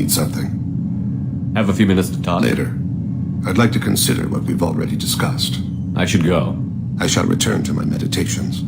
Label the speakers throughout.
Speaker 1: need something.
Speaker 2: Have a few minutes to talk?
Speaker 1: Later. I'd like to consider what we've already discussed.
Speaker 2: I should go.
Speaker 1: I shall return to my meditations.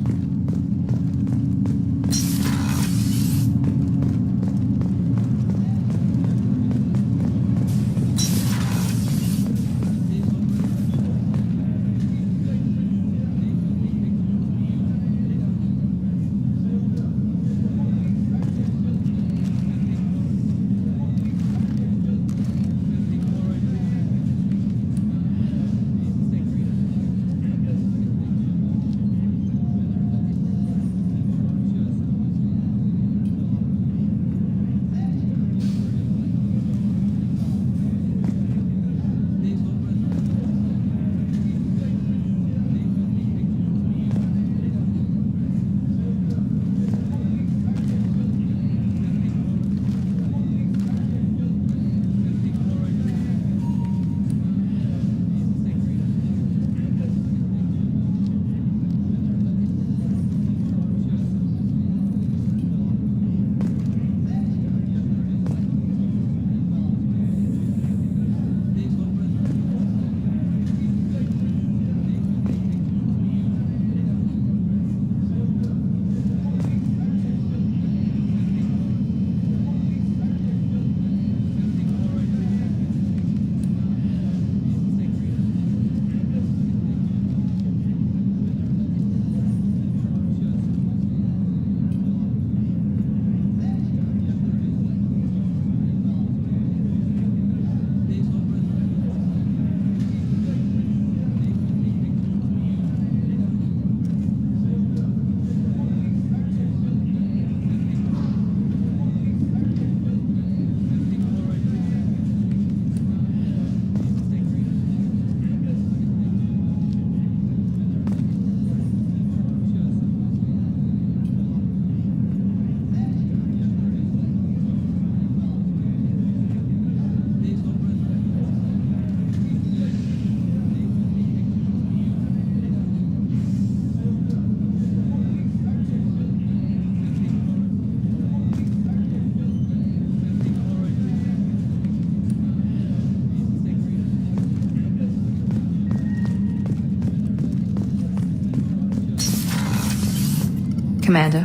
Speaker 3: Commander,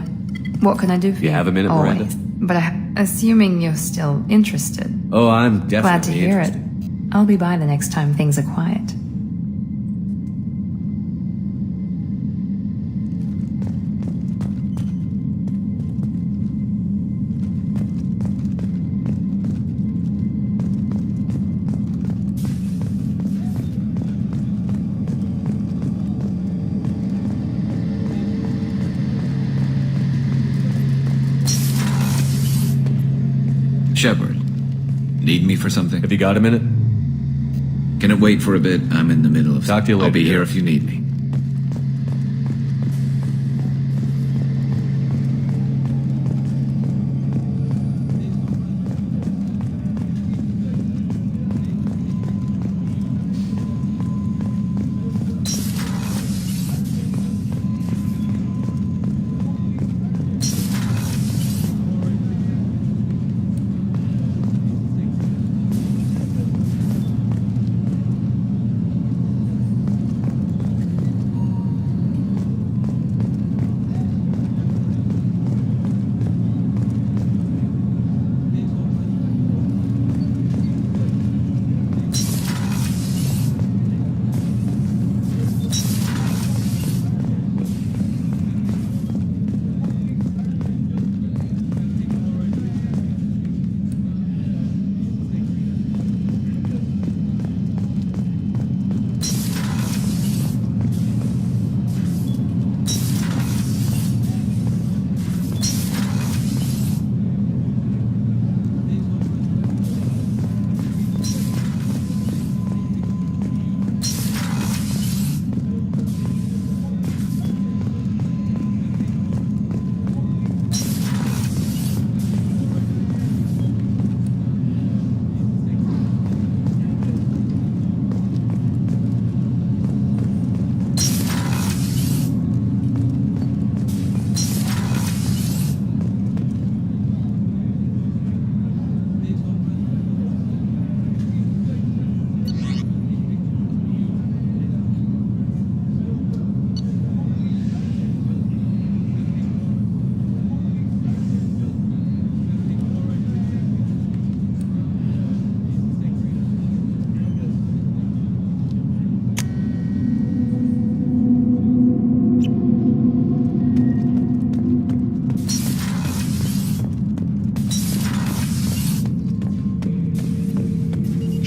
Speaker 3: what can I do for you?
Speaker 2: You have a minute,
Speaker 3: Always.
Speaker 2: Miranda?
Speaker 3: But assuming you're still interested.
Speaker 2: Oh, I'm definitely
Speaker 3: Glad to hear
Speaker 2: interested.
Speaker 3: it. I'll be by the next time things are quiet.
Speaker 4: Shepard, need me for something?
Speaker 2: Have you got a minute?
Speaker 4: Can it wait for a bit? I'm in the middle of...
Speaker 2: Talk to you later,
Speaker 4: I'll be here
Speaker 2: Garrett.
Speaker 4: if you need me.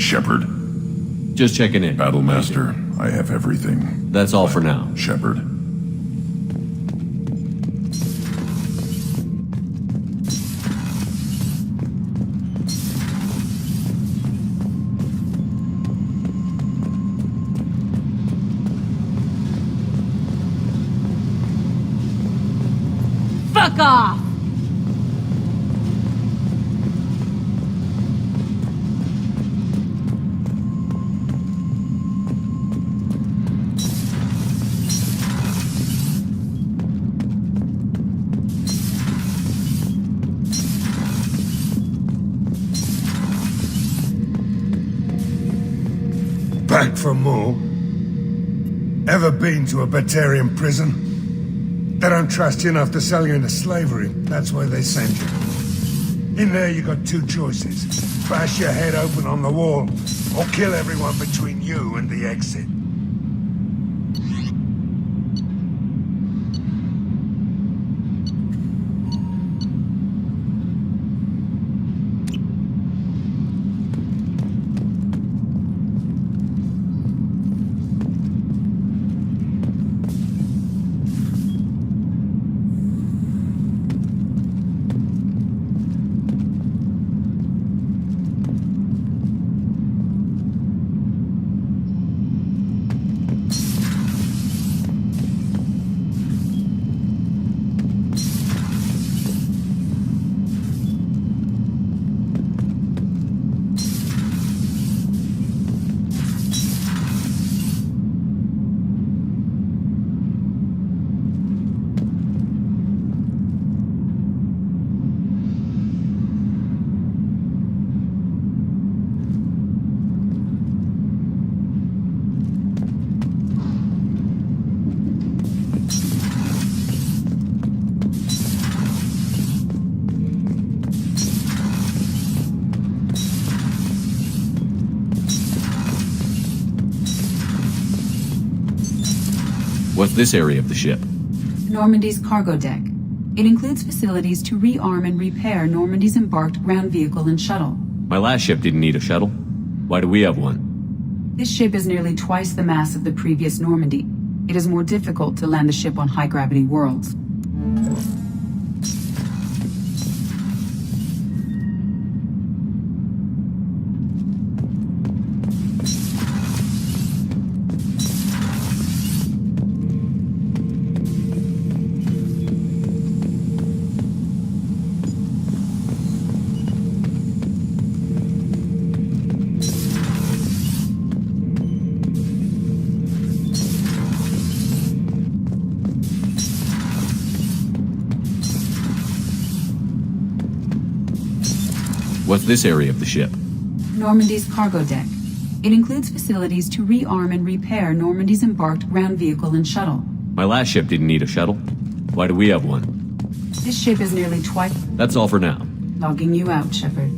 Speaker 5: Shepard.
Speaker 2: Just checking in.
Speaker 5: Battlemaster, I have everything.
Speaker 2: That's all for now.
Speaker 5: Shepard.
Speaker 6: Fuck off!
Speaker 7: Back for more? Ever been to a Batarian prison? They don't trust you enough to sell you into slavery. That's why they send you. In there you got two choices. Bash your head open on the wall, or kill everyone between you and the exit.
Speaker 2: What's this area of the ship?
Speaker 8: Normandy's cargo deck. It includes facilities to rearm and repair Normandy's embarked ground vehicle and shuttle.
Speaker 2: My last ship didn't need a shuttle. Why do we have one?
Speaker 8: This ship is nearly twice the mass of the previous Normandy. It is more difficult to land the ship on high-gravity worlds.
Speaker 2: What's this area of the ship?
Speaker 8: Normandy's cargo deck. It includes facilities to rearm and repair Normandy's embarked ground vehicle and shuttle.
Speaker 2: My last ship didn't need a shuttle. Why do we have one?
Speaker 8: This ship is nearly twice...
Speaker 2: That's all for now.
Speaker 8: Logging you out, Shepard.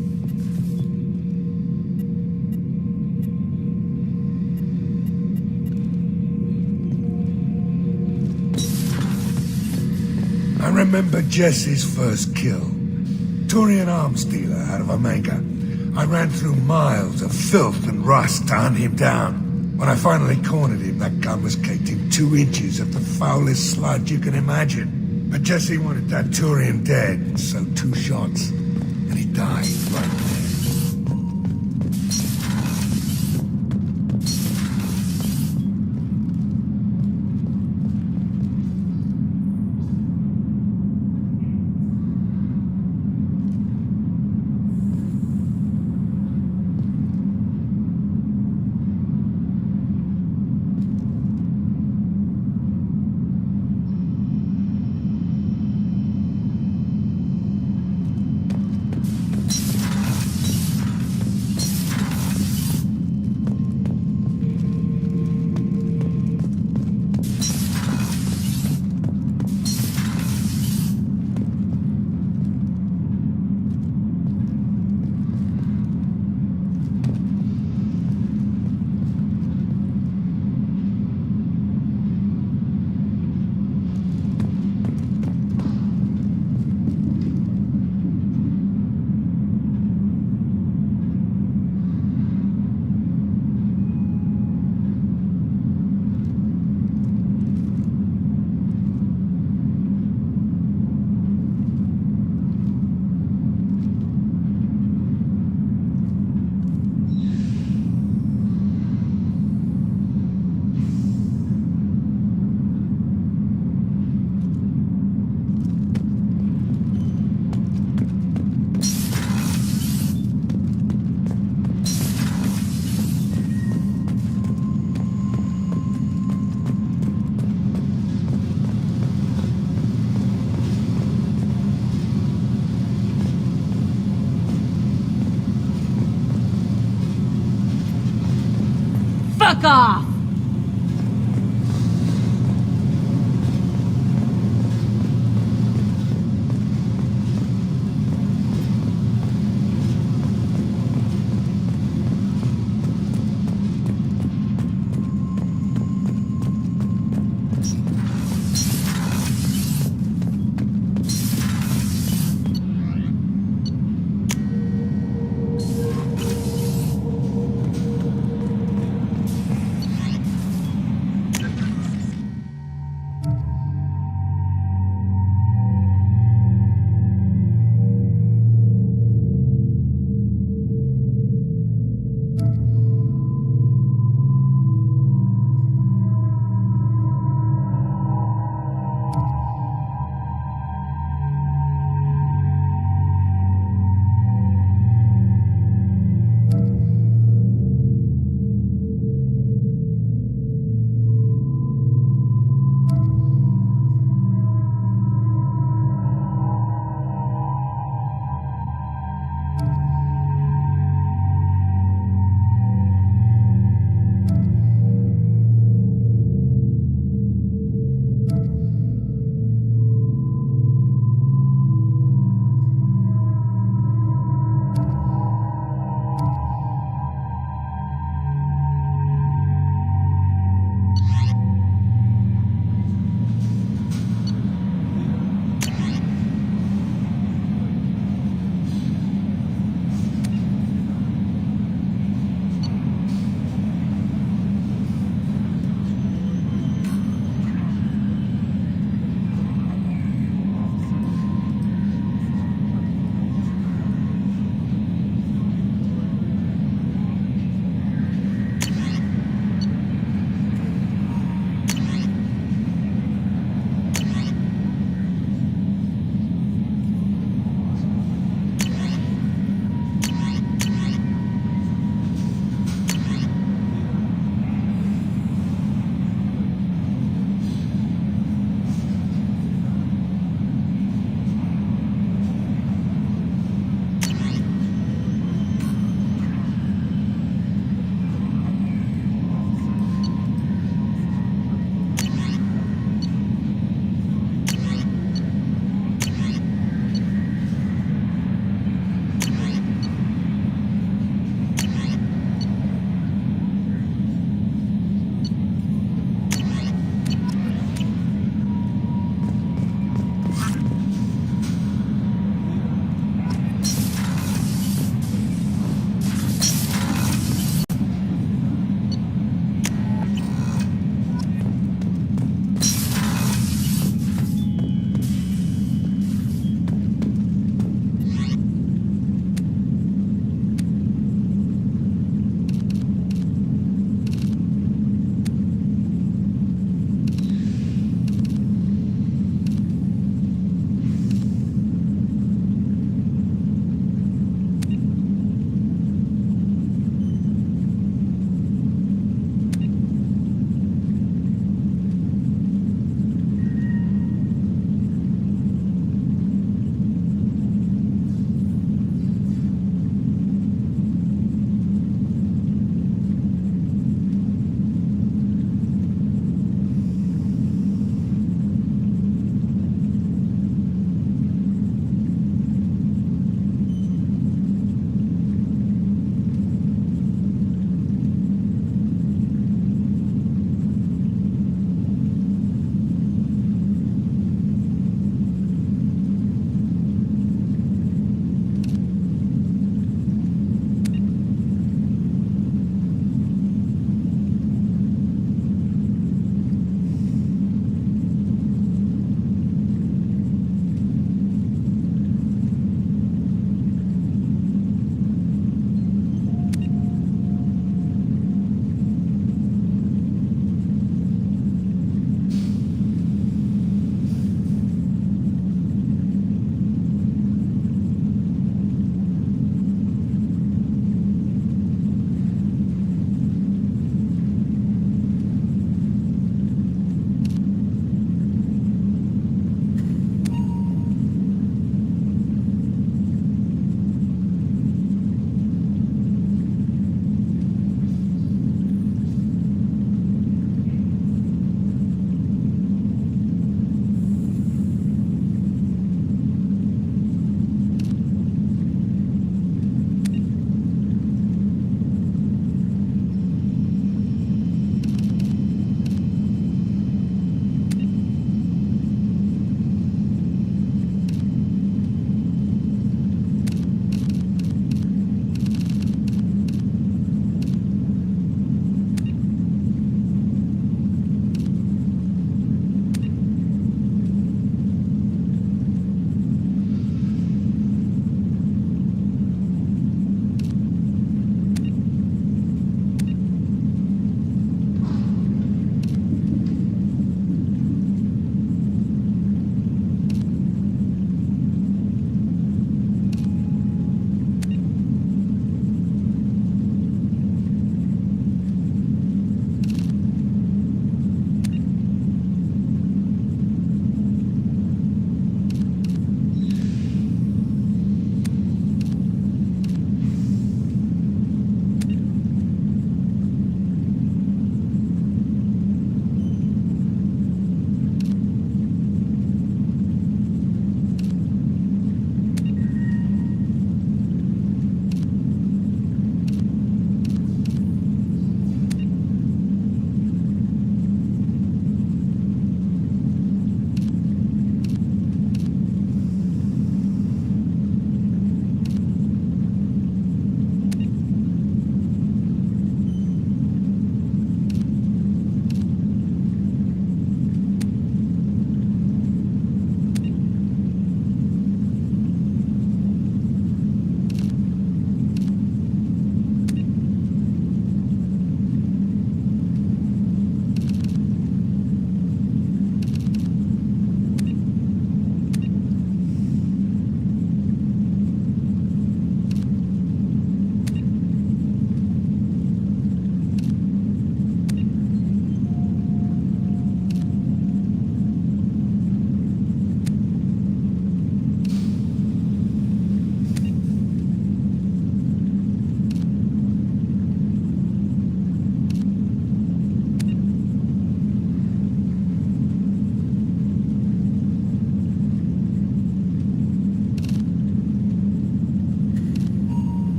Speaker 7: I remember Jesse's first kill. Turian arms dealer out of Omega. I ran through miles of filth and rust to hunt him down. When I finally cornered him, that gun was caked in 2 inches of the foulest sludge you can imagine. But Jesse wanted that Turian dead, so 2 shots, and he died right there.
Speaker 6: Fuck off!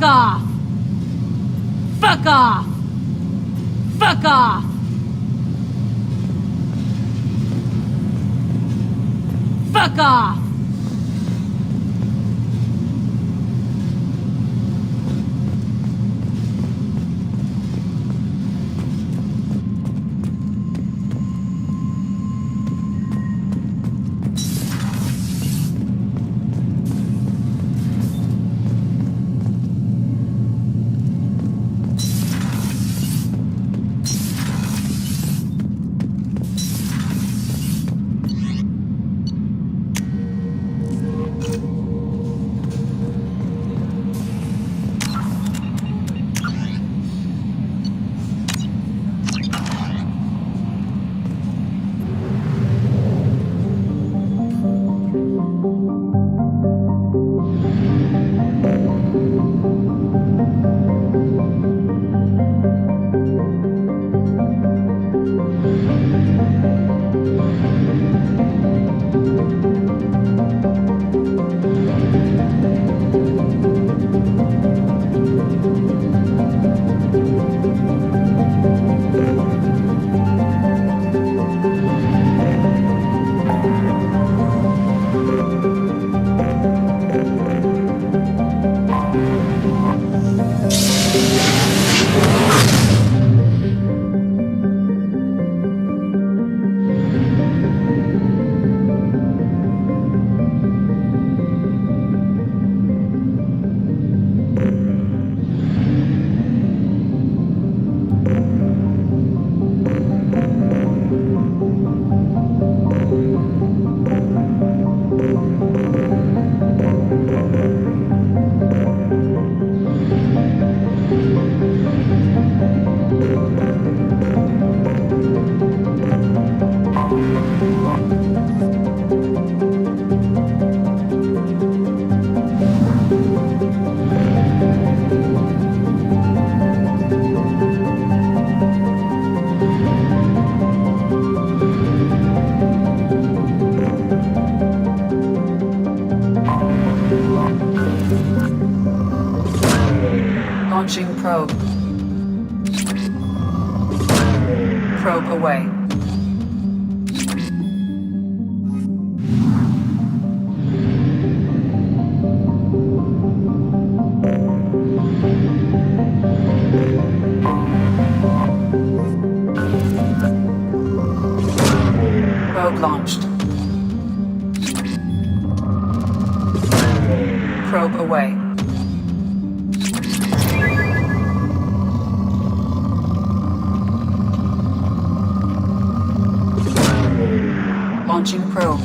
Speaker 6: Fuck off! Fuck off! Fuck off! Fuck off!
Speaker 8: Launching probe. Probe away. Probe launched. Probe away. Launching probe.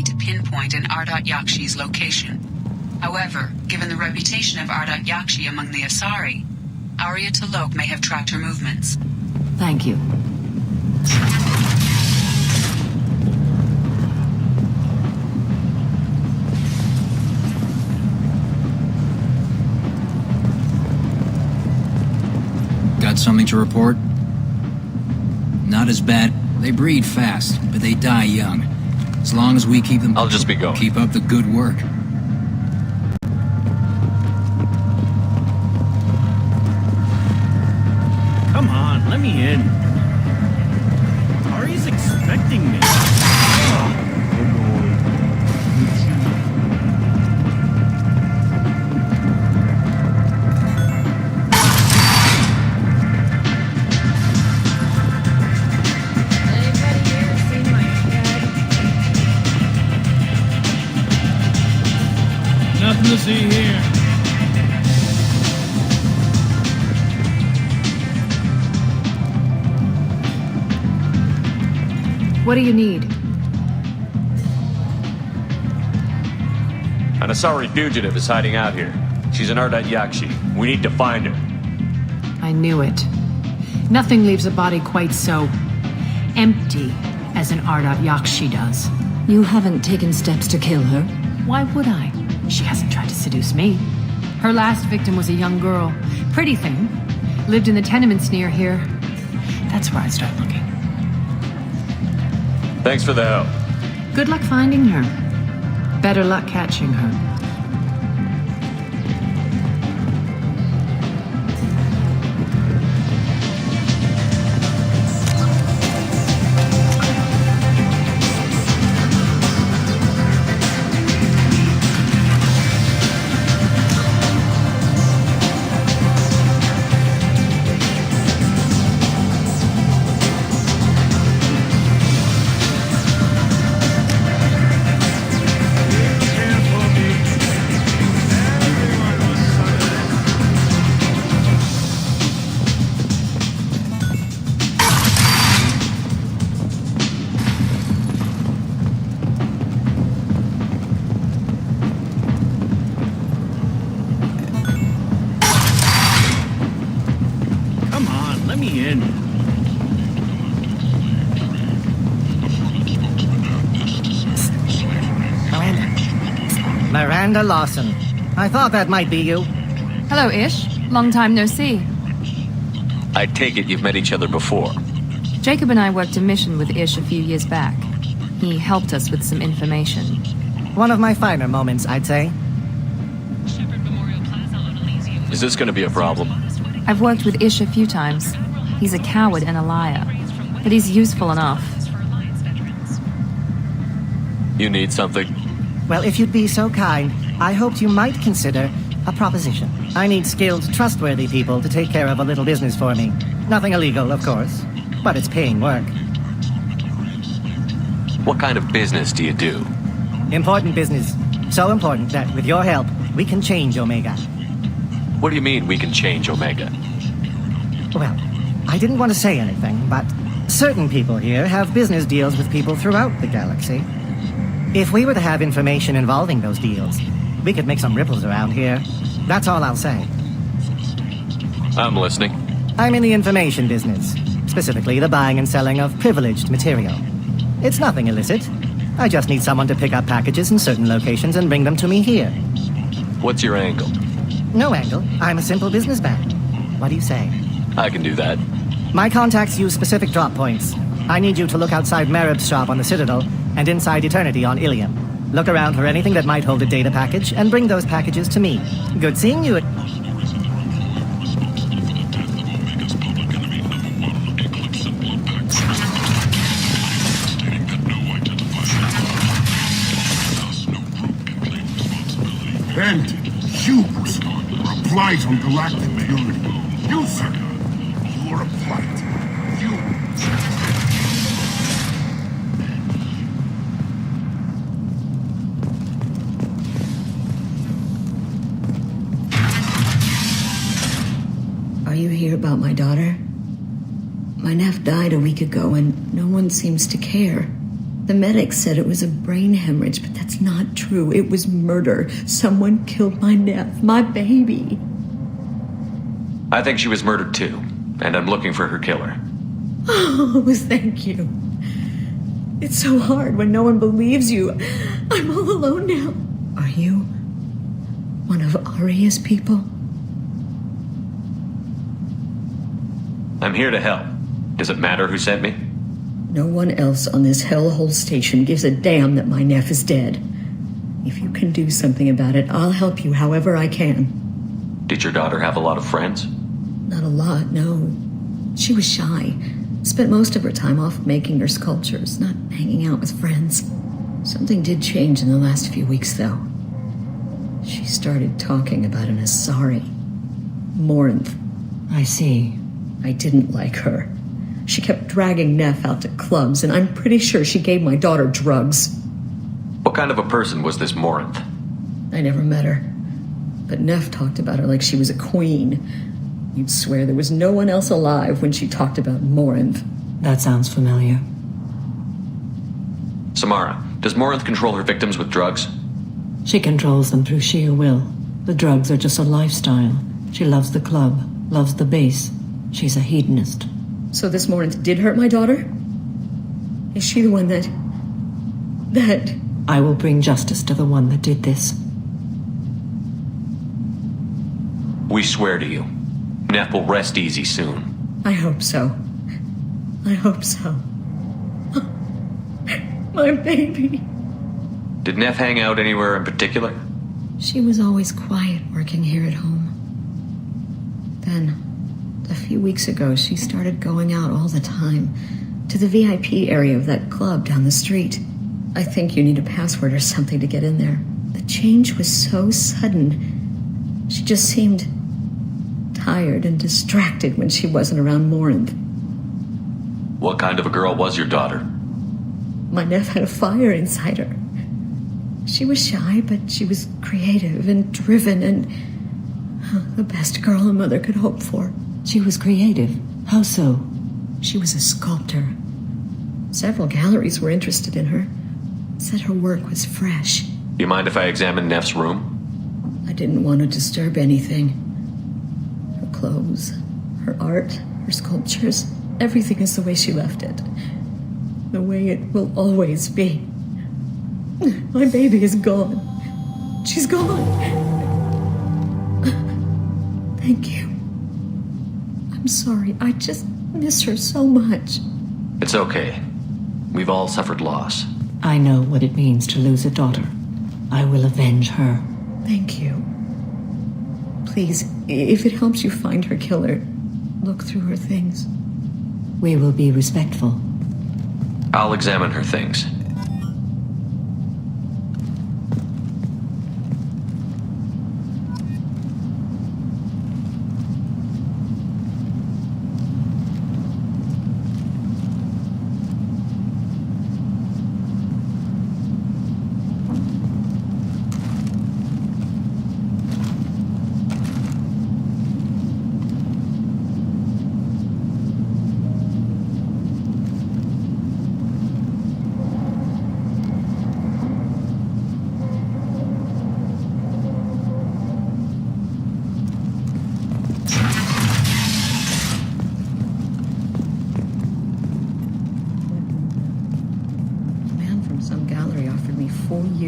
Speaker 8: me to pinpoint an Ardat Yakshi's location. However, given the reputation of Ardat Yakshi among the Asari, Arya T'Loak may have tracked her movements.
Speaker 6: Thank you.
Speaker 9: Got something to report? Not as bad. They breed fast, but they die young. As long as we keep them...
Speaker 2: I'll just be going.
Speaker 9: Keep up the good work.
Speaker 10: Come on, let me in. Ari's expecting me. Nothing to see here.
Speaker 6: What do you need?
Speaker 2: An Asari fugitive is hiding out here. She's an Ardat Yakshi. We need to find her.
Speaker 6: I knew it. Nothing leaves a body quite so empty as an Ardat Yakshi does.
Speaker 11: You haven't taken steps to kill her?
Speaker 6: Why would I? She hasn't tried to seduce me. Her last victim was a young girl. Pretty thing. Lived in the tenements near here. That's where I'd start looking.
Speaker 2: Thanks for the help.
Speaker 6: Good luck finding her. Better luck catching her.
Speaker 12: Miranda Lawson. I thought that might be you.
Speaker 3: Hello, Ish. Long time no see.
Speaker 2: I take it you've met each other before.
Speaker 3: Jacob and I worked a mission with Ish a few years back. He helped us with some information.
Speaker 12: One of my finer moments, I'd say.
Speaker 2: Is this gonna be a problem?
Speaker 3: I've worked with Ish a few times. He's a coward and a liar, but he's useful enough.
Speaker 2: You need something?
Speaker 12: Well, if you'd be so kind, I hoped you might consider a proposition. I need skilled, trustworthy people to take care of a little business for me. Nothing illegal, of course, but it's paying work.
Speaker 2: What kind of business do you do?
Speaker 12: Important business. So important that, with your help, we can change Omega.
Speaker 2: What do you mean we can change Omega?
Speaker 12: Well, I didn't want to say anything, but certain people here have business deals with people throughout the galaxy. If we were to have information involving those deals, we could make some ripples around here. That's all I'll say.
Speaker 2: I'm listening.
Speaker 12: I'm in the information business, specifically the buying and selling of privileged material. It's nothing illicit. I just need someone to pick up packages in certain locations and bring them to me here.
Speaker 2: What's your angle?
Speaker 12: No angle. I'm a simple businessman. What do you say?
Speaker 2: I can do that.
Speaker 12: My contacts use specific drop points. I need you to look outside Merib's shop on the Citadel and inside Eternity on Ilium. Look around for anything that might hold a data package and bring those packages to me. Good seeing you.
Speaker 7: Bent, Hughes, are a blight on galactic purity. You, sir, you are a blight. You.
Speaker 11: Are you here about my daughter? My nephew died a week ago and no one seems to care. The medics said it was a brain hemorrhage, but that's not true. It was murder. Someone killed my Neff, my baby.
Speaker 2: I think she was murdered too, and I'm looking for her killer.
Speaker 11: Oh, thank you. It's so hard when no one believes you. I'm all alone now. Are you one of Aria's people?
Speaker 2: I'm here to help. Does it matter who sent me?
Speaker 11: No one else on this hellhole station gives a damn that my Neff is dead. If you can do something about it, I'll help you however I can.
Speaker 2: Did your daughter have a lot of friends?
Speaker 11: Not a lot, no. She was shy. Spent most of her time off making her sculptures, not hanging out with friends. Something did change in the last few weeks, though. She started talking about an Asari. Morinth. I see. I didn't like her. She kept dragging Neff out to clubs, and I'm pretty sure she gave my daughter drugs.
Speaker 2: What kind of a person was this Morinth?
Speaker 11: I never met her. But Neff talked about her like she was a queen. You'd swear there was no one else alive when she talked about Morinth. That sounds familiar.
Speaker 2: Samara, does Morinth control her victims with drugs?
Speaker 11: She controls them through sheer will. The drugs are just a lifestyle. She loves the club, loves the base. She's a hedonist. So this Morinth did hurt my daughter? Is she the one that... I will bring justice to the one that did this.
Speaker 2: We swear to you. Neff will rest easy soon.
Speaker 11: I hope so. I hope so. My baby.
Speaker 2: Did Neff hang out anywhere in particular?
Speaker 11: She was always quiet working here at home. Then, a few weeks ago, she started going out all the time to the VIP area of that club down the street. I think you need a password or something to get in there. The change was so sudden. She just seemed tired and distracted when she wasn't around Morinth.
Speaker 2: What kind of a girl was your daughter?
Speaker 11: My Neff had a fire inside her. She was shy, but she was creative and driven and the best girl a mother could hope for. She was creative. How so? She was a sculptor. Several galleries were interested in her. Said her work was fresh.
Speaker 2: You mind if I examine Neff's room?
Speaker 11: I didn't want to disturb anything. Her clothes, her art, her sculptures, everything is the way she left it. The way it will always be. My baby is gone. She's gone. Thank you. I'm sorry. I just miss her so much.
Speaker 2: It's okay. We've all suffered loss.
Speaker 11: I know what it means to lose a daughter. I will avenge her. Thank you. Please, if it helps you find her killer, look through her things. We will be respectful.
Speaker 2: I'll examine her things.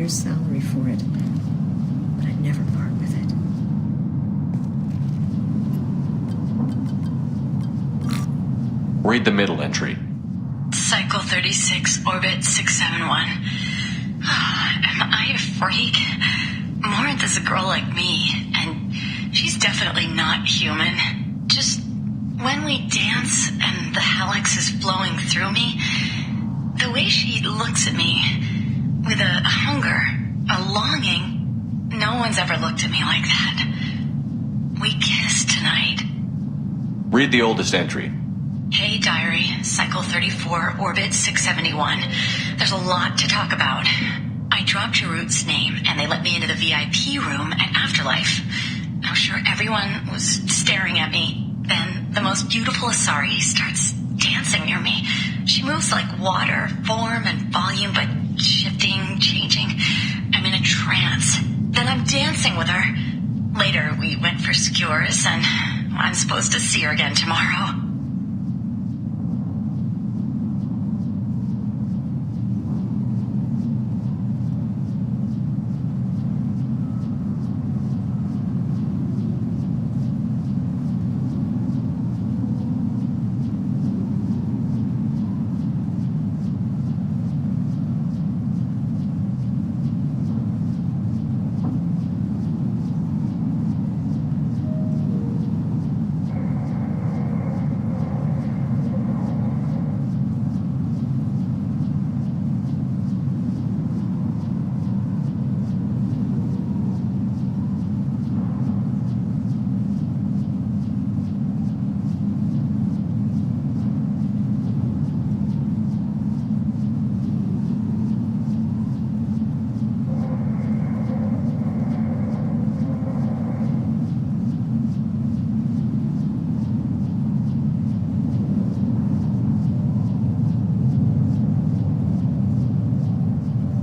Speaker 11: Salary for it, but I'd never part with it.
Speaker 2: Read the middle entry.
Speaker 8: Cycle 36, orbit 671. Am I a freak? Morinth is a girl like me, and she's definitely not human. Just when we dance and the helix is flowing through me, the way she looks at me with a hunger, a longing. No one's ever looked at me like that. We kissed tonight.
Speaker 2: Read the oldest entry.
Speaker 8: Hey, diary, cycle 34, orbit 671. There's a lot to talk about. I dropped your root's name, and they let me into the VIP room at Afterlife. I'm sure everyone was staring at me. Then the most beautiful Asari starts dancing near me. She moves like water, form and volume, but shifting, changing. I'm in a trance. Then I'm dancing with her. Later, we went for skewers, and I'm supposed to see her again tomorrow.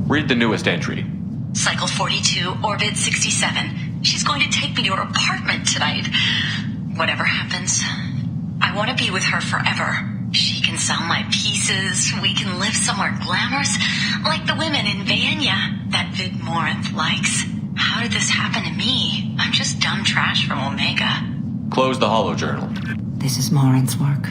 Speaker 2: Read the newest entry.
Speaker 8: Cycle 42, orbit 67. She's going to take me to her apartment tonight. Whatever happens, I want to be with her forever. She can sell my pieces. We can live somewhere glamorous, like the women in Vanya that Vid Morinth likes. How did this happen to me? I'm just dumb trash from Omega.
Speaker 2: Close the holojournal.
Speaker 13: This is Morinth's work.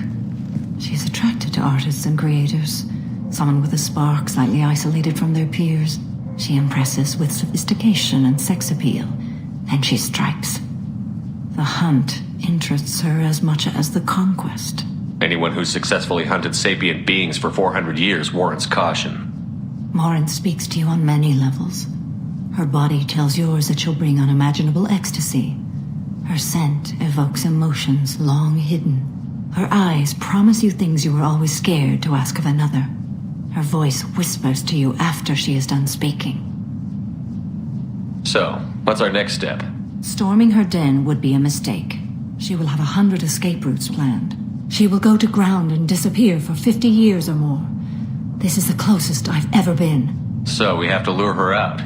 Speaker 13: She's attracted to artists and creators. Someone with a spark, slightly isolated from their peers. She impresses with sophistication and sex appeal. Then she strikes. The hunt interests her as much as the conquest.
Speaker 2: Anyone who's successfully hunted sapient beings for 400 years warrants caution.
Speaker 13: Morinth speaks to you on many levels. Her body tells yours that she'll bring unimaginable ecstasy. Her scent evokes emotions long hidden. Her eyes promise you things you were always scared to ask of another. Her voice whispers to you after she is done speaking.
Speaker 2: So, what's our next step?
Speaker 13: Storming her den would be a mistake. She will have 100 escape routes planned. She will go to ground and disappear for 50 years or more. This is the closest I've ever been.
Speaker 2: So we have to lure her out.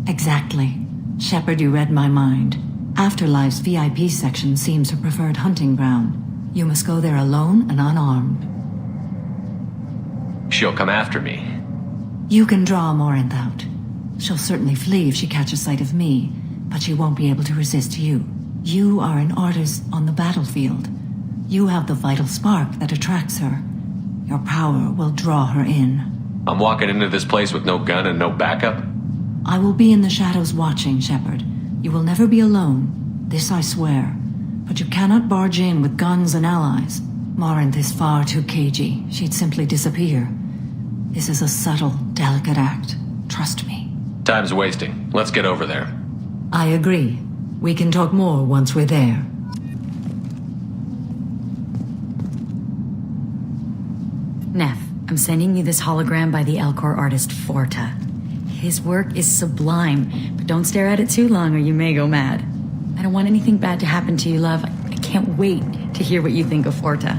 Speaker 13: Exactly. Shepard, you read my mind. Afterlife's VIP section seems her preferred hunting ground. You must go there alone and unarmed.
Speaker 2: She'll come after me.
Speaker 13: You can draw Morinth out. She'll certainly flee if she catches sight of me, but she won't be able to resist you. You are an artist on the battlefield. You have the vital spark that attracts her. Your power will draw her in.
Speaker 2: I'm walking into this place with no gun and no backup?
Speaker 13: I will be in the shadows watching, Shepard. You will never be alone. This I swear. But you cannot barge in with guns and allies. Morinth is far too cagey. She'd simply disappear. This is a subtle, delicate act. Trust me.
Speaker 2: Time's wasting. Let's get over there.
Speaker 13: I agree. We can talk more once we're there.
Speaker 14: Neff, I'm sending you this hologram by the Elcor artist Forta. His work is sublime, but don't stare at it too long or you may go mad. I don't want anything bad to happen to you, love. I can't wait to hear what you think of Forta.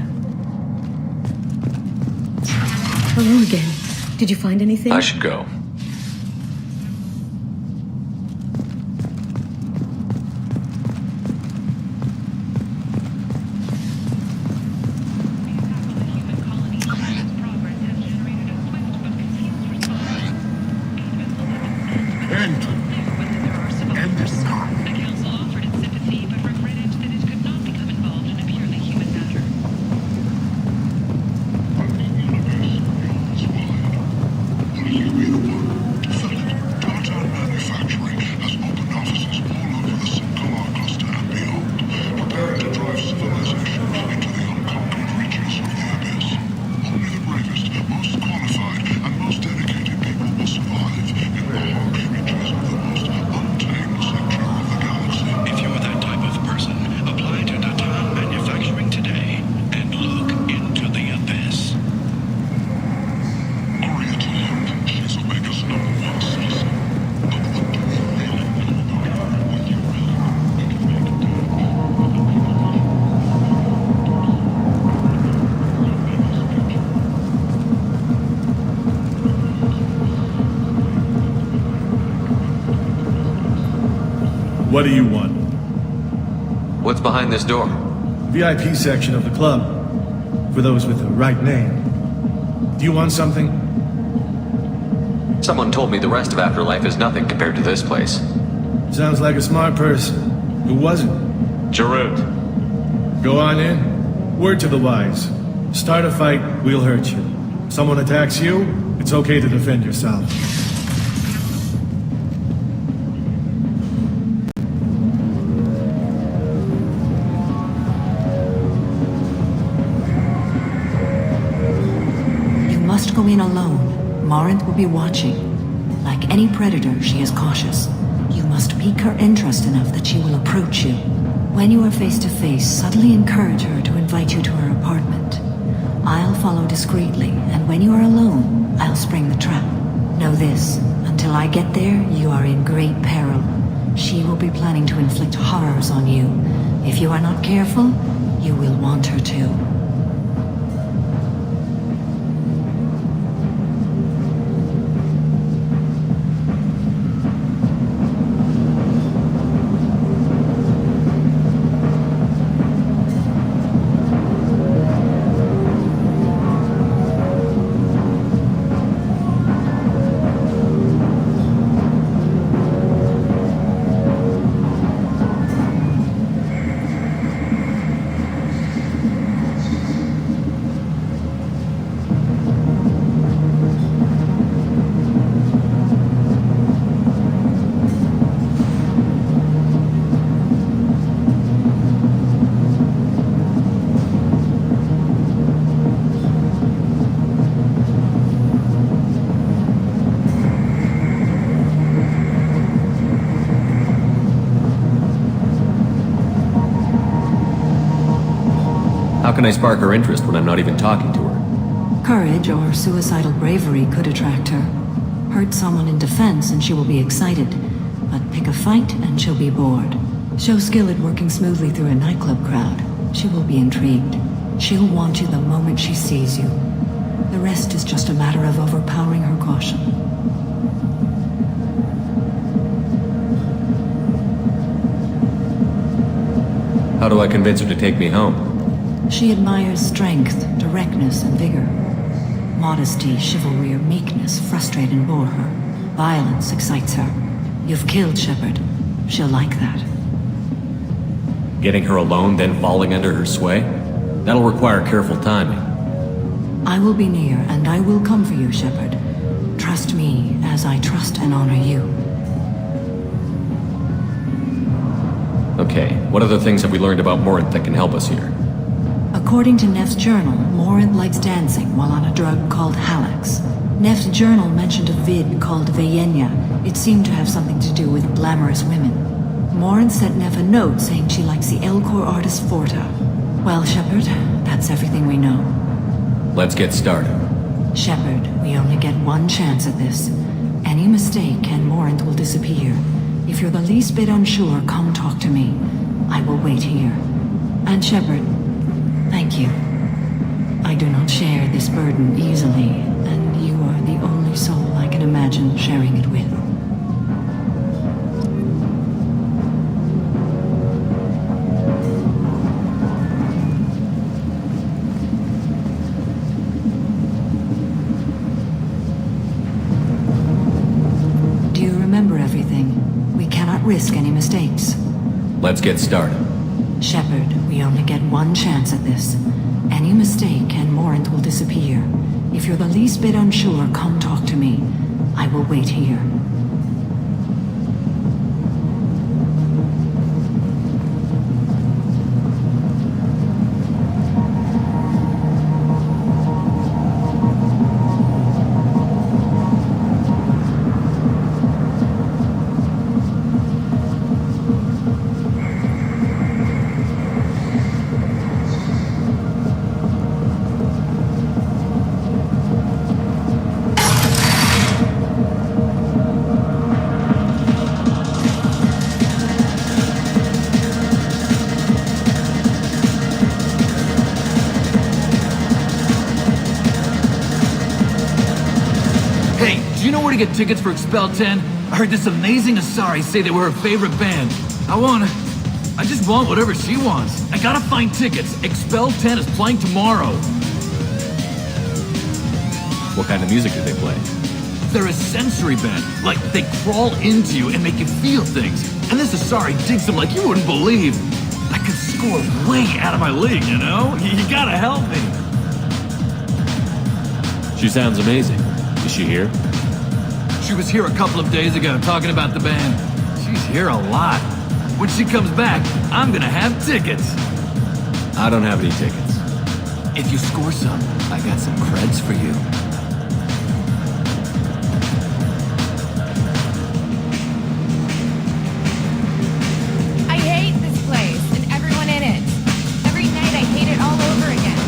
Speaker 11: Hello again. Did you find anything?
Speaker 2: I should go.
Speaker 7: Most qualified and most dedicated people will survive in the harsh reaches of the
Speaker 10: What do you want?
Speaker 2: What's behind this door?
Speaker 10: VIP section of the club. For those with the right name. Do you want something?
Speaker 2: Someone told me the rest of Afterlife is nothing compared to this place.
Speaker 10: Sounds like a smart person. Who was it?
Speaker 2: Jarut.
Speaker 10: Go on in. Word to the wise. Start a fight, we'll hurt you. Someone attacks you, it's okay to defend yourself.
Speaker 13: You must go in alone. Morinth will be watching. Like any predator, she is cautious. You must pique her interest enough that she will approach you. When you are face to face, subtly encourage her to invite you to her apartment. I'll follow discreetly, and when you are alone, I'll spring the trap. Know this, until I get there, you are in great peril. She will be planning to inflict horrors on you. If you are not careful, you will want her to.
Speaker 2: How can I spark her interest when I'm not even talking to her?
Speaker 13: Courage or suicidal bravery could attract her. Hurt someone in defense and she will be excited. But pick a fight and she'll be bored. Show skill at working smoothly through a nightclub crowd. She will be intrigued. She'll want you the moment she sees you. The rest is just a matter of overpowering her caution.
Speaker 2: How do I convince her to take me home?
Speaker 13: She admires strength, directness, and vigor. Modesty, chivalry, or meekness frustrate and bore her. Violence excites her. You've killed Shepard. She'll like that.
Speaker 2: Getting her alone, then falling under her sway? That'll require careful timing.
Speaker 13: I will be near, and I will come for you, Shepard. Trust me, as I trust and honor you.
Speaker 2: Okay, what other things have we learned about Morinth that can help us here?
Speaker 13: According to Neff's journal, Morinth likes dancing while on a drug called Halax. Neff's journal mentioned a vid called Veyenya. It seemed to have something to do with glamorous women. Morinth sent Neff a note saying she likes the Elcor artist Forta. Well, Shepard, that's everything we know.
Speaker 2: Let's get started.
Speaker 13: Shepard, we only get one chance at this. Any mistake and Morinth will disappear. If you're the least bit unsure, come talk to me. I will wait here. And Shepard, thank you. I do not share this burden easily, and you are the only soul I can imagine sharing it with. Do you remember everything? We cannot risk any mistakes.
Speaker 2: Let's get started.
Speaker 13: Shepard, we only get one chance at this. Any mistake and Morinth will disappear. If you're the least bit unsure, come talk to me. I will wait here.
Speaker 9: to get tickets for Expel 10? I heard this amazing Asari say they were her favorite band. I just want whatever she wants. I gotta find tickets. Expel 10 is playing tomorrow.
Speaker 2: What kind of music do they play?
Speaker 9: They're a sensory band. Like, they crawl into you and make you feel things. And this Asari digs them like you wouldn't believe. I could score way out of my league, you know? You gotta help me.
Speaker 2: She sounds amazing. Is she here?
Speaker 9: She was here a couple of days ago talking about the band. She's here a lot. When she comes back, I'm gonna have tickets.
Speaker 2: I don't have any tickets.
Speaker 9: If you score some, I got some creds for you.
Speaker 15: I hate this place and everyone in it. Every night I hate it all over again.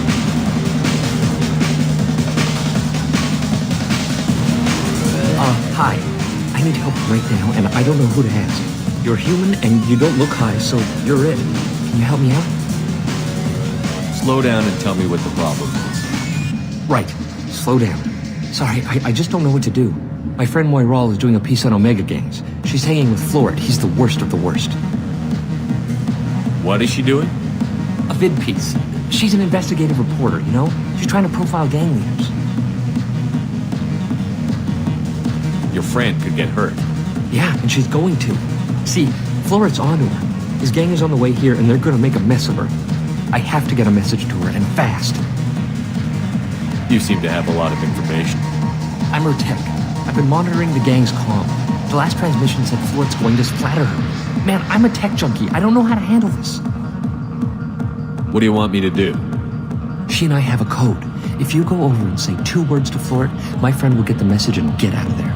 Speaker 16: Hi. I need help right now, and I don't know who to ask. You're human, and you don't look high, so you're it. Can you help me out?
Speaker 2: Slow down and tell me what the problem is.
Speaker 16: Right. Slow down. Sorry, I just don't know what to do. My friend Moiral is doing a piece on Omega gangs. She's hanging with Florid. He's the worst of the worst.
Speaker 2: What is she doing?
Speaker 16: A vid piece. She's an investigative reporter, you know? She's trying to profile gang leaders.
Speaker 2: Your friend could get hurt.
Speaker 16: Yeah, and she's going to. See, Florid's onto her. His gang is on the way here, and they're gonna make a mess of her. I have to get a message to her, and fast.
Speaker 2: You seem to have a lot of information.
Speaker 16: I'm her tech. I've been monitoring the gang's comm. The last transmission said Florid's going to splatter her. Man, I'm a tech junkie. I don't know how to handle this.
Speaker 2: What do you want me to do?
Speaker 16: She and I have a code. If you go over and say 2 words to Florid, my friend will get the message and get out of there.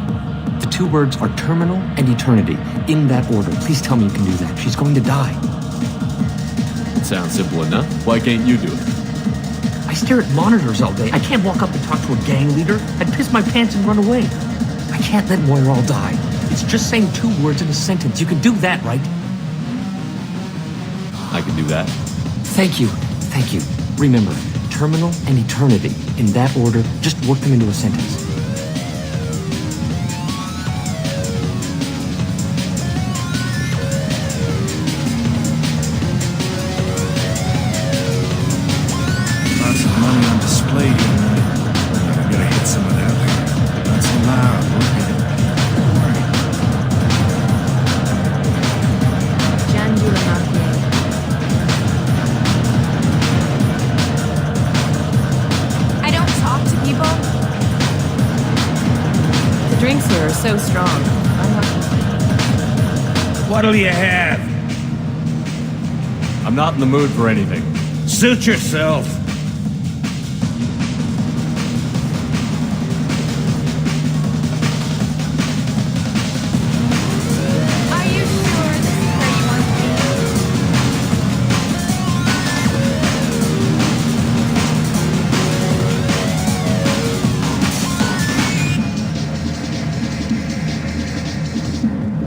Speaker 16: The 2 words are terminal and eternity. In that order. Please tell me you can do that. She's going to die.
Speaker 2: It sounds simple enough. Why can't you do it?
Speaker 16: I stare at monitors all day. I can't walk up and talk to a gang leader. I'd piss my pants and run away. I can't let Moiral die. It's just saying 2 words in a sentence. You can do that, right?
Speaker 2: I can do that.
Speaker 16: Thank you. Thank you. Remember, terminal and eternity. In that order, just work them into a sentence.
Speaker 5: Lots of money on display here tonight. I gotta hit some of that later. Not so loud, okay?
Speaker 15: I don't talk to people.
Speaker 3: The drinks here are so strong.
Speaker 5: What'll you have?
Speaker 2: I'm not in the mood for anything.
Speaker 5: Suit yourself.
Speaker 15: Are you sure this is where you want to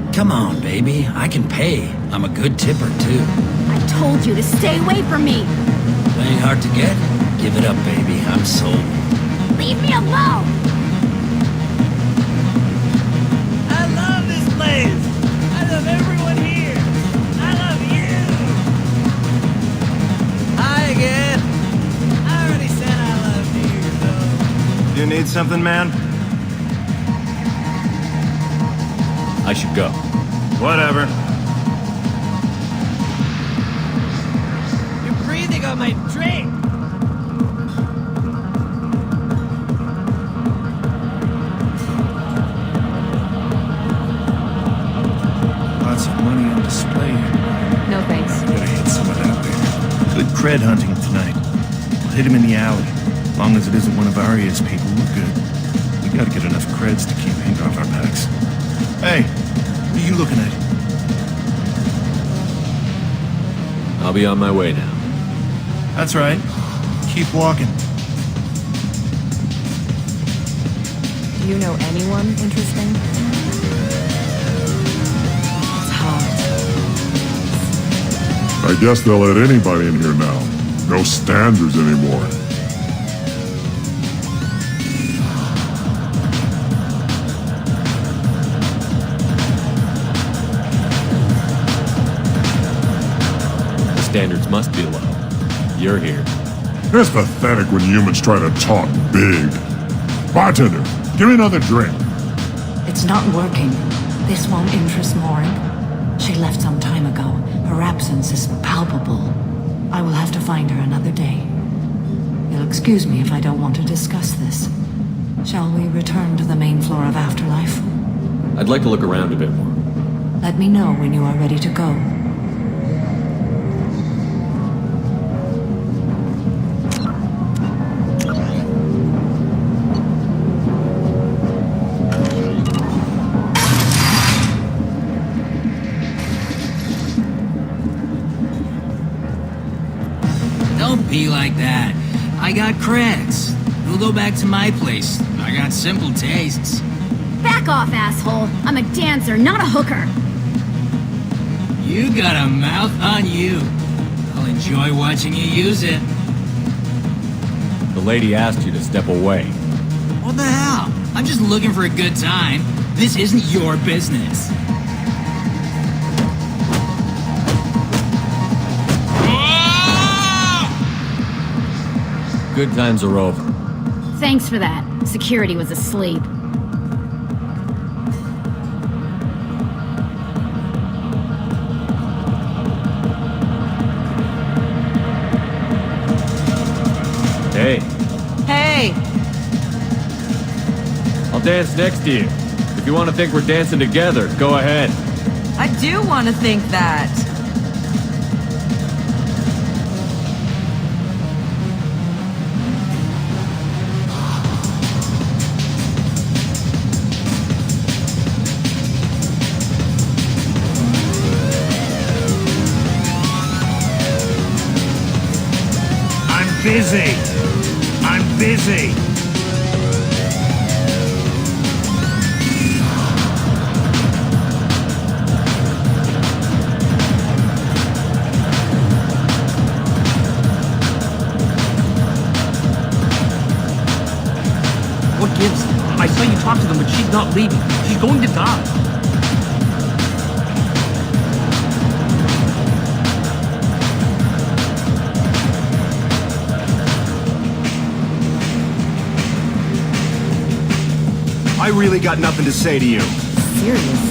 Speaker 15: be?
Speaker 9: Come on, baby. I can pay. I'm a good tipper, too.
Speaker 15: I told you to stay away from me.
Speaker 9: Ain't hard to get. Give it up, baby. I'm sold.
Speaker 15: Leave me alone.
Speaker 12: I love this place. I love everyone here. I love you. Hi again. I already said I loved you, though.
Speaker 5: You need something, man?
Speaker 2: I should go.
Speaker 5: Whatever.
Speaker 12: You're breathing on my drink.
Speaker 5: Lots of money on display here.
Speaker 3: No thanks.
Speaker 5: Gotta hit some of that later. Good cred hunting tonight. We'll hit him in the alley. As long as it isn't one of Arya's people, we're good. We gotta get enough creds to keep ink off our backs. Hey, what are you looking at?
Speaker 2: I'll be on my way now.
Speaker 5: That's right. Keep walking.
Speaker 3: Do you know anyone interesting? It's hot.
Speaker 17: I guess they'll let anybody in here now. No standards anymore.
Speaker 2: standards must be low. You're here.
Speaker 17: It's pathetic when humans try to talk big. Bartender, give me another drink.
Speaker 13: It's not working. This won't interest Maureen. She left some time ago. Her absence is palpable. I will have to find her another day. You'll excuse me if I don't want to discuss this. Shall we return to the main floor of Afterlife?
Speaker 2: I'd like to look around a bit more.
Speaker 13: Let me know when you are ready to go.
Speaker 18: Don't be like that. I got creds. We'll go back to my place. I got simple tastes.
Speaker 19: Back off, asshole. I'm a dancer, not a hooker.
Speaker 18: You got a mouth on you. I'll enjoy watching you use it.
Speaker 2: The lady asked you to step away.
Speaker 18: What the hell? I'm just looking for a good time. This isn't your business.
Speaker 2: Good times are over.
Speaker 19: Thanks for that. Security was asleep.
Speaker 2: Hey,
Speaker 6: Hey!
Speaker 2: I'll dance next to you. If you want to think we're dancing together, go ahead.
Speaker 6: I do want to think that.
Speaker 5: Busy. I'm busy.
Speaker 16: What gives? I saw you talk to them, but she's not leaving. She's going to die.
Speaker 5: I really got nothing to say to you.
Speaker 19: Seriously?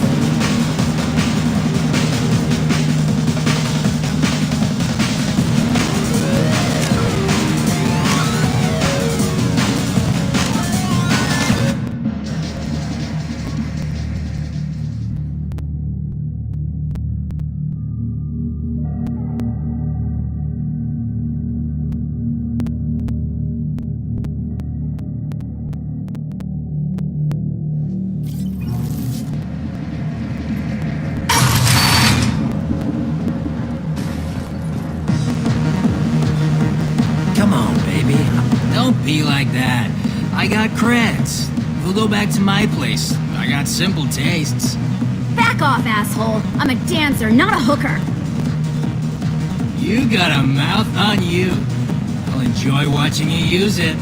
Speaker 18: Don't be like that. I got creds. We'll go back to my place. I got simple tastes.
Speaker 19: Back off, asshole. I'm a dancer, not a hooker.
Speaker 18: You got a mouth on you. I'll enjoy watching you use it.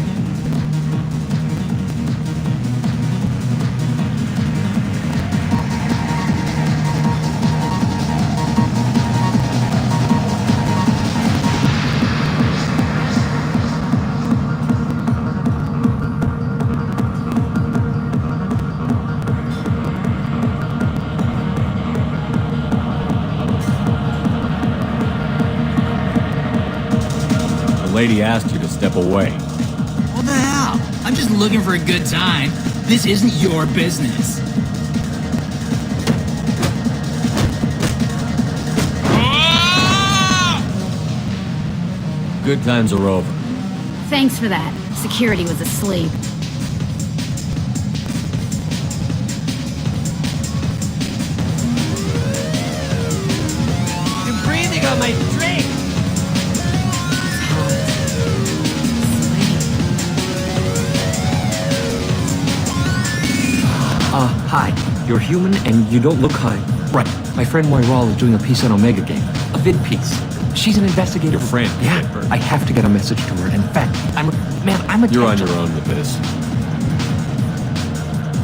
Speaker 2: The lady asked you to step away.
Speaker 18: What the hell? I'm just looking for a good time. This isn't your business.
Speaker 2: Good times are over.
Speaker 19: Thanks for that. Security was asleep.
Speaker 6: You're breathing on my drink!
Speaker 16: Hi. You're human and you don't look high. Right. My friend Moiral is doing a piece on Omega Game. A vid piece. She's an investigator.
Speaker 2: Your friend?
Speaker 16: Yeah. I have to get a message to her. In fact, I'm a
Speaker 2: You're on your own with this.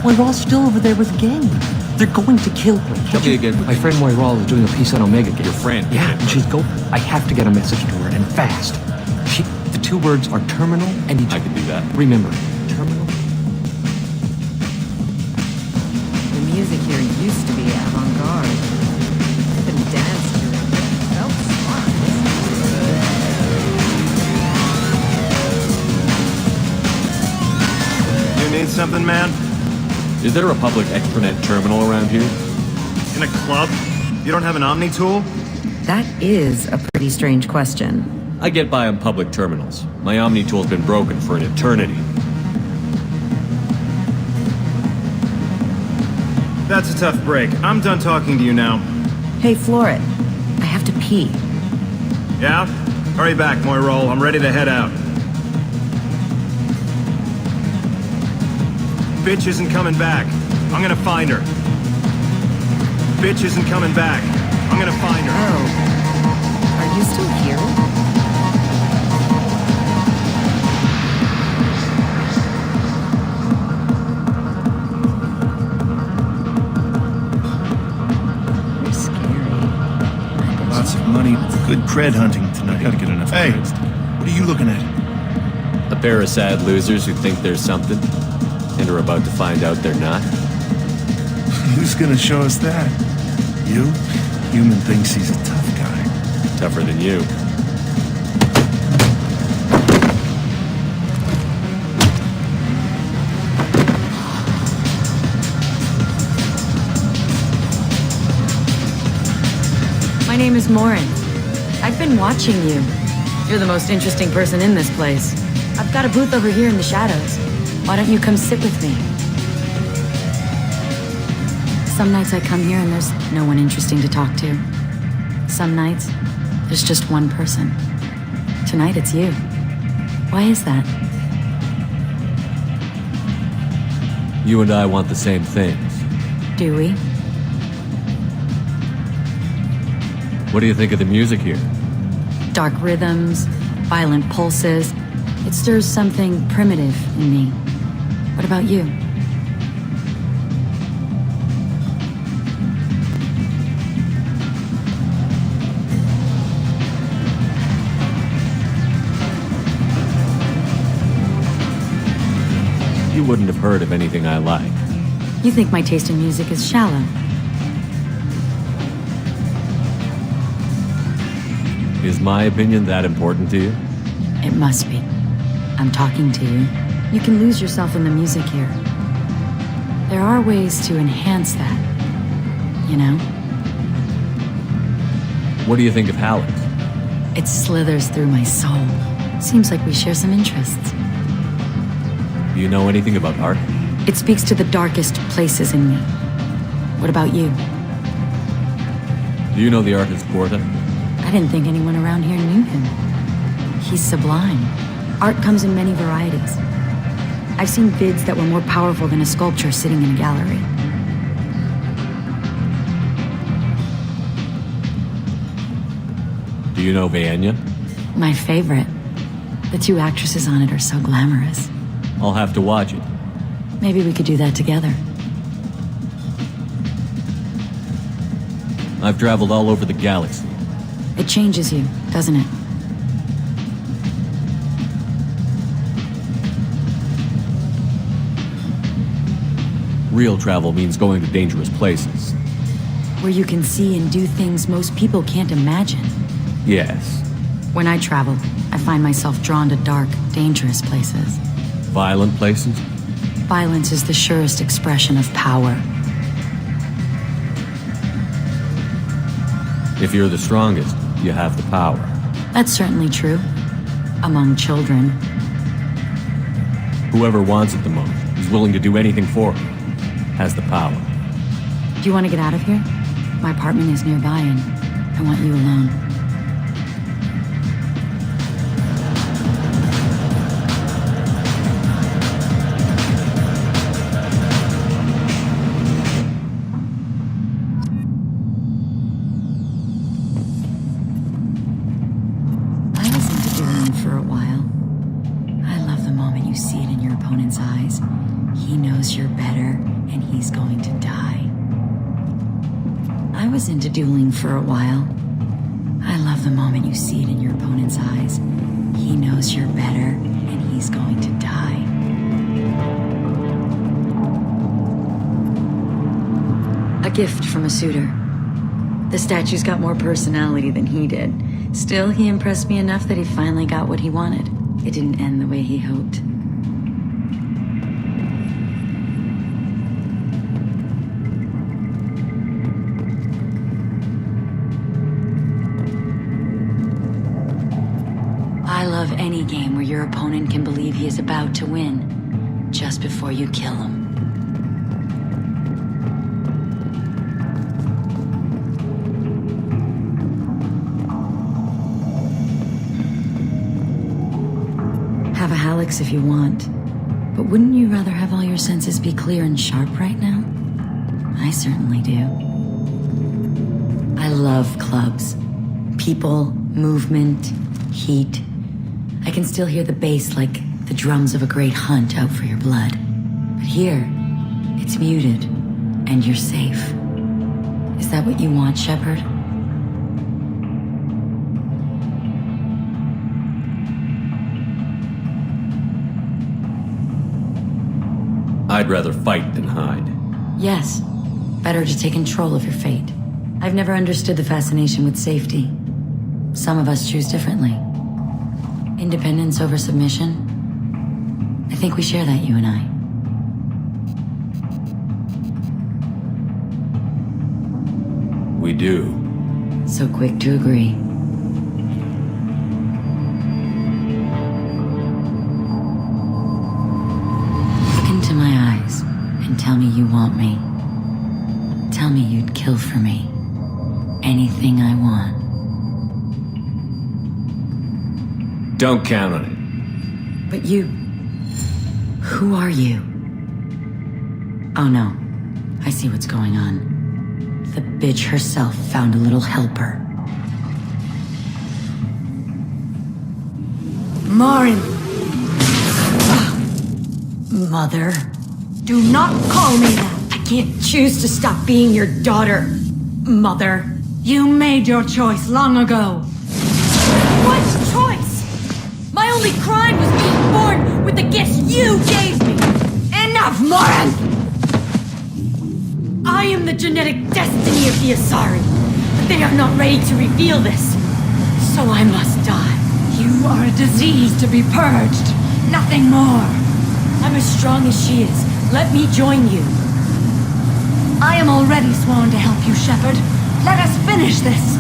Speaker 16: Moiral's still over there with the gang. They're going to kill her.
Speaker 9: Tell me again.
Speaker 16: My friend Moiral is doing a piece on Omega Game.
Speaker 9: Your friend?
Speaker 16: Yeah, and she's go. I have to get a message to her, and fast. The two words are terminal and eternity.
Speaker 9: I can do that.
Speaker 16: Remember, terminal.
Speaker 14: The music here used to be avant-garde. I couldn't dance to it, but it felt smart.
Speaker 5: You need something, man?
Speaker 2: Is there a public extranet terminal around here?
Speaker 5: In a club? You don't have an Omni tool?
Speaker 14: That is a pretty strange question.
Speaker 2: I get by on public terminals. My Omni tool's been broken for an eternity.
Speaker 5: That's a tough break. I'm done talking to you now.
Speaker 14: Hey, Floret, I have to pee.
Speaker 5: Yeah? Hurry back, Moiral. I'm ready to head out. Bitch isn't coming back. I'm gonna find her. Bitch isn't coming back. I'm gonna find her.
Speaker 14: Oh. Are you still here?
Speaker 11: You're scary.
Speaker 5: Lots of money. Good cred hunting tonight. Gotta get enough creds. What are you looking at?
Speaker 2: A pair of sad losers who think there's something, and are about to find out they're not.
Speaker 5: Who's gonna show us that? You? Human thinks he's a tough guy.
Speaker 2: Tougher than you.
Speaker 14: My name is Morin. I've been watching you. You're the most interesting person in this place. I've got a booth over here in the shadows. Why don't you come sit with me? Some nights I come here and there's no one interesting to talk to. Some nights, there's just one person. Tonight it's you. Why is that?
Speaker 2: You and I want the same things.
Speaker 14: Do we?
Speaker 2: What do you think of the music here?
Speaker 14: Dark rhythms, violent pulses. It stirs something primitive in me. What about you?
Speaker 2: You wouldn't have heard of anything I like.
Speaker 14: You think my taste in music is shallow.
Speaker 2: Is my opinion that important to you?
Speaker 14: It must be. I'm talking to you. You can lose yourself in the music here. There are ways to enhance that, you know?
Speaker 2: What do you think of Halleck?
Speaker 14: It slithers through my soul. Seems like we share some interests.
Speaker 2: Do you know anything about art?
Speaker 14: It speaks to the darkest places in me. What about you?
Speaker 2: Do you know the artist Karta?
Speaker 14: I didn't think anyone around here knew him. He's sublime. Art comes in many varieties. I've seen vids that were more powerful than a sculpture sitting in a gallery.
Speaker 2: Do you know Vienna?
Speaker 14: My favorite. The two actresses on it are so glamorous.
Speaker 2: I'll have to watch it.
Speaker 14: Maybe we could do that together.
Speaker 2: I've traveled all over the galaxy.
Speaker 14: It changes you, doesn't it?
Speaker 2: Real travel means going to dangerous places.
Speaker 14: Where you can see and do things most people can't imagine.
Speaker 2: Yes.
Speaker 14: When I travel, I find myself drawn to dark, dangerous places.
Speaker 2: Violent places?
Speaker 14: Violence is the surest expression of power.
Speaker 2: If you're the strongest, you have the power.
Speaker 14: That's certainly true. Among children.
Speaker 2: Whoever wants it the most, is willing to do anything for it, has the power.
Speaker 14: Do you want to get out of here? My apartment is nearby and I want you alone. I was into dueling for a while. I love the moment you see it in your opponent's eyes. He knows you're better, and he's going to die. A gift from a suitor. The statue's got more personality than he did. Still, he impressed me enough that he finally got what he wanted. It didn't end the way he hoped. I love any game where your opponent can believe he is about to win, just before you kill him. Have a Hallex if you want, but wouldn't you rather have all your senses be clear and sharp right now? I certainly do. I love clubs. People, movement, heat. I can still hear the bass like the drums of a great hunt out for your blood. But here, it's muted, and you're safe. Is that what you want, Shepard?
Speaker 2: I'd rather fight than hide.
Speaker 14: Yes. Better to take control of your fate. I've never understood the fascination with safety. Some of us choose differently. Independence over submission? I think we share that, you and I.
Speaker 2: We do.
Speaker 14: So quick to agree. Look into my eyes and tell me you want me. Tell me you'd kill for me. Anything I want.
Speaker 2: Don't count on it.
Speaker 14: But you... Who are you? Oh no. I see what's going on. The bitch herself found a little helper. Marin! Mother. Do not call me that! I can't choose to stop being your daughter. Mother. You made your choice long ago. What choice? My only crime was being born with the gifts you gave me! Enough, Moran! I am the genetic destiny of the Asari, but they are not ready to reveal this. So I must die. You are a disease to be purged, nothing more. I'm as strong as she is. Let me join you. I am already sworn to help you, Shepard. Let us finish this.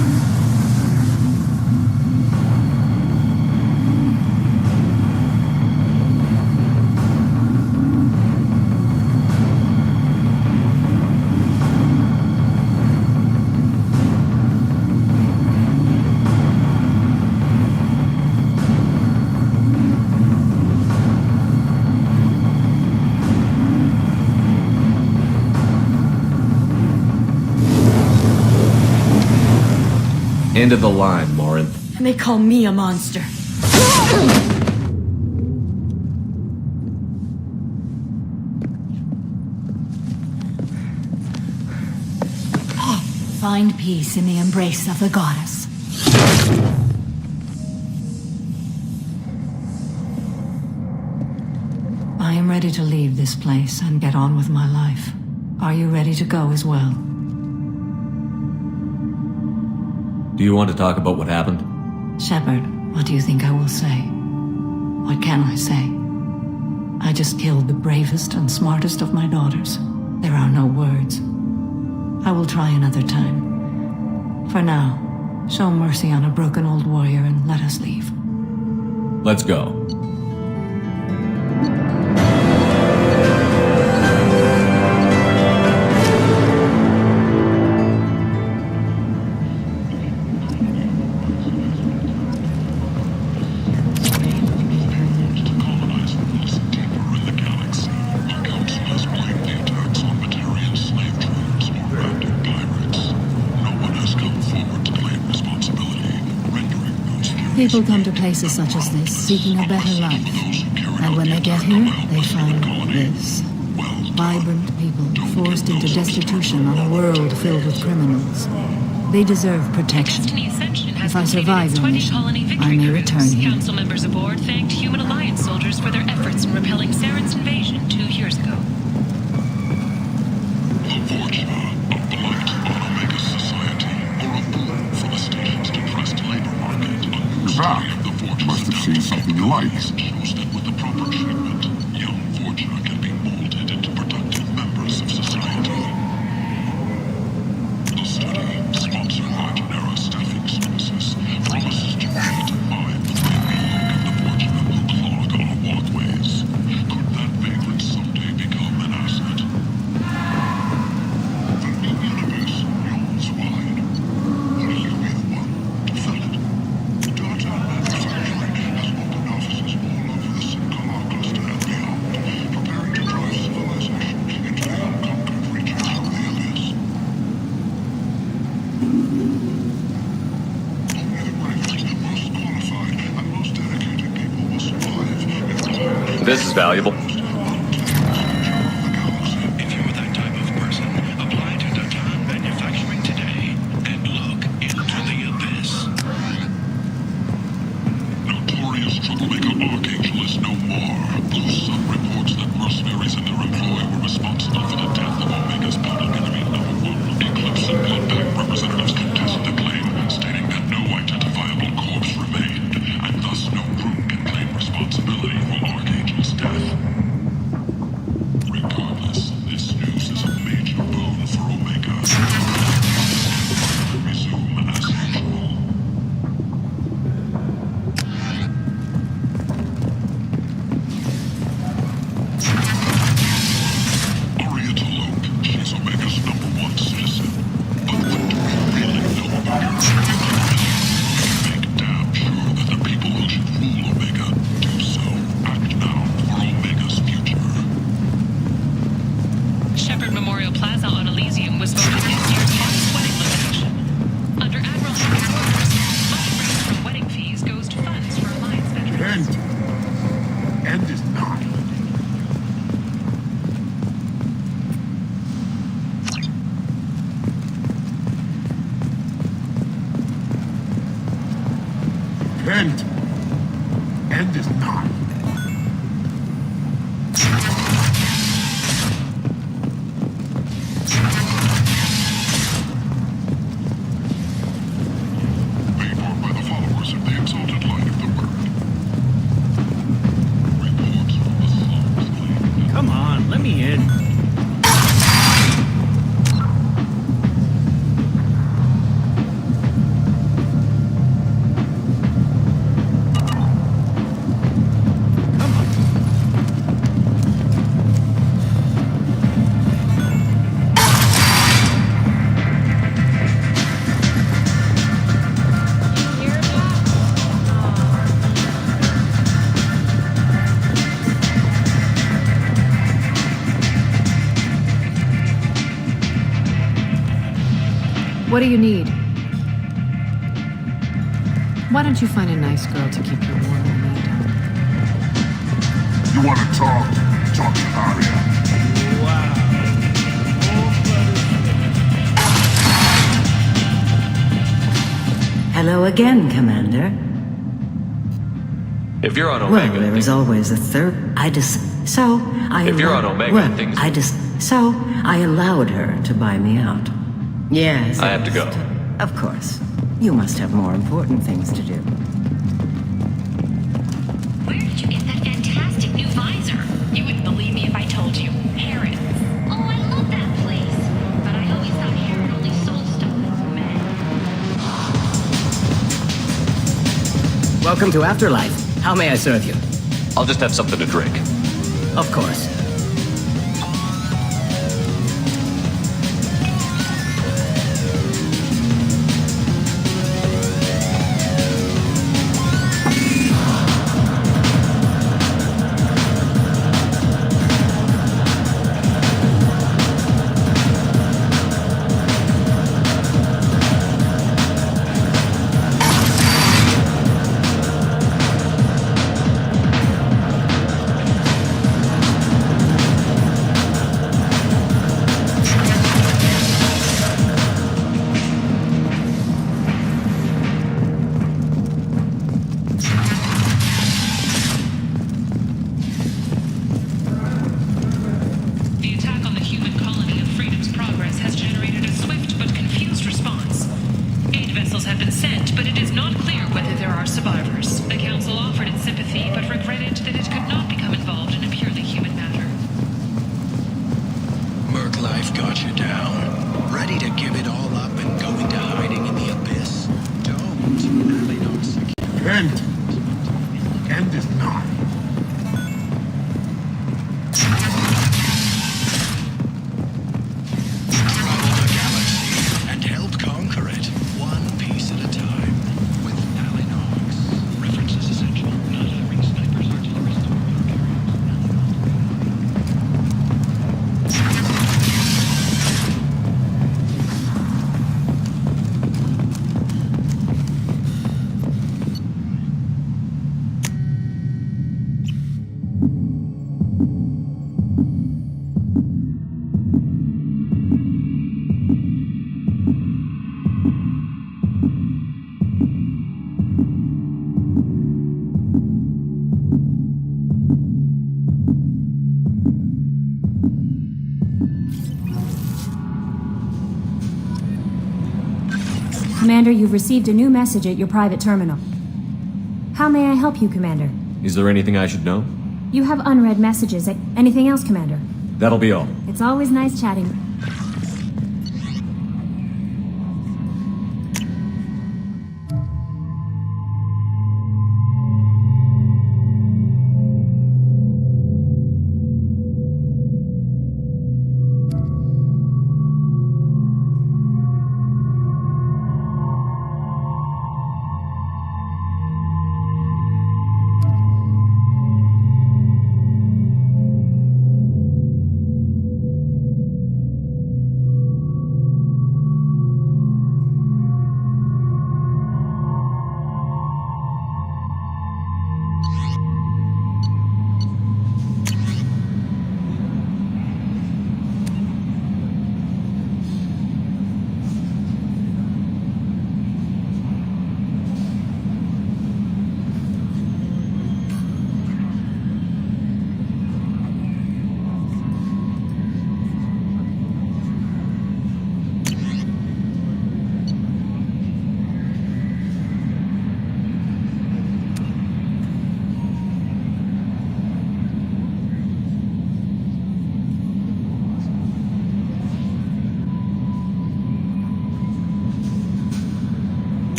Speaker 2: End of the line, Morin.
Speaker 14: And they call me a monster. Find peace in the embrace of the goddess. I am ready to leave this place and get on with my life. Are you ready to go as well?
Speaker 2: Do you want to talk about what happened?
Speaker 3: Shepard, what do you think I will say? What can I say? I just killed the bravest and smartest of my daughters. There are no words. I will try another time. For now, show mercy on a broken old warrior and let us leave.
Speaker 2: Let's go.
Speaker 3: People come to places such as this seeking a better life. And when they get here, they find this. Vibrant people forced into destitution on a world filled with criminals. They deserve protection. If I survive the mission, I may return here.
Speaker 20: Council members aboard thanked Human Alliance soldiers for their efforts in repelling Saren's invasion 2 years ago.
Speaker 21: The Vorcha, a blight on Omega society, or a boon for the station's depressed labor market. The Vorcha must have seen something you like. Shows that with the proper treatment, young Vorcha can be molded into productive members of society. The study, sponsored by Genera Staffing Services, promises to redefine the way we look at the Vorcha who clog our walkways. Could that vagrant someday become an asset? The new universe yawns wide. Will you be the one to fill it? Data manufacturing has opened offices all over the Sinkalar cluster and beyond, preparing to drive civilization into the unconquered reaches of the abyss. Only the bravest, most qualified, and most dedicated people will survive if
Speaker 2: This is valuable.
Speaker 21: If you're that type of person, apply to Datan Manufacturing today and look into the abyss. Notorious troublemaker Archangel is no more. Blue Sun reports that mercenaries and their employ were responsible for the death of Omega's public enemy #1. Eclipse and Bloodpack representatives contest the claim, stating that no identifiable corpse remained, and thus no group can claim responsibility for Archangel's death. Regardless, this news is a major boon for Omega. Resume as usual. Arietta Loke, she's Omega's #1 citizen. But what do we really know about her? Make damn sure that the people who should rule Omega do so. Act now for Omega's future.
Speaker 20: Shepherd Memorial Plaza on Elysium was voted this year's hottest wedding location. Under Admiral Hack's orders, money raised from wedding fees goes to funds for Alliance veterans.
Speaker 21: End is not. End. End is not. Paid for by the followers of the exalted light of the word. Reports from the slums claim.
Speaker 5: Come on, let me in.
Speaker 6: What do you need? Why don't you find a nice girl to keep you warm in the meantime?
Speaker 21: You want to talk? Talk to Aria.
Speaker 22: Hello again, Commander.
Speaker 2: If you're on Omega,
Speaker 22: Well, there is always a third.
Speaker 2: If you're on Omega, things.
Speaker 22: So I allowed her to buy me out. Yes.
Speaker 2: I have to go.
Speaker 22: Of course. You must have more important things to do.
Speaker 8: Where did you get that fantastic new visor? You wouldn't believe me if I told you. Harrods. Oh, I love that place. But I always thought Harrod only sold stuff for men.
Speaker 18: Welcome to Afterlife. How may I serve you?
Speaker 2: I'll just have something to drink.
Speaker 18: Of course.
Speaker 20: have been sent, but it is not clear whether there are survivors. The Council offered its sympathy, but regretted that it could not become involved in a purely human matter.
Speaker 1: Merc life got you down. Ready to give it all up and go into hiding in the abyss? Don't. Really not secure.
Speaker 7: Kent. Kent is not.
Speaker 1: Travel the galaxy and help conquer it, one piece at a time. With Alinox. References essential. Not having snipers, artillerists, or
Speaker 4: Commander, you've received a new message at your private terminal. How may I help you, Commander?
Speaker 2: Is there anything I should know?
Speaker 4: You have unread messages. Anything else, Commander?
Speaker 2: That'll be all.
Speaker 4: It's always nice chatting.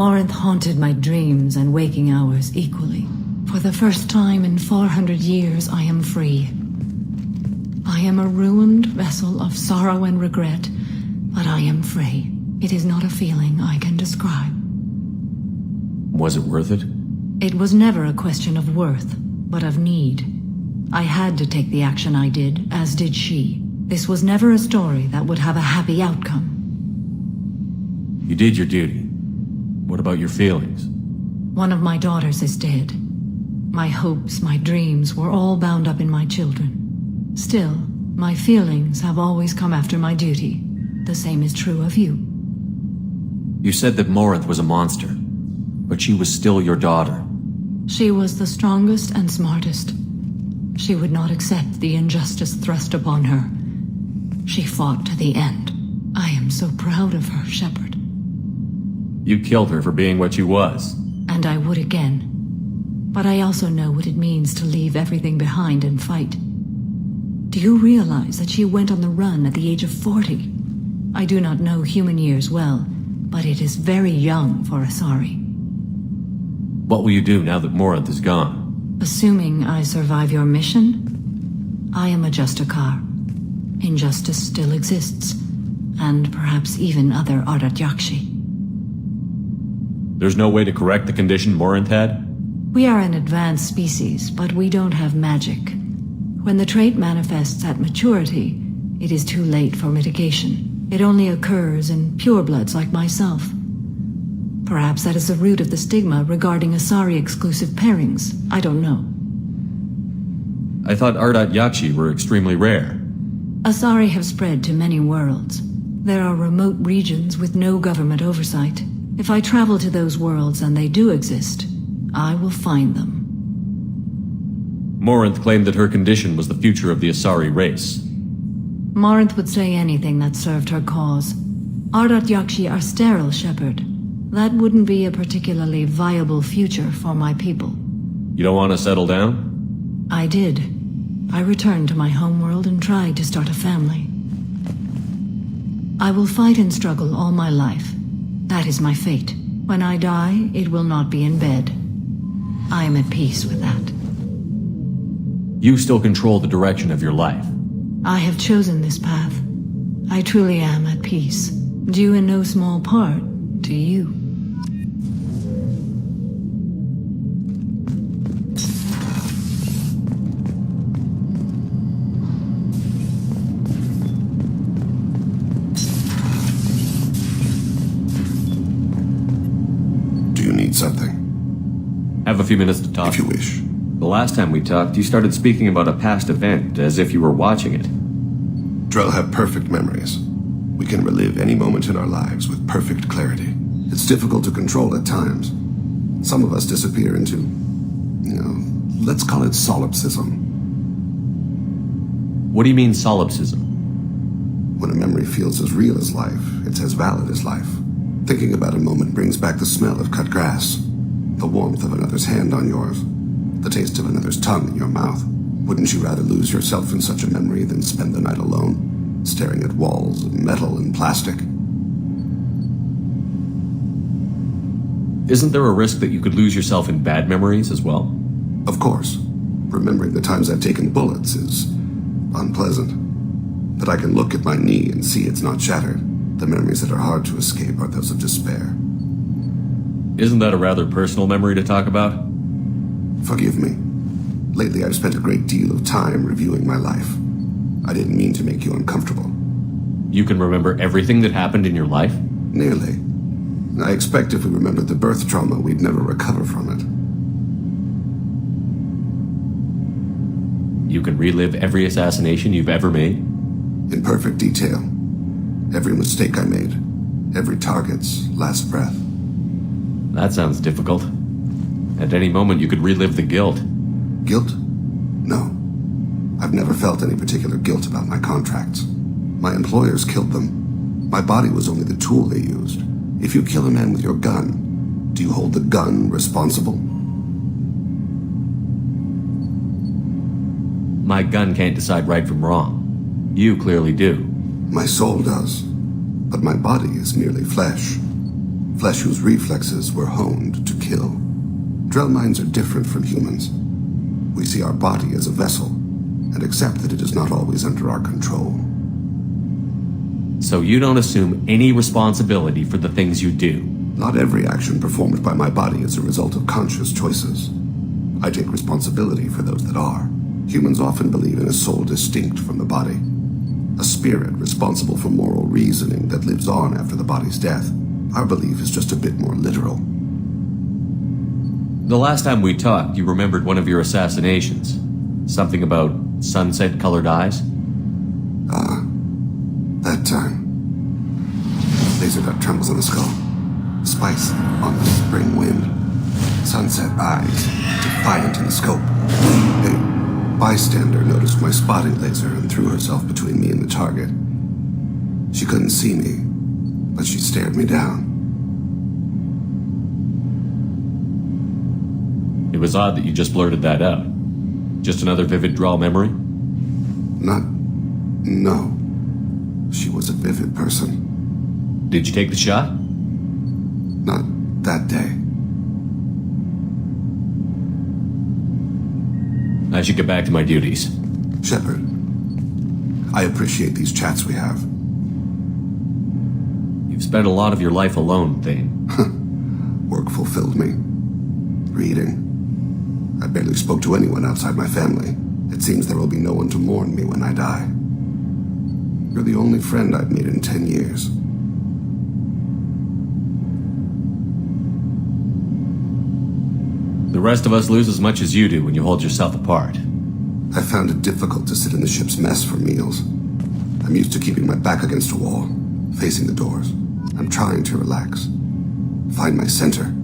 Speaker 3: Morinth haunted my dreams and waking hours equally. For the first time in 400 years, I am free. I am a ruined vessel of sorrow and regret, but I am free. It is not a feeling I can describe.
Speaker 2: Was it worth it?
Speaker 3: It was never a question of worth, but of need. I had to take the action I did, as did she. This was never a story that would have a happy outcome.
Speaker 2: You did your duty. What about your feelings?
Speaker 3: One of my daughters is dead. My hopes, my dreams were all bound up in my children. Still, my feelings have always come after my duty. The same is true of you.
Speaker 2: You said that Morinth was a monster, but she was still your daughter.
Speaker 3: She was the strongest and smartest. She would not accept the injustice thrust upon her. She fought to the end. I am so proud of her, Shepard.
Speaker 2: You killed her for being what she was.
Speaker 3: And I would again. But I also know what it means to leave everything behind and fight. Do you realize that she went on the run at the age of 40? I do not know human years well, but it is very young for Asari.
Speaker 2: What will you do now that Morinth is gone?
Speaker 3: Assuming I survive your mission, I am a Justakar. Injustice still exists, and perhaps even other Ardat Yakshi.
Speaker 2: There's no way to correct the condition Morinth had?
Speaker 3: We are an advanced species, but we don't have magic. When the trait manifests at maturity, it is too late for mitigation. It only occurs in purebloods like myself. Perhaps that is the root of the stigma regarding Asari-exclusive pairings. I don't know.
Speaker 2: I thought Ardat-Yakshi were extremely rare.
Speaker 3: Asari have spread to many worlds. There are remote regions with no government oversight. If I travel to those worlds and they do exist, I will find them.
Speaker 2: Morinth claimed that her condition was the future of the Asari race.
Speaker 3: Morinth would say anything that served her cause. Ardat-Yakshi are sterile, Shepard. That wouldn't be a particularly viable future for my people.
Speaker 2: You don't want to settle down?
Speaker 3: I did. I returned to my homeworld and tried to start a family. I will fight and struggle all my life. That is my fate. When I die, it will not be in bed. I am at peace with that.
Speaker 2: You still control the direction of your life.
Speaker 3: I have chosen this path. I truly am at peace, due in no small part to you.
Speaker 10: Do you need something?
Speaker 2: Have a few minutes to talk.
Speaker 10: If you wish.
Speaker 2: The last time we talked, you started speaking about a past event, as if you were watching it.
Speaker 10: Drell have perfect memories. We can relive any moment in our lives with perfect clarity. It's difficult to control at times. Some of us disappear into, let's call it solipsism.
Speaker 2: What do you mean solipsism?
Speaker 10: When a memory feels as real as life, it's as valid as life. Thinking about a moment brings back the smell of cut grass, the warmth of another's hand on yours, the taste of another's tongue in your mouth. Wouldn't you rather lose yourself in such a memory than spend the night alone, staring at walls of metal and plastic?
Speaker 2: Isn't there a risk that you could lose yourself in bad memories as well?
Speaker 10: Of course. Remembering the times I've taken bullets is unpleasant. But I can look at my knee and see it's not shattered. The memories that are hard to escape are those of despair.
Speaker 2: Isn't that a rather personal memory to talk about?
Speaker 10: Forgive me. Lately I've spent a great deal of time reviewing my life. I didn't mean to make you uncomfortable.
Speaker 2: You can remember everything that happened in your life?
Speaker 10: Nearly. I expect if we remembered the birth trauma, we'd never recover from it.
Speaker 2: You can relive every assassination you've ever made?
Speaker 10: In perfect detail. Every mistake I made. Every target's last breath.
Speaker 2: That sounds difficult. At any moment, you could relive the guilt.
Speaker 10: Guilt? No. I've never felt any particular guilt about my contracts. My employers killed them. My body was only the tool they used. If you kill a man with your gun, do you hold the gun responsible?
Speaker 2: My gun can't decide right from wrong. You clearly do.
Speaker 10: My soul does. But my body is merely flesh. Flesh whose reflexes were honed to kill. Drell minds are different from humans. We see our body as a vessel, and accept that it is not always under our control.
Speaker 2: So you don't assume any responsibility for the things you do?
Speaker 10: Not every action performed by my body is a result of conscious choices. I take responsibility for those that are. Humans often believe in a soul distinct from the body. A spirit responsible for moral reasoning that lives on after the body's death. Our belief is just a bit more literal.
Speaker 2: The last time we talked, you remembered one of your assassinations. Something about sunset-colored eyes?
Speaker 10: That time. Laser dot trembles in the skull. Spice on the spring wind. Sunset eyes, defiant in the scope. A bystander noticed my spotting laser and threw herself between me and the target. She couldn't see me, but she stared me down.
Speaker 2: It was odd that you just blurted that out. Just another vivid draw memory?
Speaker 10: No. She was a vivid person.
Speaker 2: Did you take the shot?
Speaker 10: Not that day.
Speaker 2: I should get back to my duties.
Speaker 10: Shepard, I appreciate these chats we have.
Speaker 2: You've spent a lot of your life alone, Thane.
Speaker 10: Work fulfilled me. Reading, I barely spoke to anyone outside my family. It seems there will be no one to mourn me when I die. You're the only friend I've made in 10 years.
Speaker 2: The rest of us lose as much as you do when you hold yourself apart.
Speaker 10: I found it difficult to sit in the ship's mess for meals. I'm used to keeping my back against a wall, facing the doors. I'm trying to relax. Find my center.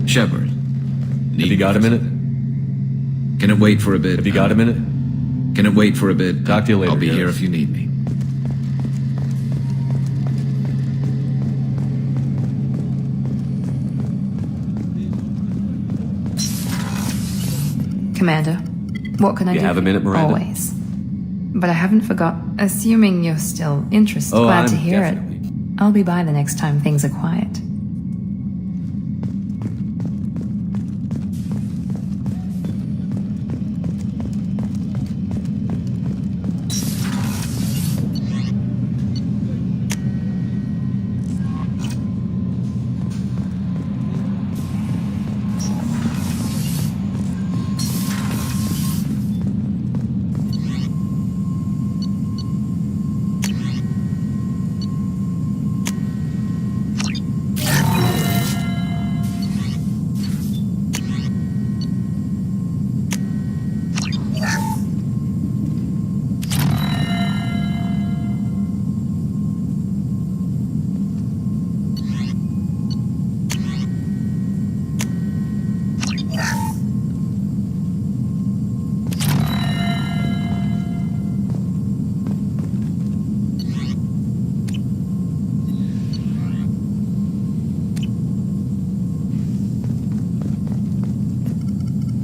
Speaker 12: Shepard.
Speaker 2: Have you got a minute?
Speaker 12: Can it wait for a bit?
Speaker 2: Have you got a minute?
Speaker 12: Can it wait for a bit?
Speaker 2: Talk to you later.
Speaker 12: I'll be
Speaker 2: guys.
Speaker 12: here if you need me.
Speaker 15: Commander, what can I do?
Speaker 2: You have a minute, Miranda?
Speaker 15: Always. But I haven't forgot. Assuming you're still interested,
Speaker 2: Oh,
Speaker 15: glad
Speaker 2: I'm
Speaker 15: to hear
Speaker 2: definitely.
Speaker 15: it. I'll be by the next time things are quiet.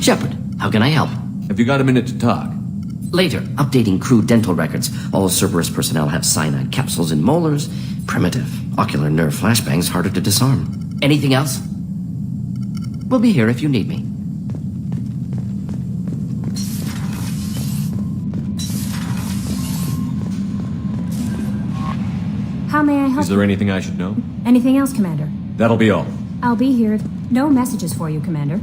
Speaker 16: Shepard, how can I help?
Speaker 2: Have you got a minute to talk?
Speaker 16: Later, updating crew dental records. All Cerberus personnel have cyanide capsules in molars. Primitive. Ocular nerve flashbangs harder to disarm. Anything else? We'll be here if you need me.
Speaker 4: How may I help
Speaker 2: Is there anything I should know?
Speaker 4: Anything else, Commander?
Speaker 2: That'll be all.
Speaker 4: I'll be here. No messages for you, Commander.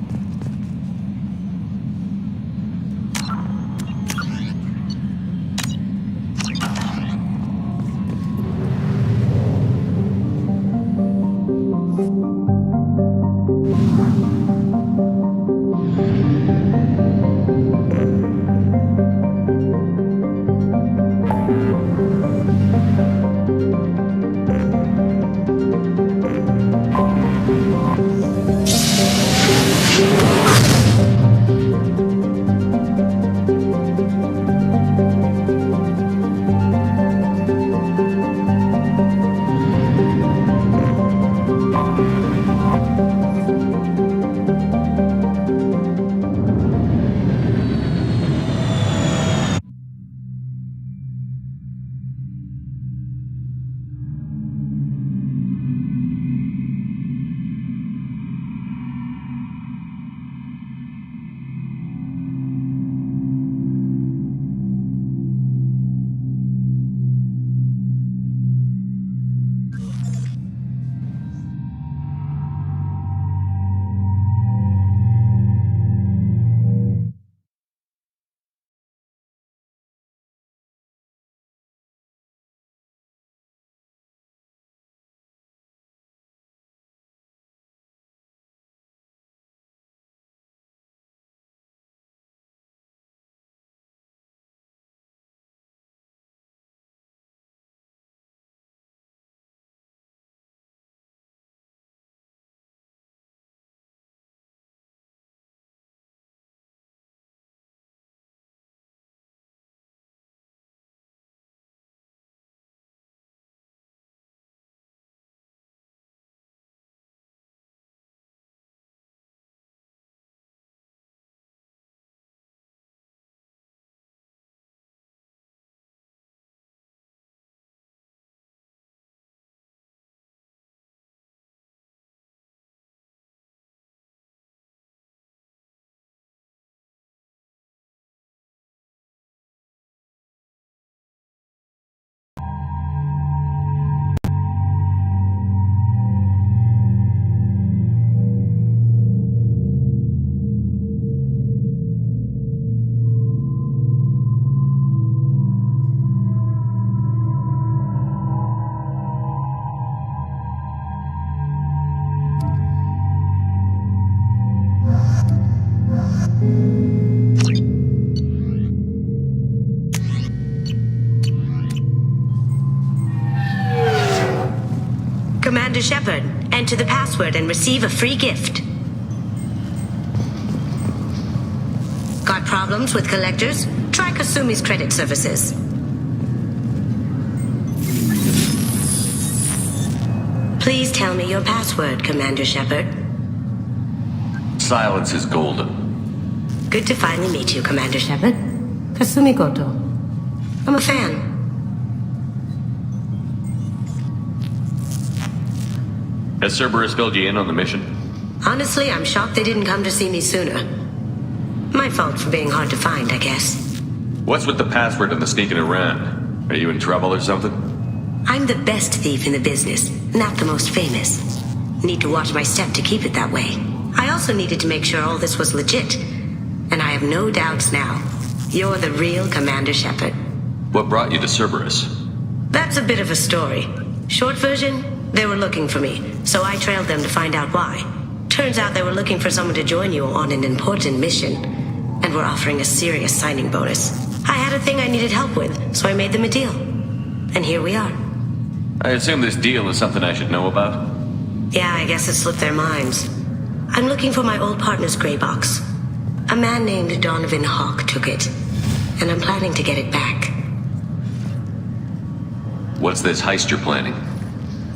Speaker 13: Commander Shepard. Enter the password and receive a free gift. Got problems with collectors? Try Kasumi's credit services. Please tell me your password, Commander Shepard.
Speaker 2: Silence is golden.
Speaker 13: Good to finally meet you, Commander Shepard. Kasumi Goto. I'm a fan.
Speaker 2: Has Cerberus filled you in on the mission?
Speaker 13: Honestly, I'm shocked they didn't come to see me sooner. My fault for being hard to find, I guess.
Speaker 2: What's with the password and the sneaking around? Are you in trouble or something?
Speaker 13: I'm the best thief in the business, not the most famous. Need to watch my step to keep it that way. I also needed to make sure all this was legit. And I have no doubts now. You're the real Commander Shepard.
Speaker 2: What brought you to Cerberus?
Speaker 13: That's a bit of a story. Short version, they were looking for me, so I trailed them to find out why. Turns out they were looking for someone to join you on an important mission, and were offering a serious signing bonus. I had a thing I needed help with, so I made them a deal. And here we are.
Speaker 2: I assume this deal is something I should know about?
Speaker 13: Yeah, I guess it slipped their minds. I'm looking for my old partner's gray box. A man named Donovan Hawk took it, and I'm planning to get it back.
Speaker 2: What's this heist you're planning?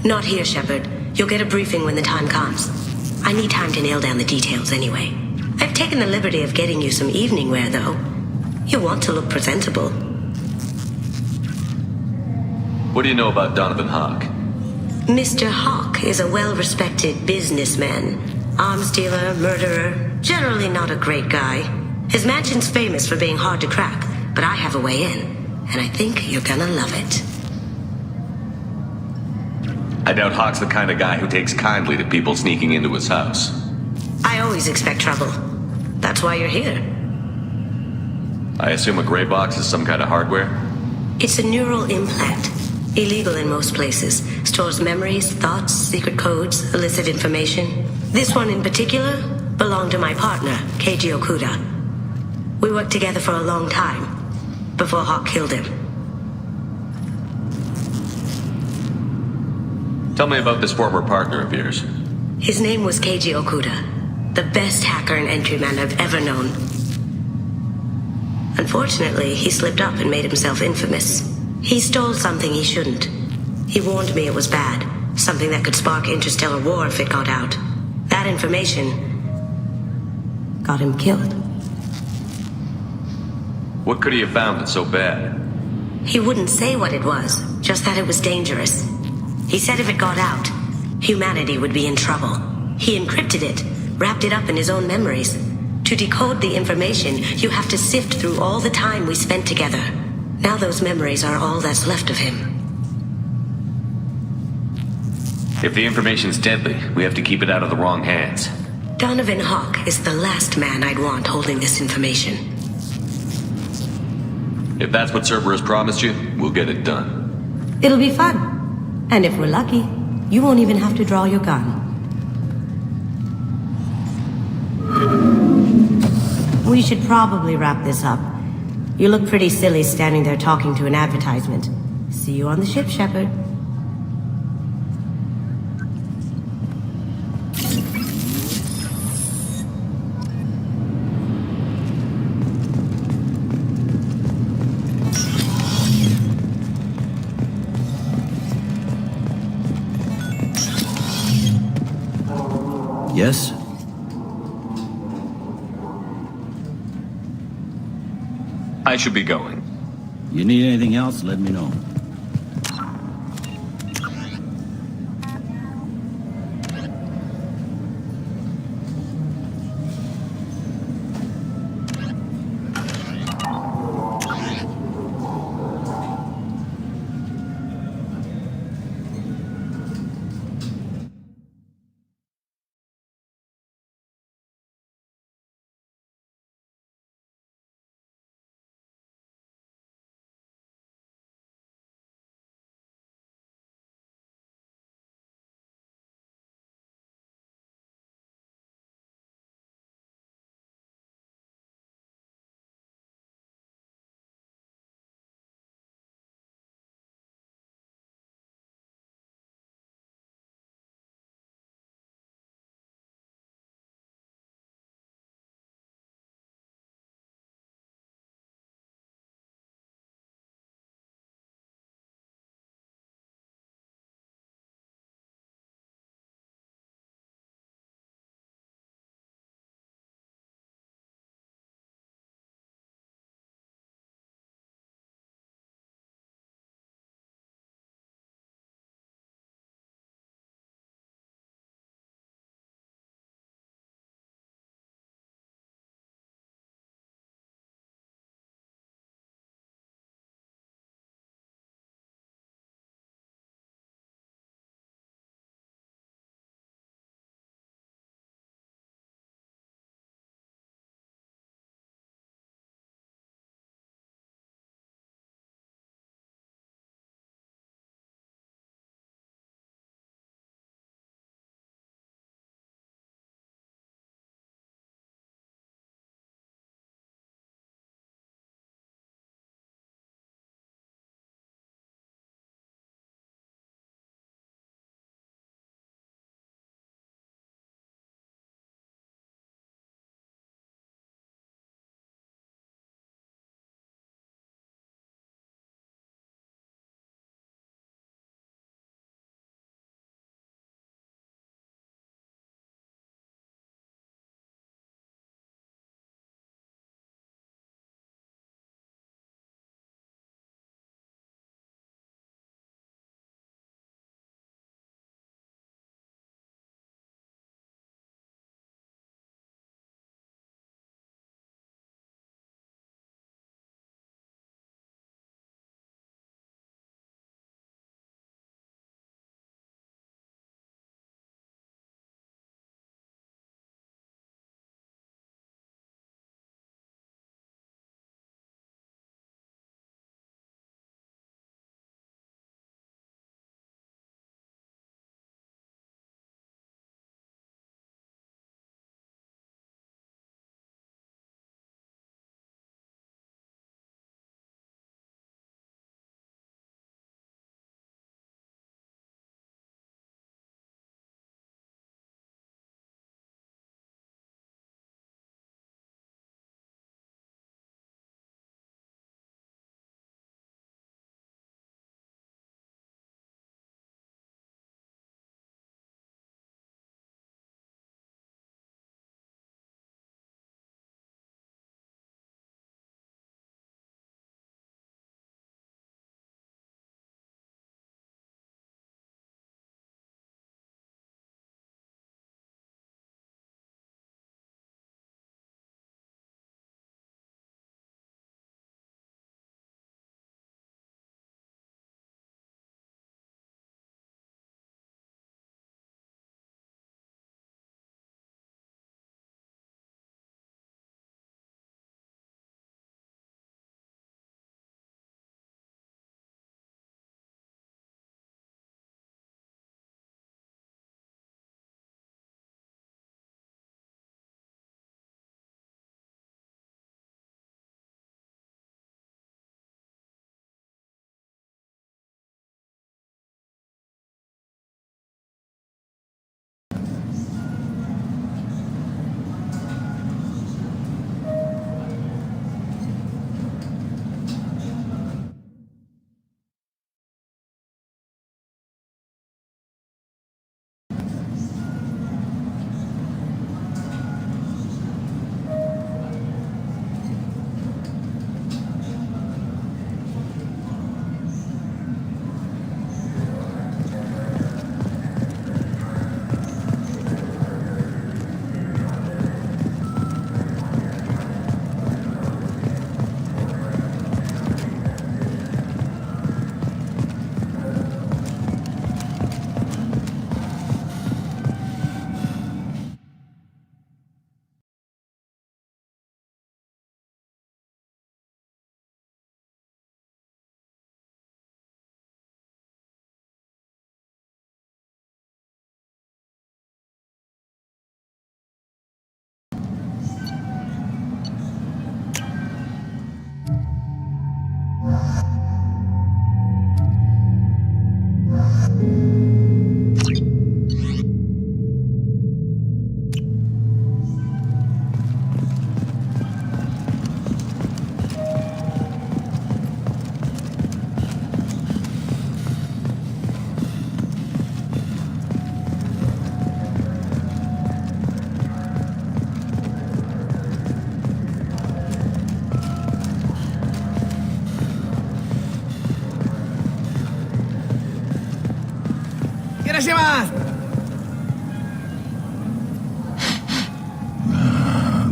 Speaker 13: Not here, Shepard. You'll get a briefing when the time comes. I need time to nail down the details anyway. I've taken the liberty of getting you some evening wear, though. You want to look presentable.
Speaker 2: What do you know about Donovan Hawk?
Speaker 13: Mr. Hawk is a well-respected businessman. Arms dealer, murderer, generally not a great guy. His mansion's famous for being hard to crack, but I have a way in, and I think you're gonna love it.
Speaker 2: I doubt Hawk's the kind of guy who takes kindly to people sneaking into his house.
Speaker 13: I always expect trouble. That's why you're here.
Speaker 2: I assume a gray box is some kind of hardware?
Speaker 13: It's a neural implant. Illegal in most places. Stores memories, thoughts, secret codes, illicit information. This one in particular belonged to my partner, Keiji Okuda. We worked together for a long time, before Hawk killed him.
Speaker 2: Tell me about this former partner of yours.
Speaker 13: His name was Keiji Okuda, the best hacker and entryman I've ever known. Unfortunately, he slipped up and made himself infamous. He stole something he shouldn't. He warned me it was bad, something that could spark interstellar war if it got out. That information got him killed.
Speaker 2: What could he have found that's so bad?
Speaker 13: He wouldn't say what it was, just that it was dangerous. He said if it got out, humanity would be in trouble. He encrypted it, wrapped it up in his own memories. To decode the information, you have to sift through all the time we spent together. Now those memories are all that's left of him.
Speaker 2: If the information's deadly, we have to keep it out of the wrong hands.
Speaker 13: Donovan Hawk is the last man I'd want holding this information.
Speaker 2: If that's what Cerberus promised you, we'll get it done.
Speaker 13: It'll be fun. And if we're lucky, you won't even have to draw your gun. We should probably wrap this up. You look pretty silly standing there talking to an advertisement. See you on the ship, Shepard.
Speaker 18: Yes?
Speaker 2: I should be going.
Speaker 18: You need anything else, let me know.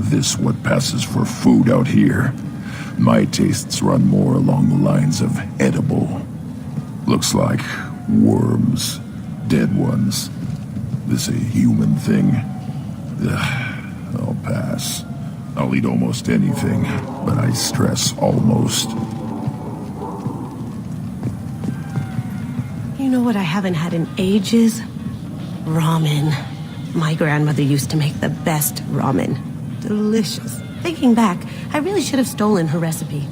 Speaker 21: This what passes for food out here. My tastes run more along the lines of edible. Looks like worms. Dead ones. This a human thing? Ugh, I'll pass. I'll eat almost anything, but I stress almost.
Speaker 13: You know what I haven't had in ages? Ramen. My grandmother used to make the best ramen. Delicious. Thinking back, I really should have stolen her recipe.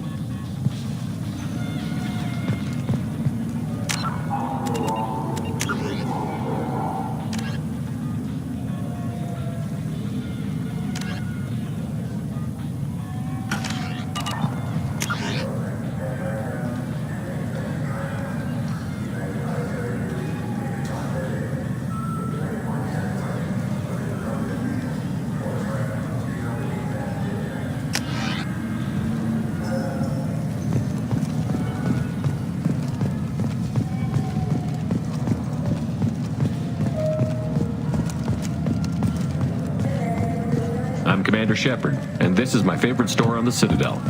Speaker 2: I'm Commander Shepard, and this is my favorite store on the Citadel.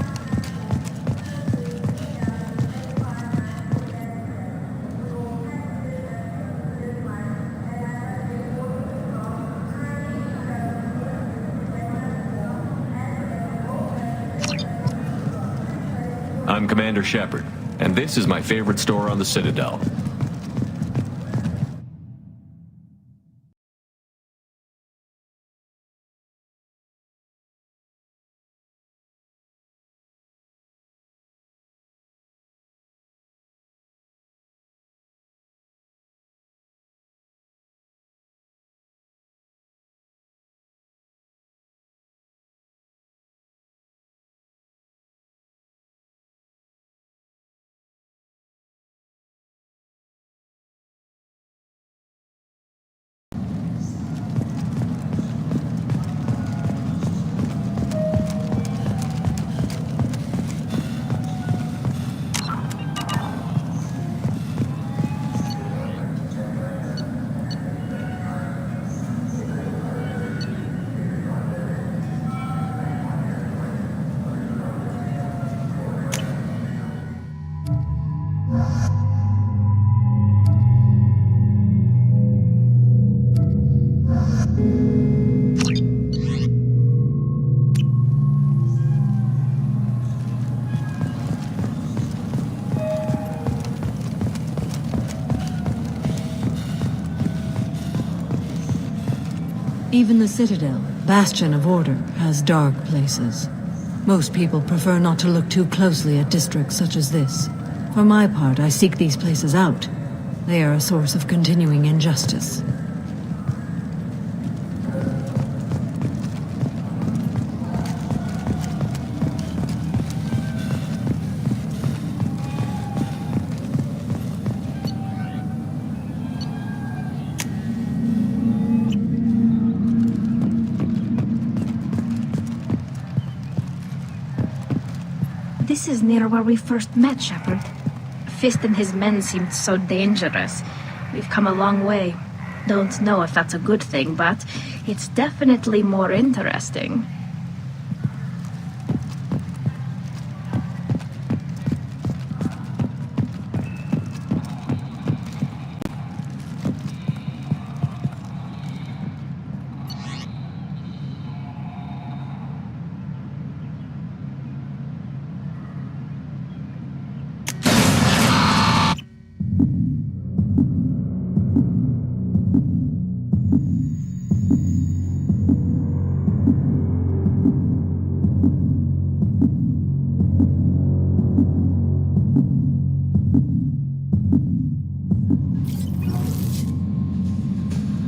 Speaker 2: I'm Commander Shepard, and this is my favorite store on the Citadel.
Speaker 3: Even the Citadel, bastion of order, has dark places. Most people prefer not to look too closely at districts such as this. For my part, I seek these places out. They are a source of continuing injustice.
Speaker 17: This is near where we first met, Shepard. Fist and his men seemed so dangerous. We've come a long way. Don't know if that's a good thing, but it's definitely more interesting.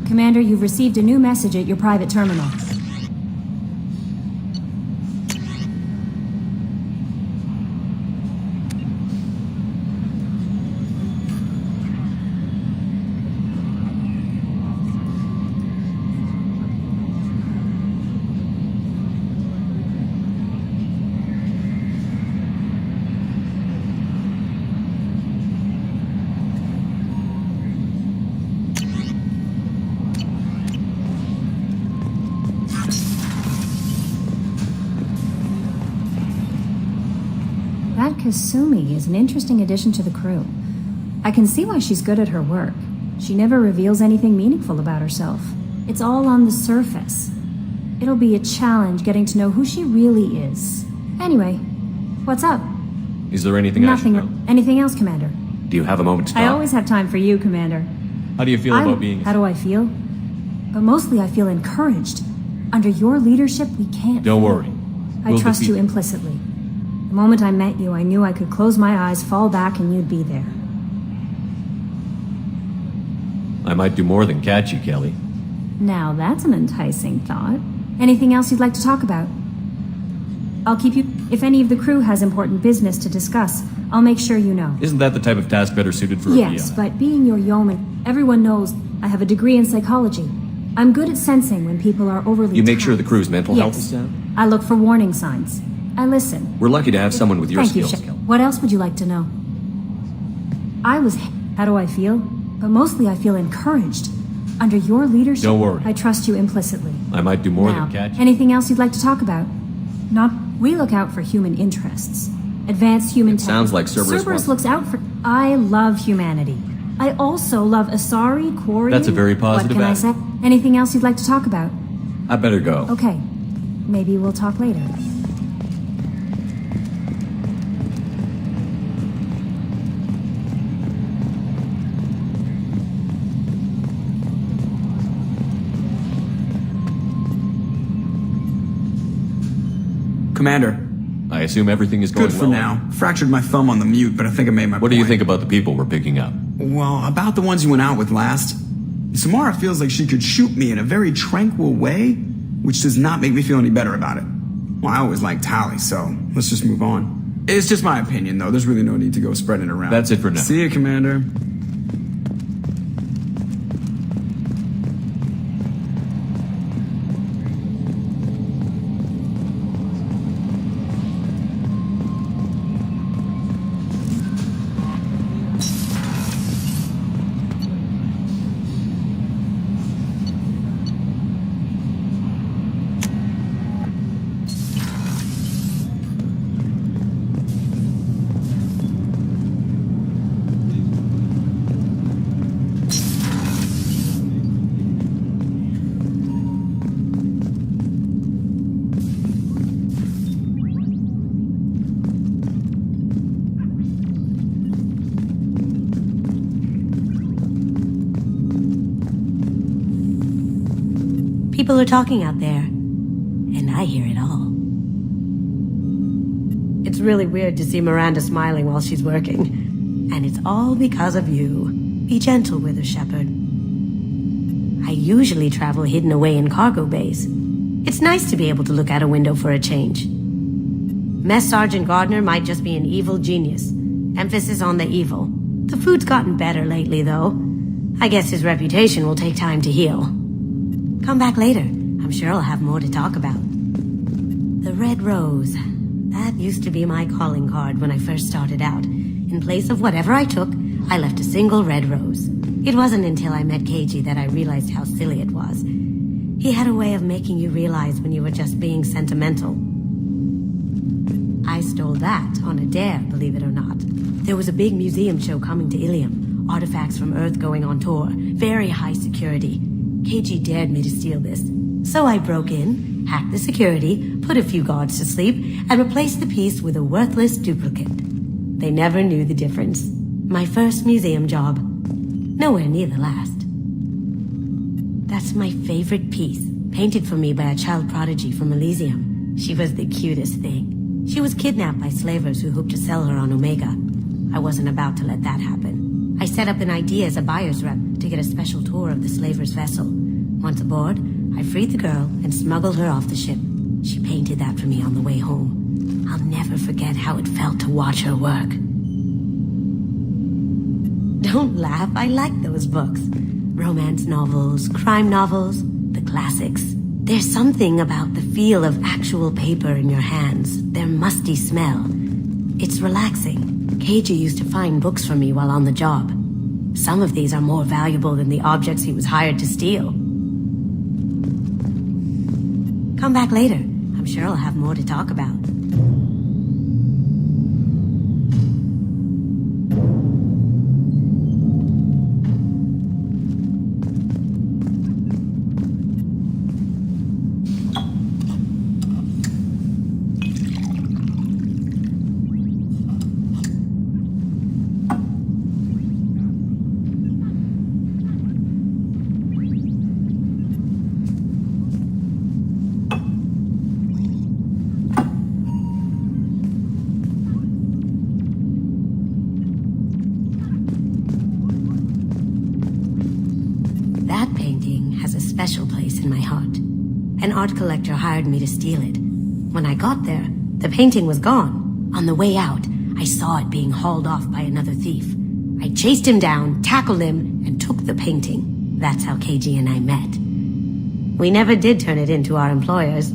Speaker 4: Commander, you've received a new message at your private terminal. Kasumi is an interesting addition to the crew. I can see why she's good at her work. She never reveals anything meaningful about herself. It's all on the surface. It'll be a challenge getting to know who she really is. Anyway, what's up?
Speaker 2: Is there anything I should know?
Speaker 4: Anything else, Commander?
Speaker 2: Do you have a moment to talk?
Speaker 4: I always have time for you, Commander.
Speaker 2: How do you feel about being...
Speaker 4: How do I feel? But mostly I feel encouraged. Under your leadership, we can't...
Speaker 2: Don't worry.
Speaker 4: I trust you implicitly. The moment I met you, I knew I could close my eyes, fall back, and you'd be there.
Speaker 2: I might do more than catch you, Kelly.
Speaker 4: Now that's an enticing thought. Anything else you'd like to talk about? I'll keep you... If any of the crew has important business to discuss, I'll make sure you know.
Speaker 2: Isn't that the type of task better suited for a
Speaker 4: Yes,
Speaker 2: PI?
Speaker 4: but being your yeoman, everyone knows I have a degree in psychology. I'm good at sensing when people are overly
Speaker 2: You make sure
Speaker 4: tense.
Speaker 2: the crew's mental health
Speaker 4: Yes.
Speaker 2: is sound?
Speaker 4: I look for warning signs. I listen.
Speaker 2: We're lucky to have someone with your
Speaker 4: Thank you,
Speaker 2: skills,
Speaker 4: Shep.
Speaker 2: Kelly.
Speaker 4: What else would you like to know? How do I feel? But mostly I feel encouraged. Under your leadership,
Speaker 2: Don't worry.
Speaker 4: I trust you implicitly.
Speaker 2: I might do more
Speaker 4: Now,
Speaker 2: than catch you.
Speaker 4: anything else you'd like to talk about? We look out for human interests. Advanced human tech.
Speaker 2: sounds like Cerberus
Speaker 4: Cerberus looks out for... I love humanity. I also love Asari, Quarian...
Speaker 2: That's a very positive
Speaker 4: What can I say? Anything else you'd like to talk about?
Speaker 2: I better go.
Speaker 4: Okay. Maybe we'll talk later.
Speaker 9: Commander.
Speaker 2: I assume everything is going
Speaker 9: Good for
Speaker 2: well.
Speaker 9: now. Fractured my thumb on the mute, but I think I made my
Speaker 2: What do you think about the people we're picking up?
Speaker 9: Well, about the ones you went out with last. Samara feels like she could shoot me in a very tranquil way, which does not make me feel any better about it. Well, I always liked Tally, so let's just move on. It's just my opinion, though. There's really no need to go spreading it around.
Speaker 2: That's it for now.
Speaker 9: See you, Commander.
Speaker 13: People are talking out there, and I hear it all. It's really weird to see Miranda smiling while she's working. And it's all because of you. Be gentle with her, Shepard. I usually travel hidden away in cargo bays. It's nice to be able to look out a window for a change. Mess Sergeant Gardner might just be an evil genius. Emphasis on the evil. The food's gotten better lately, though. I guess his reputation will take time to heal. Come back later. I'm sure I'll have more to talk about. The Red Rose. That used to be my calling card when I first started out. In place of whatever I took, I left a single red rose. It wasn't until I met Keiji that I realized how silly it was. He had a way of making you realize when you were just being sentimental. I stole that on a dare, believe it or not. There was a big museum show coming to Ilium. Artifacts from Earth going on tour. Very high security. Keiji dared me to steal this. So I broke in, hacked the security, put a few guards to sleep, and replaced the piece with a worthless duplicate. They never knew the difference. My first museum job. Nowhere near the last. That's my favorite piece, painted for me by a child prodigy from Elysium. She was the cutest thing. She was kidnapped by slavers who hoped to sell her on Omega. I wasn't about to let that happen. I set up an idea as a buyer's rep to get a special tour of the slaver's vessel. Once aboard, I freed the girl and smuggled her off the ship. She painted that for me on the way home. I'll never forget how it felt to watch her work. Don't laugh, I like those books. Romance novels, crime novels, the classics. There's something about the feel of actual paper in your hands, their musty smell. It's relaxing. Keiji used to find books for me while on the job. Some of these are more valuable than the objects he was hired to steal. Come back later. I'm sure I'll have more to talk about. painting has a special place in my heart. An art collector hired me to steal it. When I got there, the painting was gone. On the way out, I saw it being hauled off by another thief. I chased him down, tackled him, and took the painting. That's how KG and I met. We never did turn it into our employers.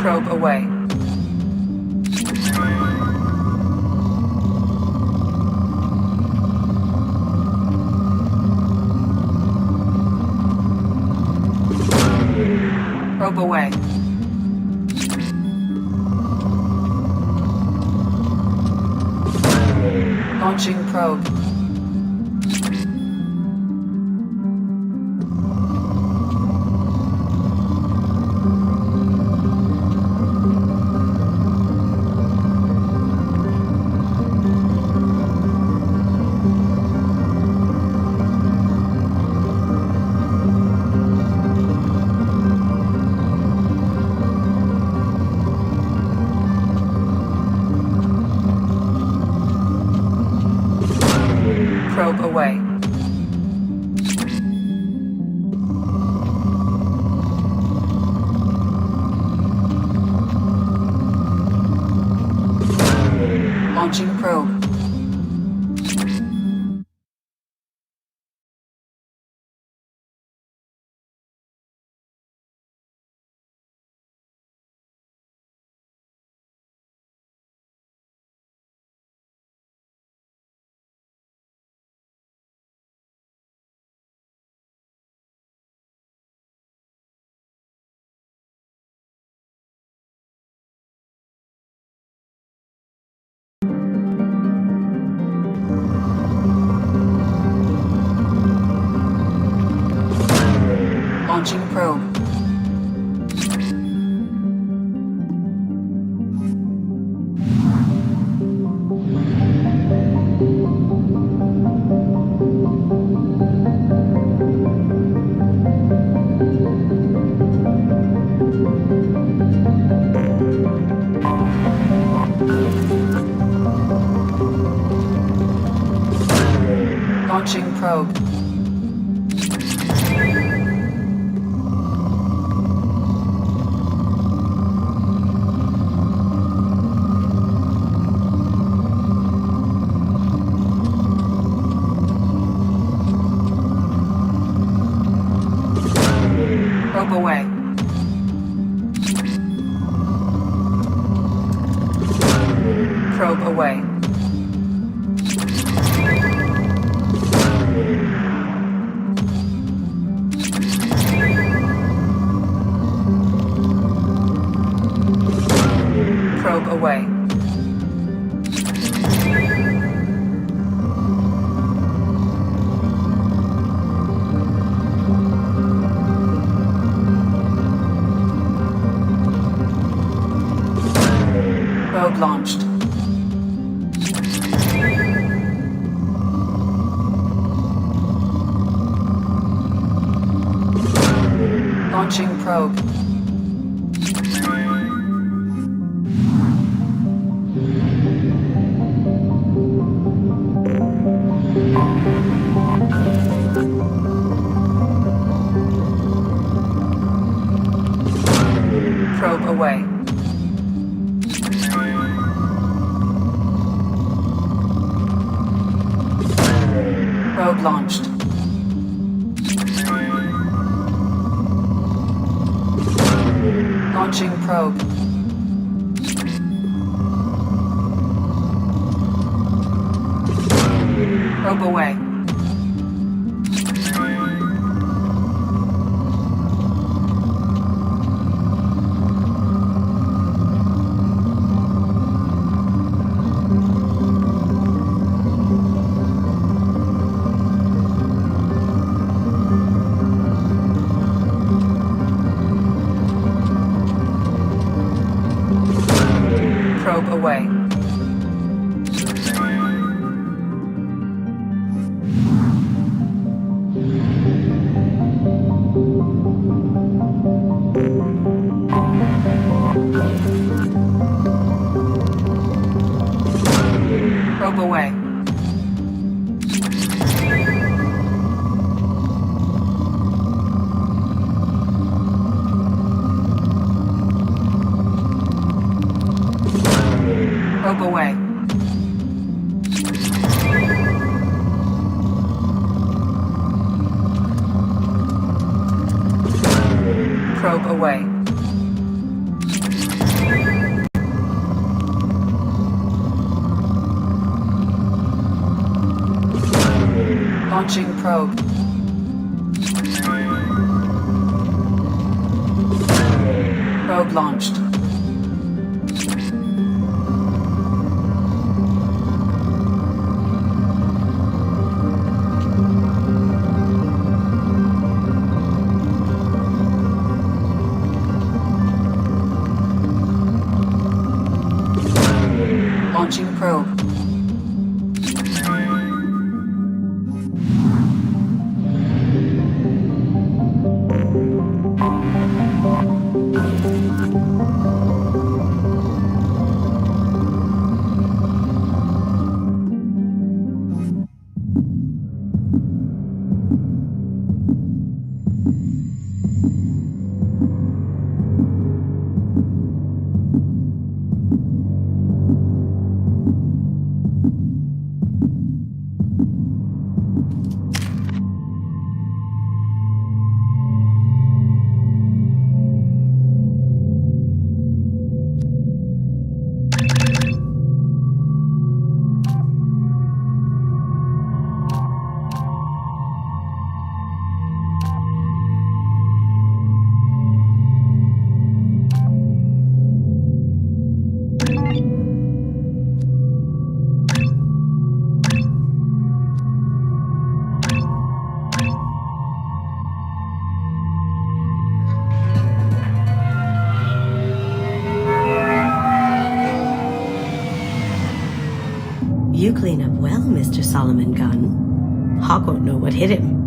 Speaker 6: Probe away. Probe away. Launching probe. Probe away. Launching probe. Launching probe. Launching probe. Probe away. Probe away. Probe away. Probe launched. Launching probe. Probe away. Probe launched. Launching probe. Probe away. Probe away. Probe away. Probe away. Probe away. Launching probe. Probe launched.
Speaker 11: Launching probe.
Speaker 13: You clean up well, Mr. Solomon Gunn. Hawk won't know what hit him.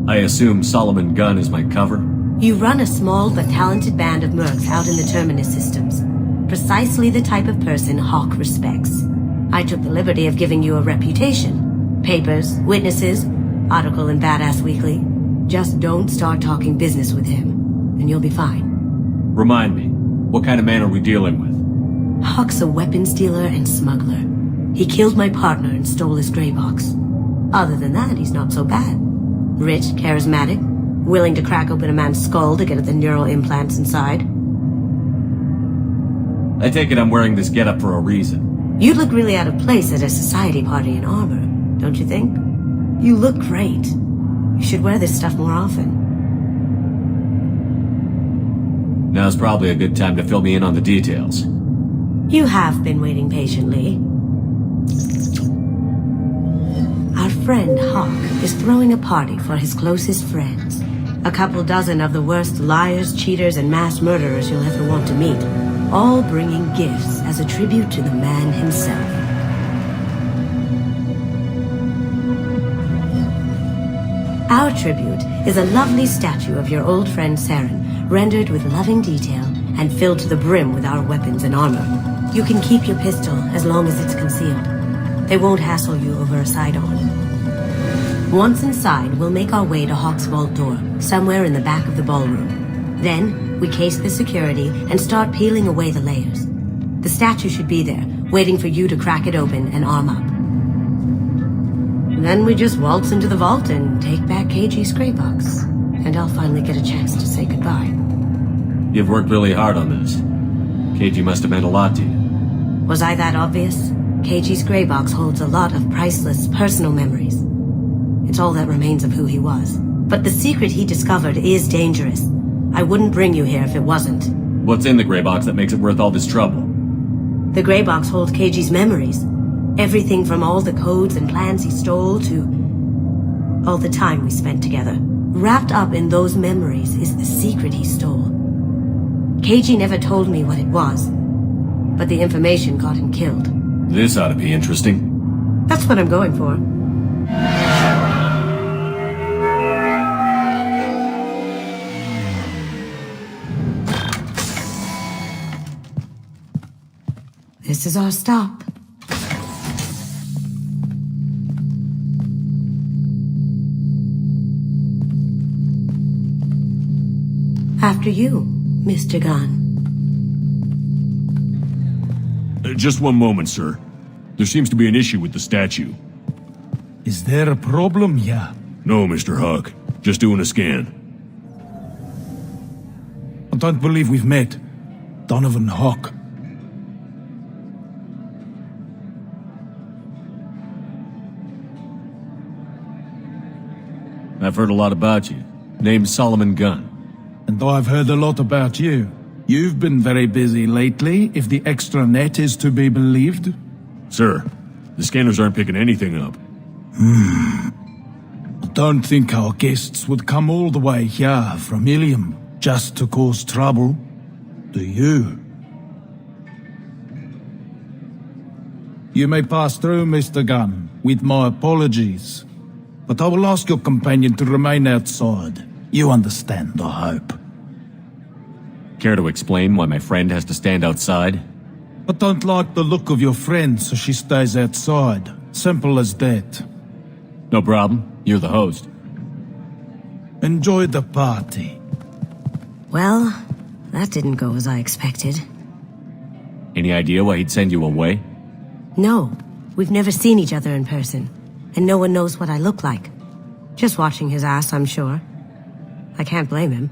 Speaker 2: I assume Solomon Gunn is my cover?
Speaker 13: You run a small but talented band of mercs out in the Terminus systems. Precisely the type of person Hawk respects. I took the liberty of giving you a reputation. Papers, witnesses, article in Badass Weekly. Just don't start talking business with him, and you'll be fine.
Speaker 2: Remind me, what kind of man are we dealing with?
Speaker 13: Hawk's a weapons dealer and smuggler. He killed my partner and stole his gray box. Other than that, he's not so bad. Rich, charismatic, willing to crack open a man's skull to get at the neural implants inside.
Speaker 2: I take it I'm wearing this getup for a reason.
Speaker 13: You'd look really out of place at a society party in armor, don't you think? You look great. You should wear this stuff more often.
Speaker 2: Now's probably a good time to fill me in on the details.
Speaker 13: You have been waiting patiently. Our friend Hawk is throwing a party for his closest friends. A couple dozen of the worst liars, cheaters, and mass murderers you'll ever want to meet. All bringing gifts as a tribute to the man himself. Our tribute is a lovely statue of your old friend Saren, rendered with loving detail and filled to the brim with our weapons and armor. You can keep your pistol as long as it's concealed. They won't hassle you over a side-on. Once inside, we'll make our way to Hawk's vault door, somewhere in the back of the ballroom. Then, we case the security and start peeling away the layers. The statue should be there, waiting for you to crack it open and arm up. Then we just waltz into the vault and take back KG's gray box. And I'll finally get a chance to say goodbye.
Speaker 2: You've worked really hard on this. KG must have meant a lot to you.
Speaker 13: Was I that obvious? KG's gray box holds a lot of priceless personal memories. It's all that remains of who he was. But the secret he discovered is dangerous. I wouldn't bring you here if it wasn't.
Speaker 2: What's in the gray box that makes it worth all this trouble?
Speaker 13: The gray box holds KG's memories. Everything from all the codes and plans he stole to all the time we spent together. Wrapped up in those memories is the secret he stole. KG never told me what it was, but the information got him killed.
Speaker 2: This ought to be interesting.
Speaker 13: That's what I'm going for. This is our stop. After you, Mr. Gunn.
Speaker 5: Just one moment, sir. There seems to be an issue with the statue.
Speaker 19: Is there a problem here?
Speaker 5: No, Mr. Hawk. Just doing a scan.
Speaker 19: I don't believe we've met. Donovan Hawk.
Speaker 2: I've heard a lot about you. Name's Solomon Gunn.
Speaker 19: And I've heard a lot about you. You've been very busy lately, if the extranet is to be believed.
Speaker 5: Sir, the scanners aren't picking anything up.
Speaker 19: I don't think our guests would come all the way here from Ilium just to cause trouble. Do you? You may pass through, Mr. Gunn, with my apologies. But I will ask your companion to remain outside. You understand, I hope.
Speaker 2: Care to explain why my friend has to stand outside?
Speaker 19: I don't like the look of your friend, so she stays outside. Simple as that.
Speaker 2: No problem. You're the host.
Speaker 19: Enjoy the party.
Speaker 13: Well, that didn't go as I expected.
Speaker 2: Any idea why he'd send you away?
Speaker 13: No, we've never seen each other in person, and no one knows what I look like. Just watching his ass, I'm sure. I can't blame him.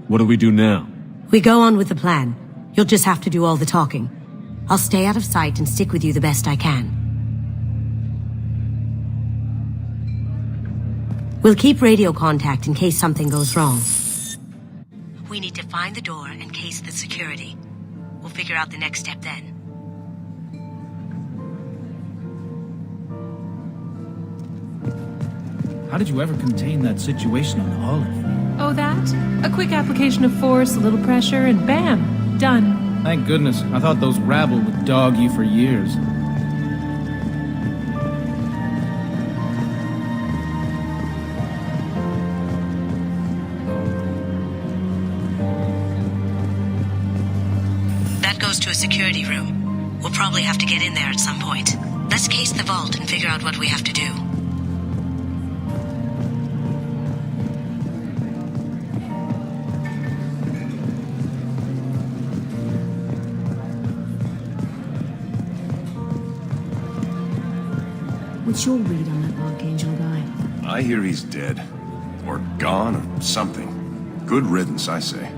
Speaker 2: What do we do now?
Speaker 13: We go on with the plan. You'll just have to do all the talking. I'll stay out of sight and stick with you the best I can. We'll keep radio contact in case something goes wrong. We need to find the door and case the security. We'll figure out the next step then.
Speaker 19: How did you ever contain that situation on Olive?
Speaker 6: Oh, that? A quick application of force, a little pressure, and bam! Done.
Speaker 19: Thank goodness. I thought those rabble would dog you for years.
Speaker 13: That goes to a security room. We'll probably have to get in there at some point. Let's case the vault and figure out what we have to do.
Speaker 4: What's your read on that Archangel guy?
Speaker 5: I hear he's dead. Or gone, or something. Good riddance, I say.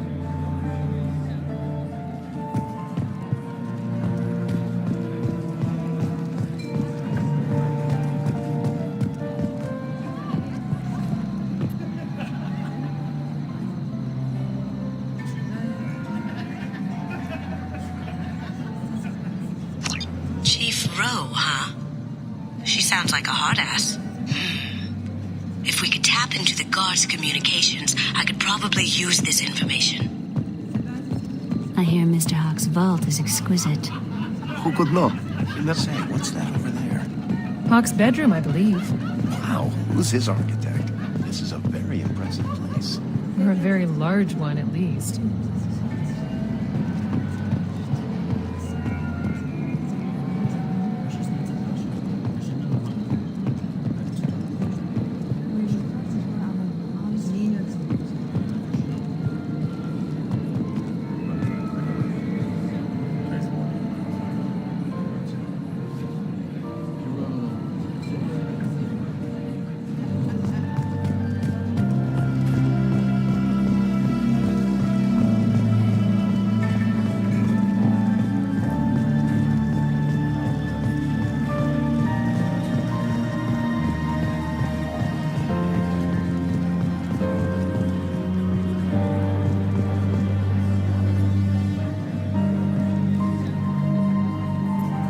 Speaker 13: Chief Rowe, huh? She sounds like a hard ass. If we could tap into the guard's communications, I could probably use this information.
Speaker 4: I hear Mr. Hawk's vault is exquisite.
Speaker 5: Who could know? Say, what's that over there?
Speaker 6: Hawk's bedroom, I believe.
Speaker 5: Wow, who's his architect? This is a very impressive place.
Speaker 6: Or a very large one, at least.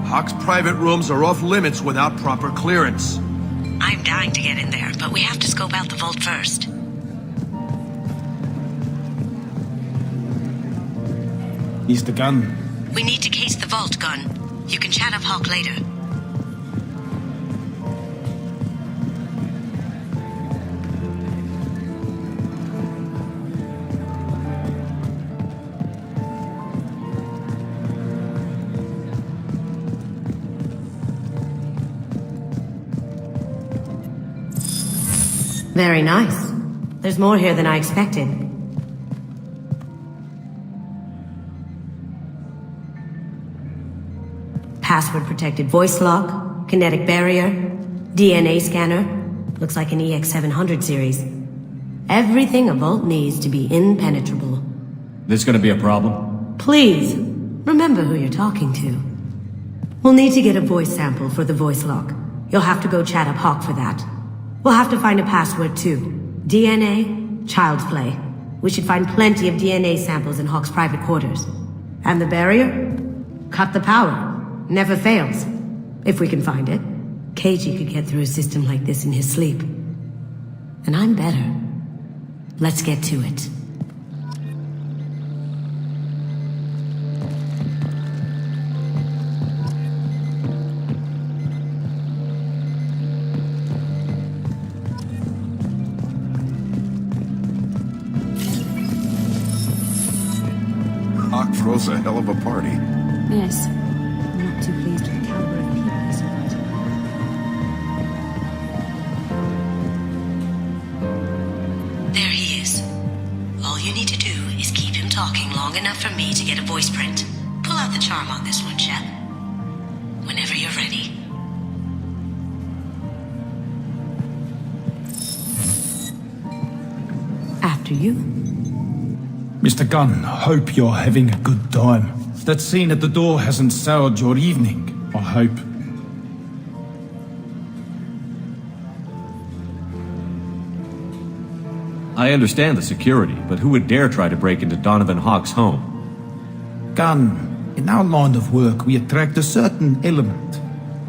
Speaker 11: Hawk's private rooms are off limits without proper clearance.
Speaker 13: I'm dying to get in there, but we have to scope out the vault first.
Speaker 19: Mr. Gunn.
Speaker 13: We need to case the vault, Gunn. You can chat up Hawk later. Very nice. There's more here than I expected. Password-protected voice lock, kinetic barrier, DNA scanner. Looks like an EX700 series. Everything a vault needs to be impenetrable.
Speaker 2: This gonna be a problem?
Speaker 13: Please, remember who you're talking to. We'll need to get a voice sample for the voice lock. You'll have to go chat up Hawk for that. We'll have to find a password too. DNA, child's play. We should find plenty of DNA samples in Hawk's private quarters. And the barrier? Cut the power. Never fails. If we can find it. KG could get through a system like this in his sleep. And I'm better. Let's get to it.
Speaker 10: Hawk throws a hell of a party.
Speaker 4: Yes. I'm not too pleased with the caliber of people he's invited.
Speaker 13: There he is. All you need to do is keep him talking long enough for me to get a voice print. Pull out the charm on this one, Shep. Whenever you're ready.
Speaker 3: After you.
Speaker 19: Mr. Gunn, hope you're having a good time. That scene at the door hasn't soured your evening, I hope.
Speaker 2: I understand the security, but who would dare try to break into Donovan Hawk's home?
Speaker 19: Gunn, in our line of work, we attract a certain element.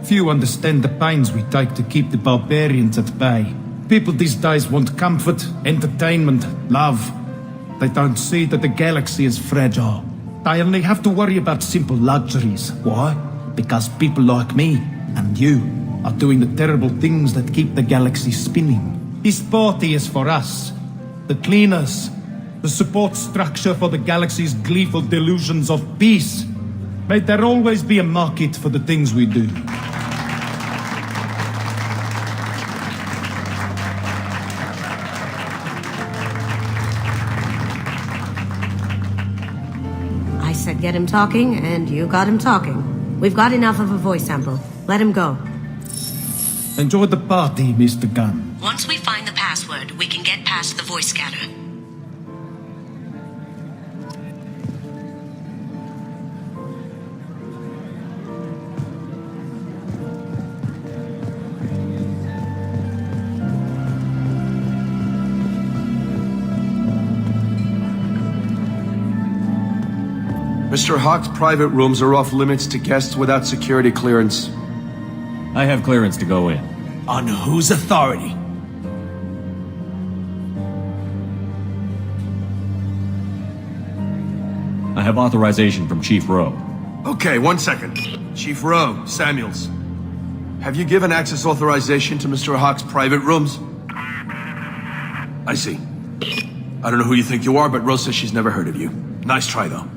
Speaker 19: Few understand the pains we take to keep the barbarians at bay. People these days want comfort, entertainment, love. They don't see that the galaxy is fragile. They only have to worry about simple luxuries. Why? Because people like me and you are doing the terrible things that keep the galaxy spinning. This party is for us, the cleaners, the support structure for the galaxy's gleeful delusions of peace. May there always be a market for the things we do.
Speaker 13: I said get him talking, and you got him talking. We've got enough of a voice sample. Let him go.
Speaker 19: Enjoy the party, Mr. Gunn.
Speaker 13: Once we find the password, we can get past the voice scanner.
Speaker 11: Mr. Hawk's private rooms are off limits to guests without security clearance.
Speaker 2: I have clearance to go in.
Speaker 11: On whose authority?
Speaker 2: I have authorization from Chief Rowe.
Speaker 11: Okay, 1 second. Chief Rowe, Samuels. Have you given access authorization to Mr. Hawk's private rooms? I see. I don't know who you think you are, but Rose says she's never heard of you. Nice try, though.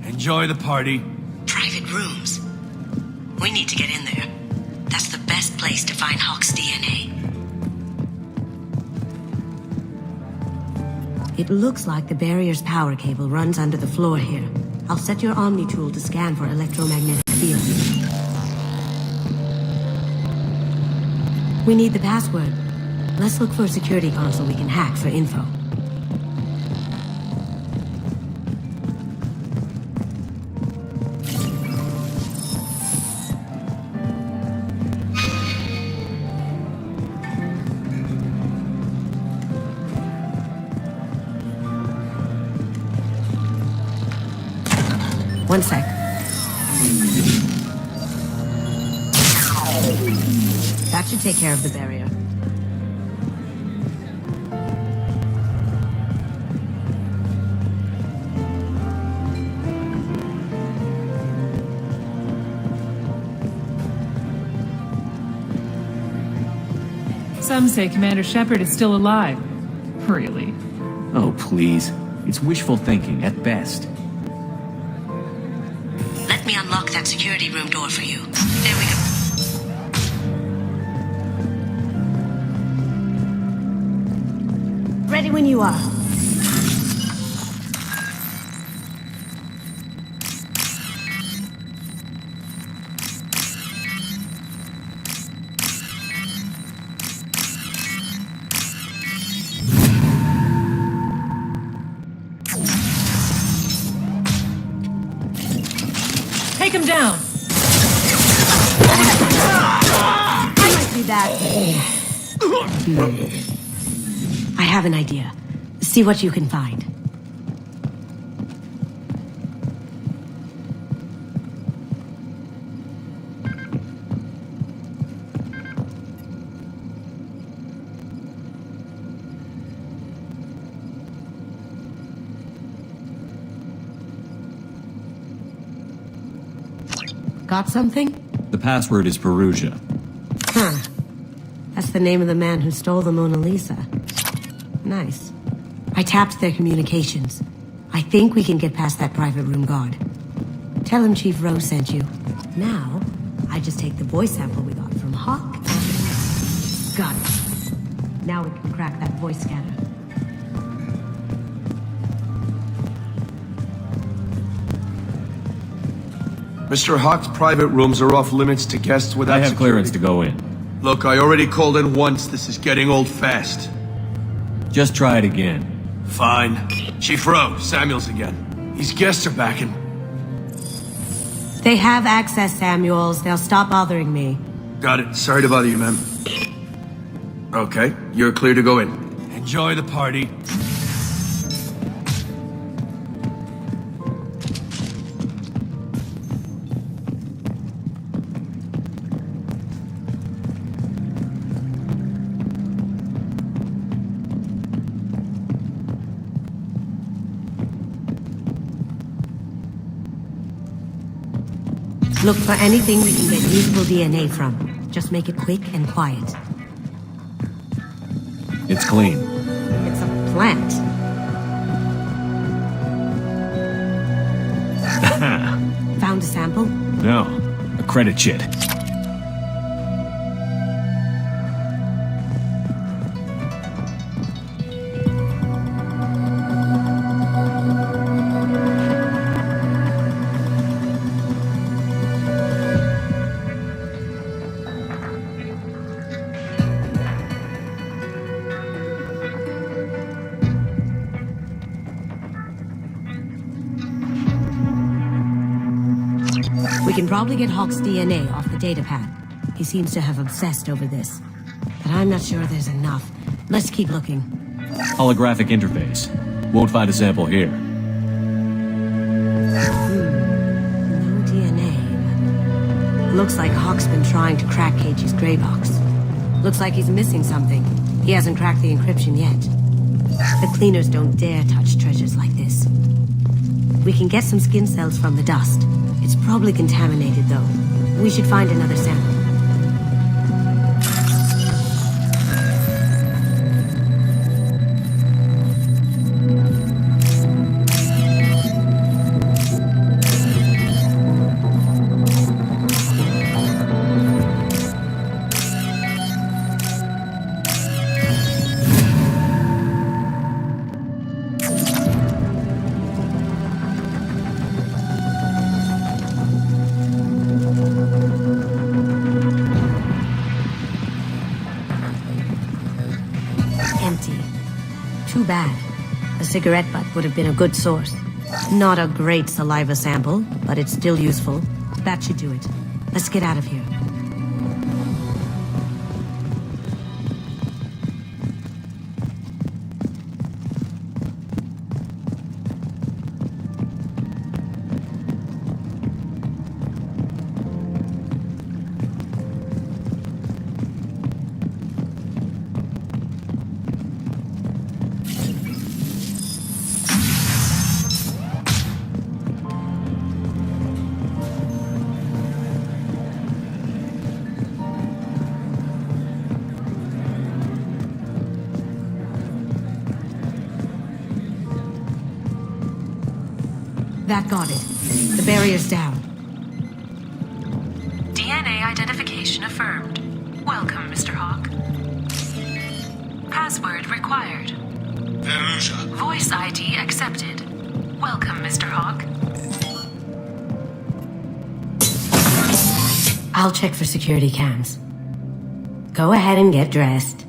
Speaker 11: Enjoy the party.
Speaker 13: Private rooms. We need to get in there. That's the best place to find Hawk's DNA. It looks like the barrier's power cable runs under the floor here. I'll set your Omni tool to scan for electromagnetic fields. We need the password. Let's look for a security console we can hack for info. One sec. That should take care of the barrier.
Speaker 6: Some say Commander Shepard is still alive. Really?
Speaker 2: Oh, please. It's wishful thinking at best.
Speaker 13: Let me unlock that security room door for you. There we go. Ready when you are.
Speaker 6: Take him down!
Speaker 13: I might be that. I have an idea. See what you can find. Got something?
Speaker 2: The password is Perugia.
Speaker 13: Huh. That's the name of the man who stole the Mona Lisa. Nice. I tapped their communications. I think we can get past that private room guard. Tell him Chief Rose sent you. Now, I just take the voice sample we got from Hawk. Got it. Now we can crack that voice scanner.
Speaker 11: Mr. Hawk's private rooms are off limits to guests without
Speaker 2: I have
Speaker 11: security.
Speaker 2: clearance to go in.
Speaker 11: Look, I already called in once. This is getting old fast.
Speaker 2: Just try it again.
Speaker 11: Fine. Chief Rose, Samuels again. These guests are back and...
Speaker 13: They have access, Samuels. They'll stop bothering me.
Speaker 11: Got it. Sorry to bother you, ma'am. Okay, you're clear to go in. Enjoy the party.
Speaker 13: Look for anything we can get usable DNA from. Just make it quick and quiet.
Speaker 2: It's clean.
Speaker 13: It's a plant. Found a sample?
Speaker 2: No, a credit chit.
Speaker 13: We can probably get Hawk's DNA off the datapad. He seems to have obsessed over this. But I'm not sure there's enough. Let's keep looking.
Speaker 2: Holographic interface. Won't find a sample here.
Speaker 13: No DNA. Looks like Hawk's been trying to crack KG's gray box. Looks like he's missing something. He hasn't cracked the encryption yet. The cleaners don't dare touch treasures like this. We can get some skin cells from the dust. It's probably contaminated, though. We should find another sample. Empty. Too bad. A cigarette butt would have been a good source. Not a great saliva sample, but it's still useful. That should do it. Let's get out of here. That got it. The barrier's down.
Speaker 20: DNA identification affirmed. Welcome, Mr. Hawk. Password required.
Speaker 21: Veruja.
Speaker 20: Voice ID accepted. Welcome, Mr. Hawk.
Speaker 13: I'll check for security cams. Go ahead and get dressed.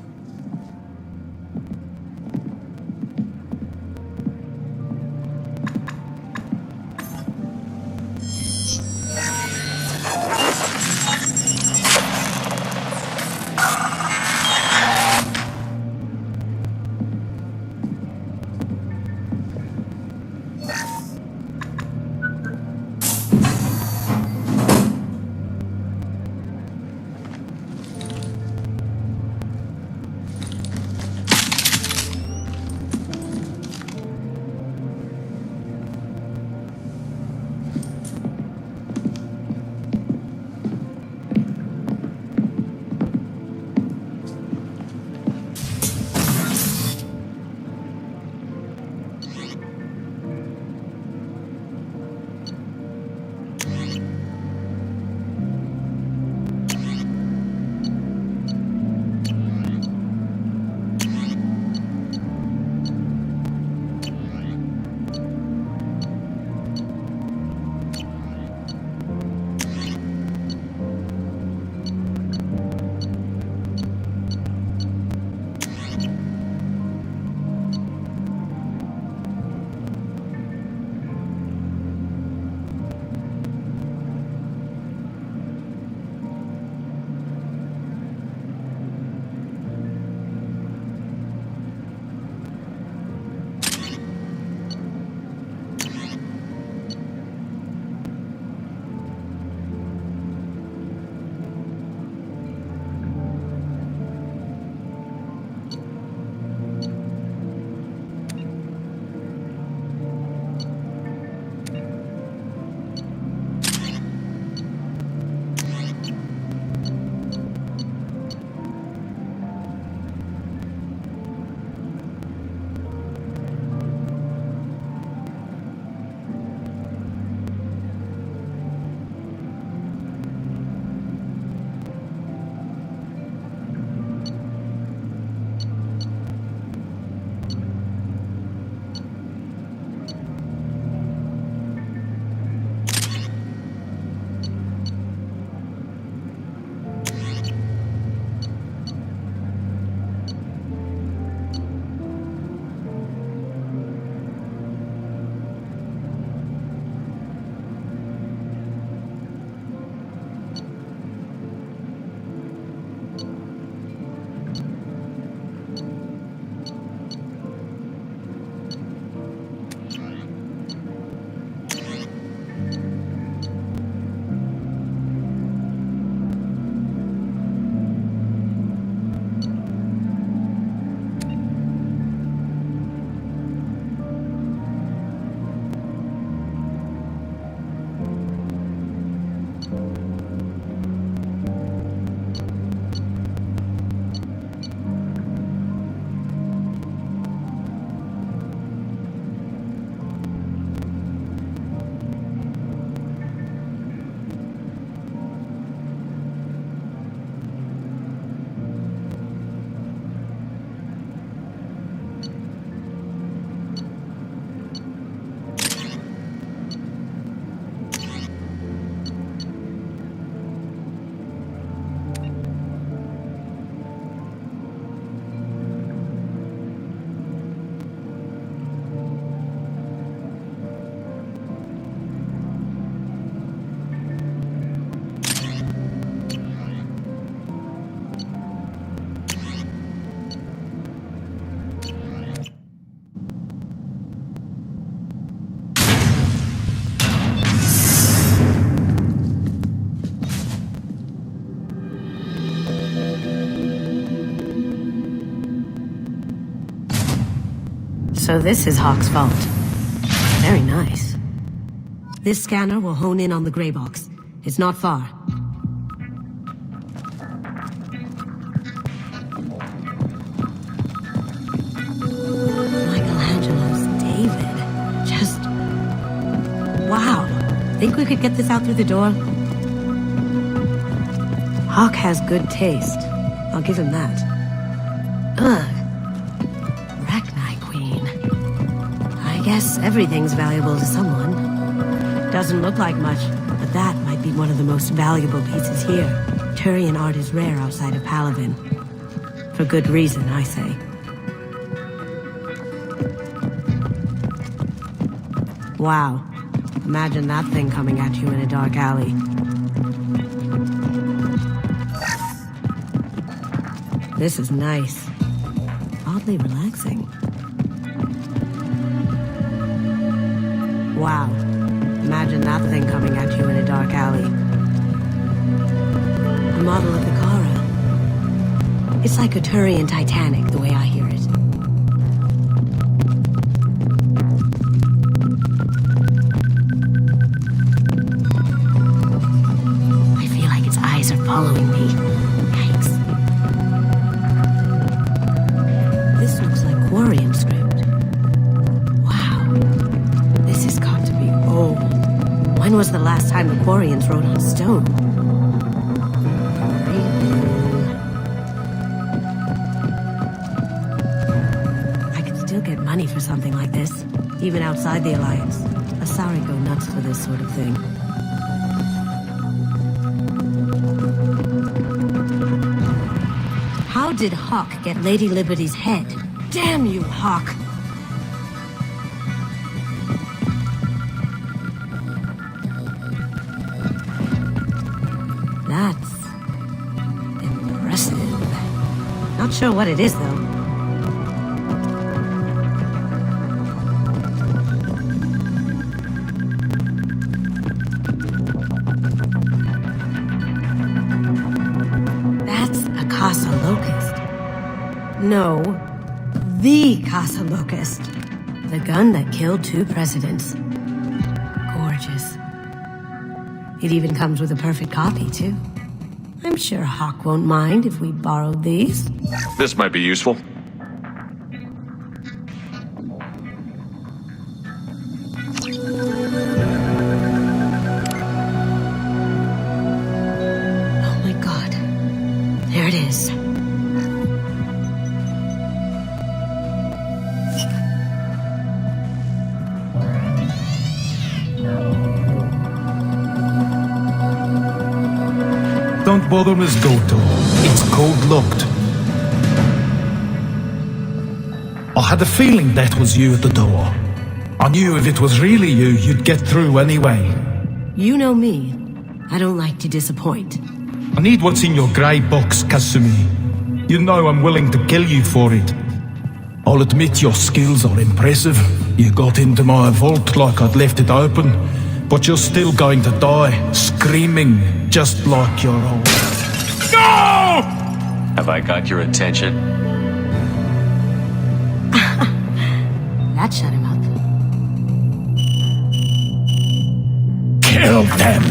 Speaker 13: So this is Hawk's vault. Very nice. This scanner will hone in on the gray box. It's not far. Michelangelo's David. Just... wow. Think we could get this out through the door? Hawk has good taste. I'll give him that. Ugh. Rachni Queen. I guess everything's valuable to someone. Doesn't look like much, but that might be one of the most valuable pieces here. Turian art is rare outside of Palavin. For good reason, I say. Wow. Imagine that thing coming at you in a dark alley. This is nice. Oddly relaxing. Wow. Imagine that thing coming at you in a dark alley. A model of the Karta. It's like a Turian Titanic, the way I hear it. I feel like its eyes are following me. Yikes. This looks like Quarian script. Wow. This has got to be old. When was the last time the Quarians wrote on stone? I could still get money for something like this, even outside the Alliance. Asari go nuts for this sort of thing. How did Hawk get Lady Liberty's head? Damn you, Hawk! That's... impressive. Not sure what it is, though. That's a Casa Locust. No, the Casa Locust. The gun that killed 2 presidents. Gorgeous. It even comes with a perfect copy, too. I'm sure Hawk won't mind if we borrowed these.
Speaker 2: This might be useful.
Speaker 13: Oh my god. There it is.
Speaker 19: Don't bother, Miss Goto. It's code-locked. I had a feeling that was you at the door. I knew if it was really you, you'd get through anyway.
Speaker 13: You know me. I don't like to disappoint.
Speaker 19: I need what's in your grey box, Kasumi. You know I'm willing to kill you for it. I'll admit your skills are impressive. You got into my vault like I'd left it open, but you're still going to die, screaming, just like your old... No!
Speaker 2: Have I got your attention?
Speaker 13: That shut him up.
Speaker 19: Kill them!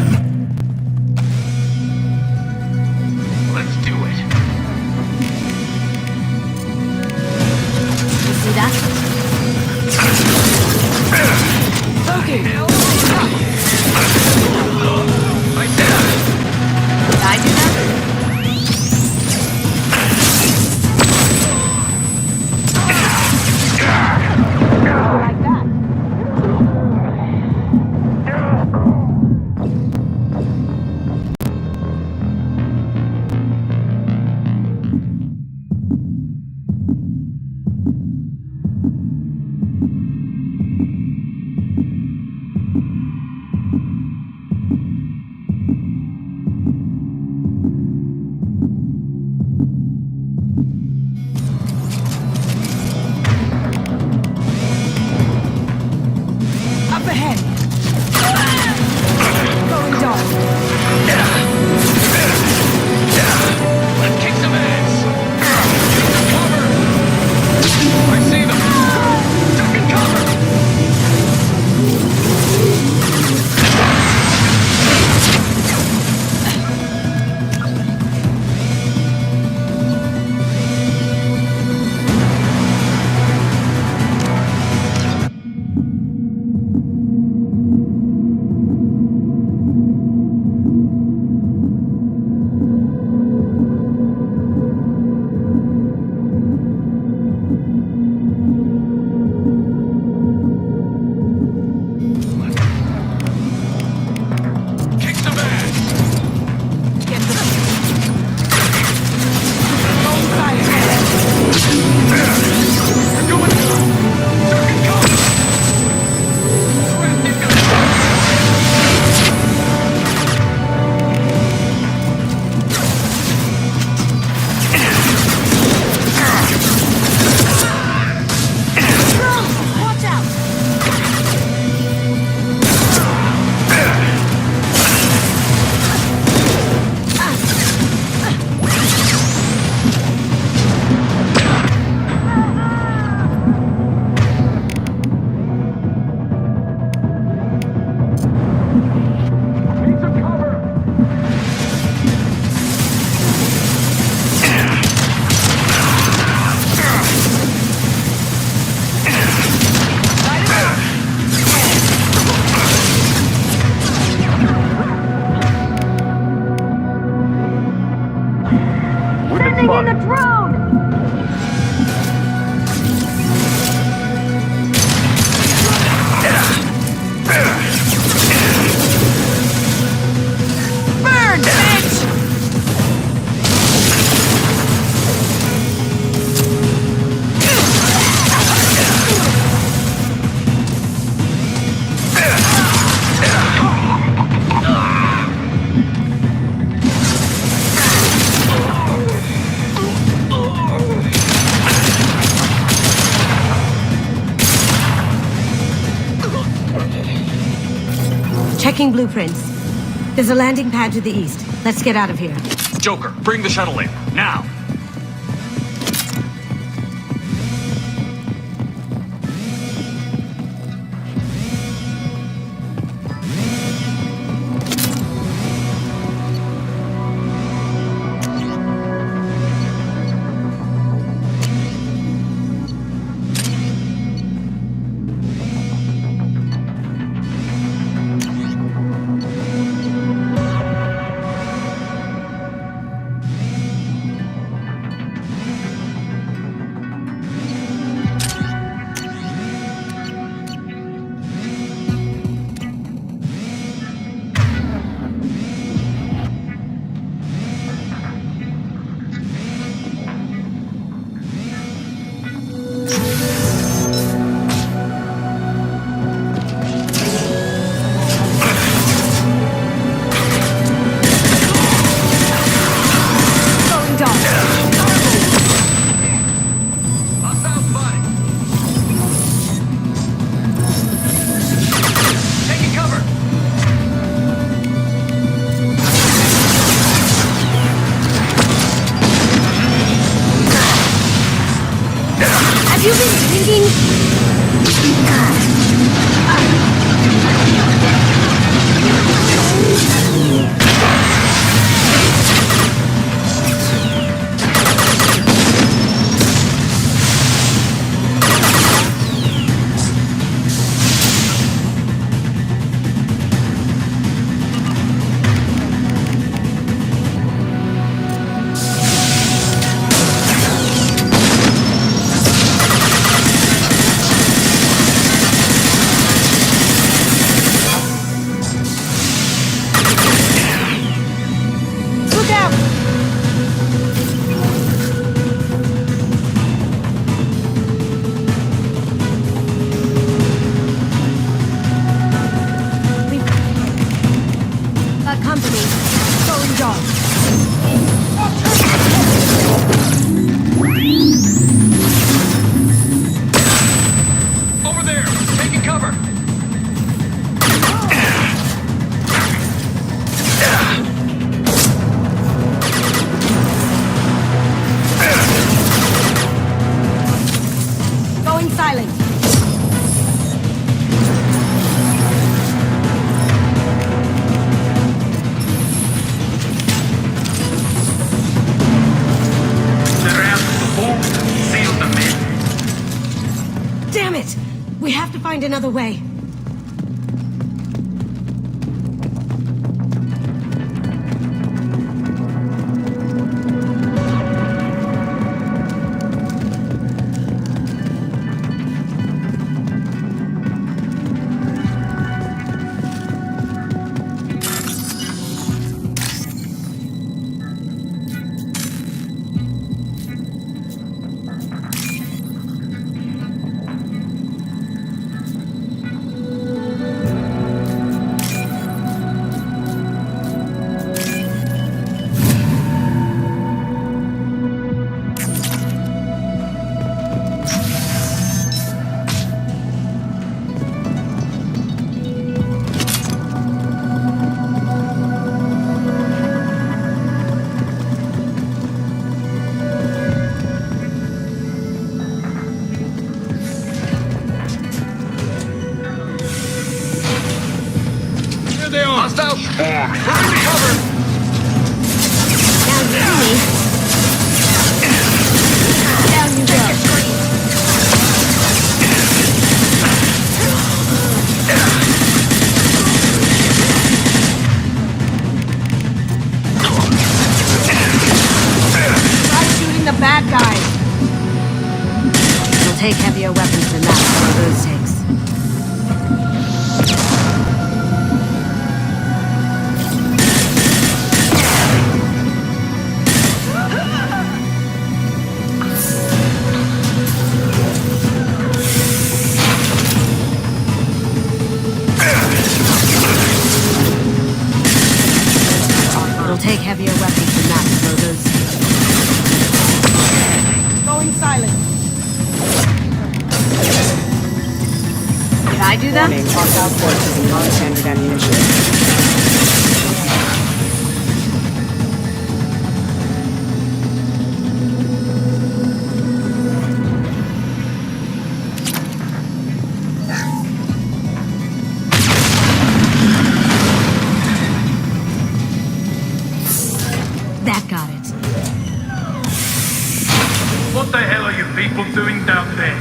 Speaker 2: Let's do it.
Speaker 13: You see that? Okay. Did I do that? Like that. Checking blueprints. There's a landing pad to the east. Let's get out of here.
Speaker 2: Joker, bring the shuttle in, now!
Speaker 13: Find another way. Take heavier weapons than that, some of those takes. It'll take heavier weapons than that, some of those takes. Going silent.
Speaker 6: Did I do that?
Speaker 14: Hostile forces and non-standard ammunition.
Speaker 19: people doing down there?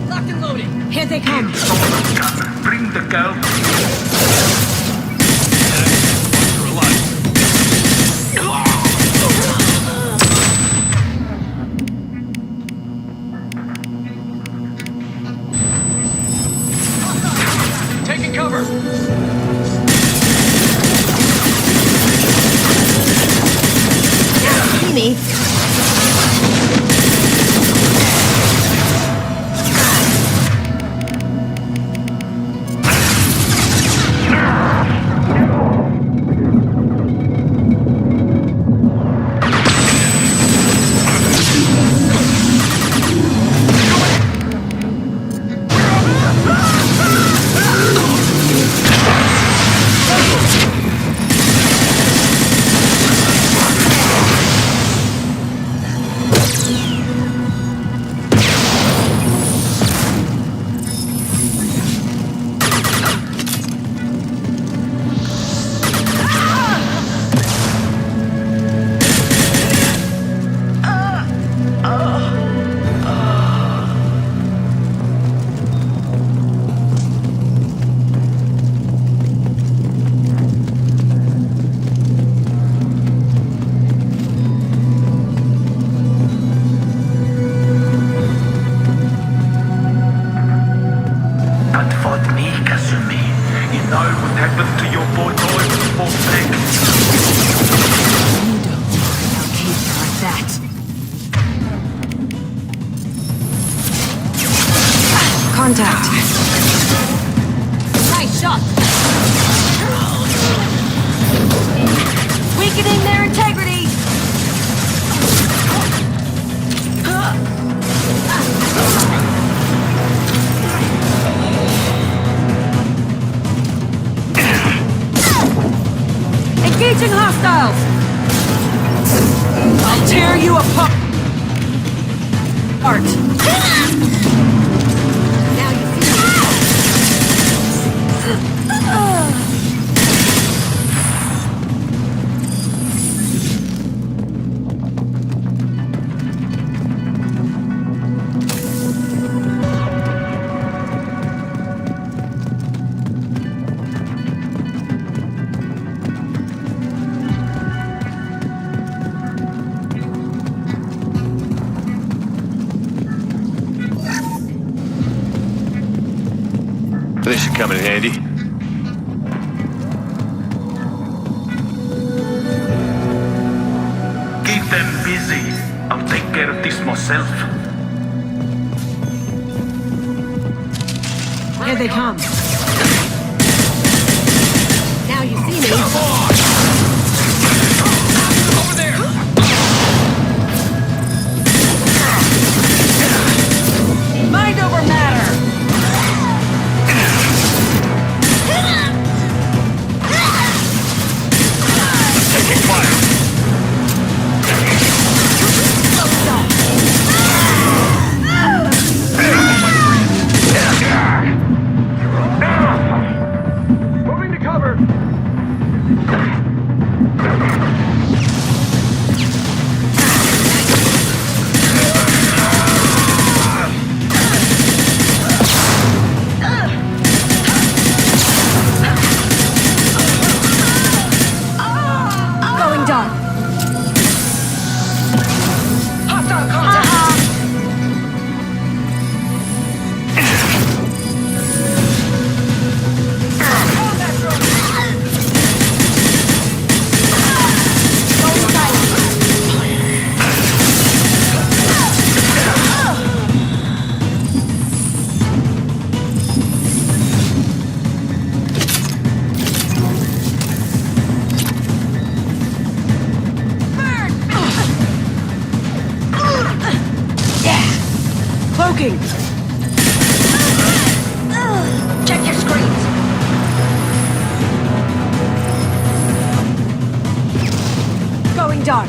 Speaker 6: Locked and loaded. Here they come.
Speaker 19: Bring the girl.
Speaker 2: Taking cover.
Speaker 6: See me. Contact. Nice shot. Weakening their integrity. Engaging hostiles. I'll tear you apart.
Speaker 2: This should come in handy.
Speaker 19: Keep them busy. I'll take care of this myself.
Speaker 6: Here they come. Now you see me.
Speaker 2: Over there!
Speaker 6: Mind over matter.
Speaker 2: Taking fire.
Speaker 19: Moving to cover.
Speaker 6: Going dark. Hostile contact. Cloaking. Check your screens. Going dark.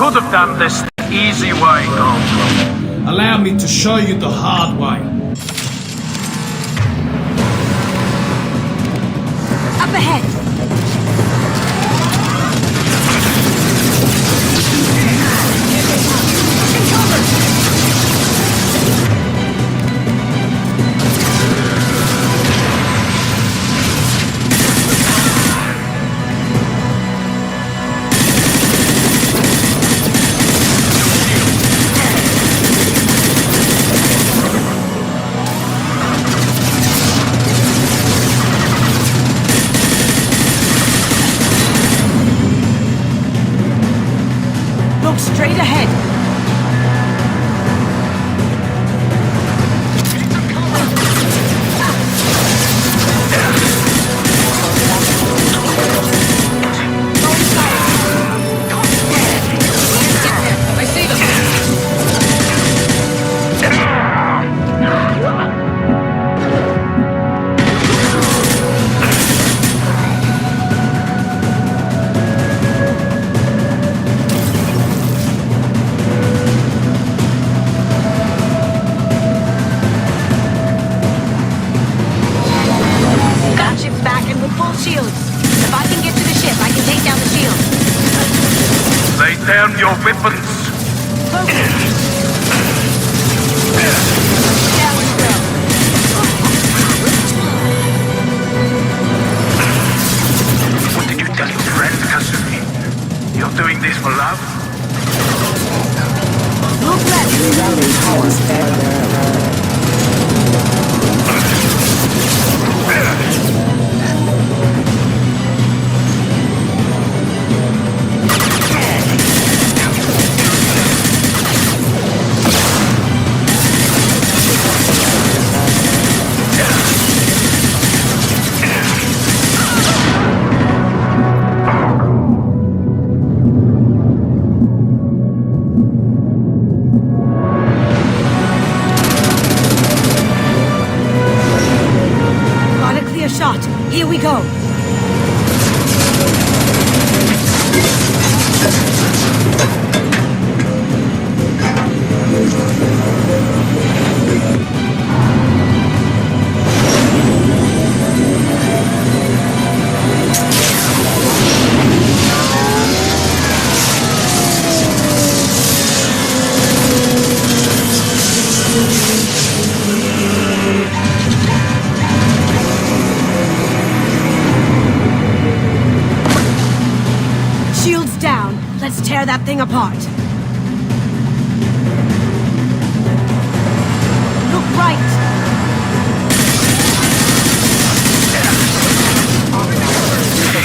Speaker 19: could have done this the easy way, Goldblum. Allow me to show you the hard way.
Speaker 6: Up ahead! Straight ahead. I see them.
Speaker 19: Down your weapons! What did you tell your friend, Kasumi? You're doing this for love?
Speaker 6: Look left! Here we go. Let's tear that thing apart. Look right.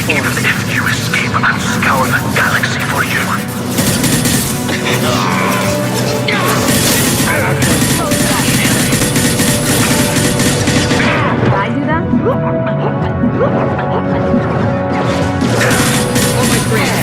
Speaker 19: Even if you escape, I'll scour the galaxy for you.
Speaker 17: Did I do that?
Speaker 6: Oh, my friend.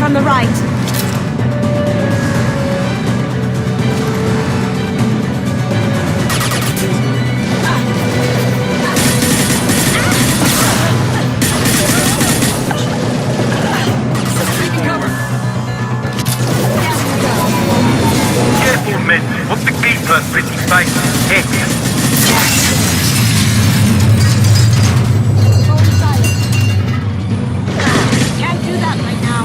Speaker 17: From the right.
Speaker 19: Careful, men. What's the keeper pretty tight? Heck.
Speaker 17: Can't do that right now.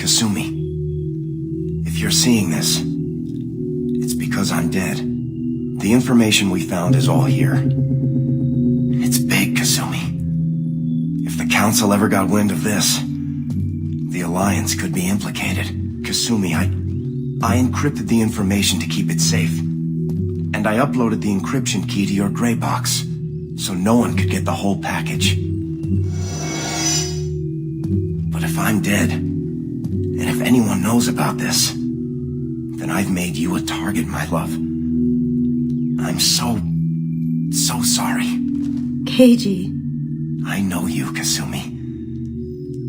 Speaker 10: Kasumi, if you're seeing this, it's because I'm dead. The information we found is all here. It's big, Kasumi. If the Council ever got wind of this, the Alliance could be implicated. Kasumi, I encrypted the information to keep it safe. And I uploaded the encryption key to your gray box, so no one could get the whole package. But if I'm dead, and if anyone knows about this, then I've made you a target, my love. I'm so sorry.
Speaker 13: Keiji.
Speaker 10: I know you, Kasumi.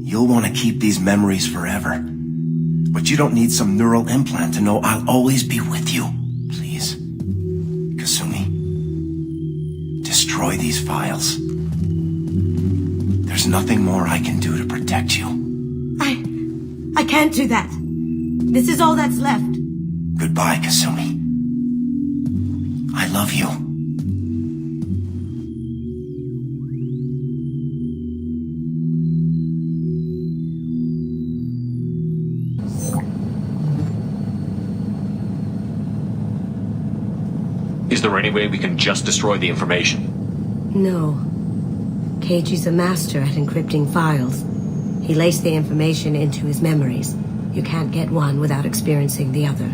Speaker 10: You'll want to keep these memories forever. But you don't need some neural implant to know I'll always be with you. Please. Kasumi. Destroy these files. There's nothing more I can do to protect you.
Speaker 13: I can't do that. This is all that's left.
Speaker 10: Goodbye, Kasumi. I love you.
Speaker 2: Is there any way we can just destroy the information?
Speaker 13: No. Keiji's a master at encrypting files. He laced the information into his memories. You can't get one without experiencing the other.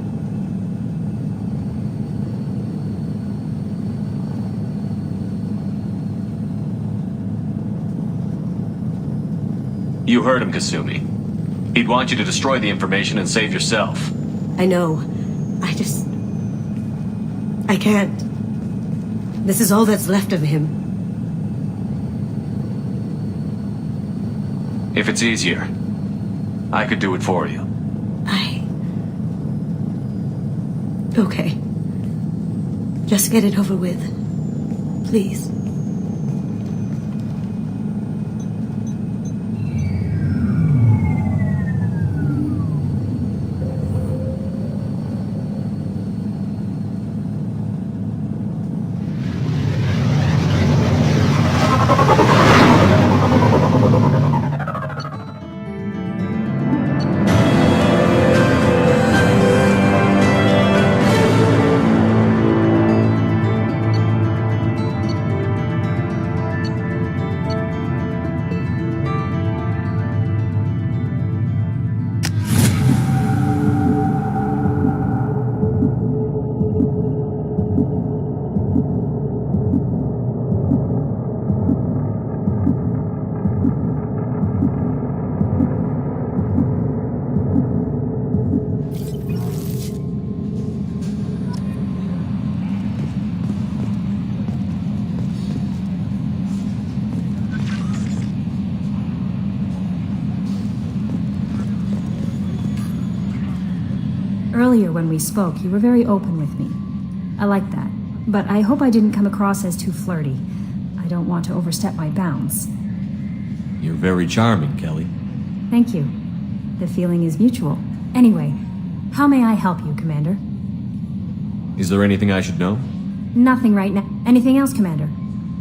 Speaker 2: You heard him, Kasumi. He'd want you to destroy the information and save yourself.
Speaker 13: I know. I can't. This is all that's left of him.
Speaker 2: If it's easier, I could do it for you.
Speaker 13: Okay. Just get it over with. Please.
Speaker 4: Earlier when we spoke, you were very open with me. I like that. But I hope I didn't come across as too flirty. I don't want to overstep my bounds.
Speaker 16: You're very charming, Kelly.
Speaker 4: Thank you. The feeling is mutual. Anyway, how may I help you, Commander?
Speaker 16: Is there anything I should know?
Speaker 4: Nothing right now. Anything else, Commander?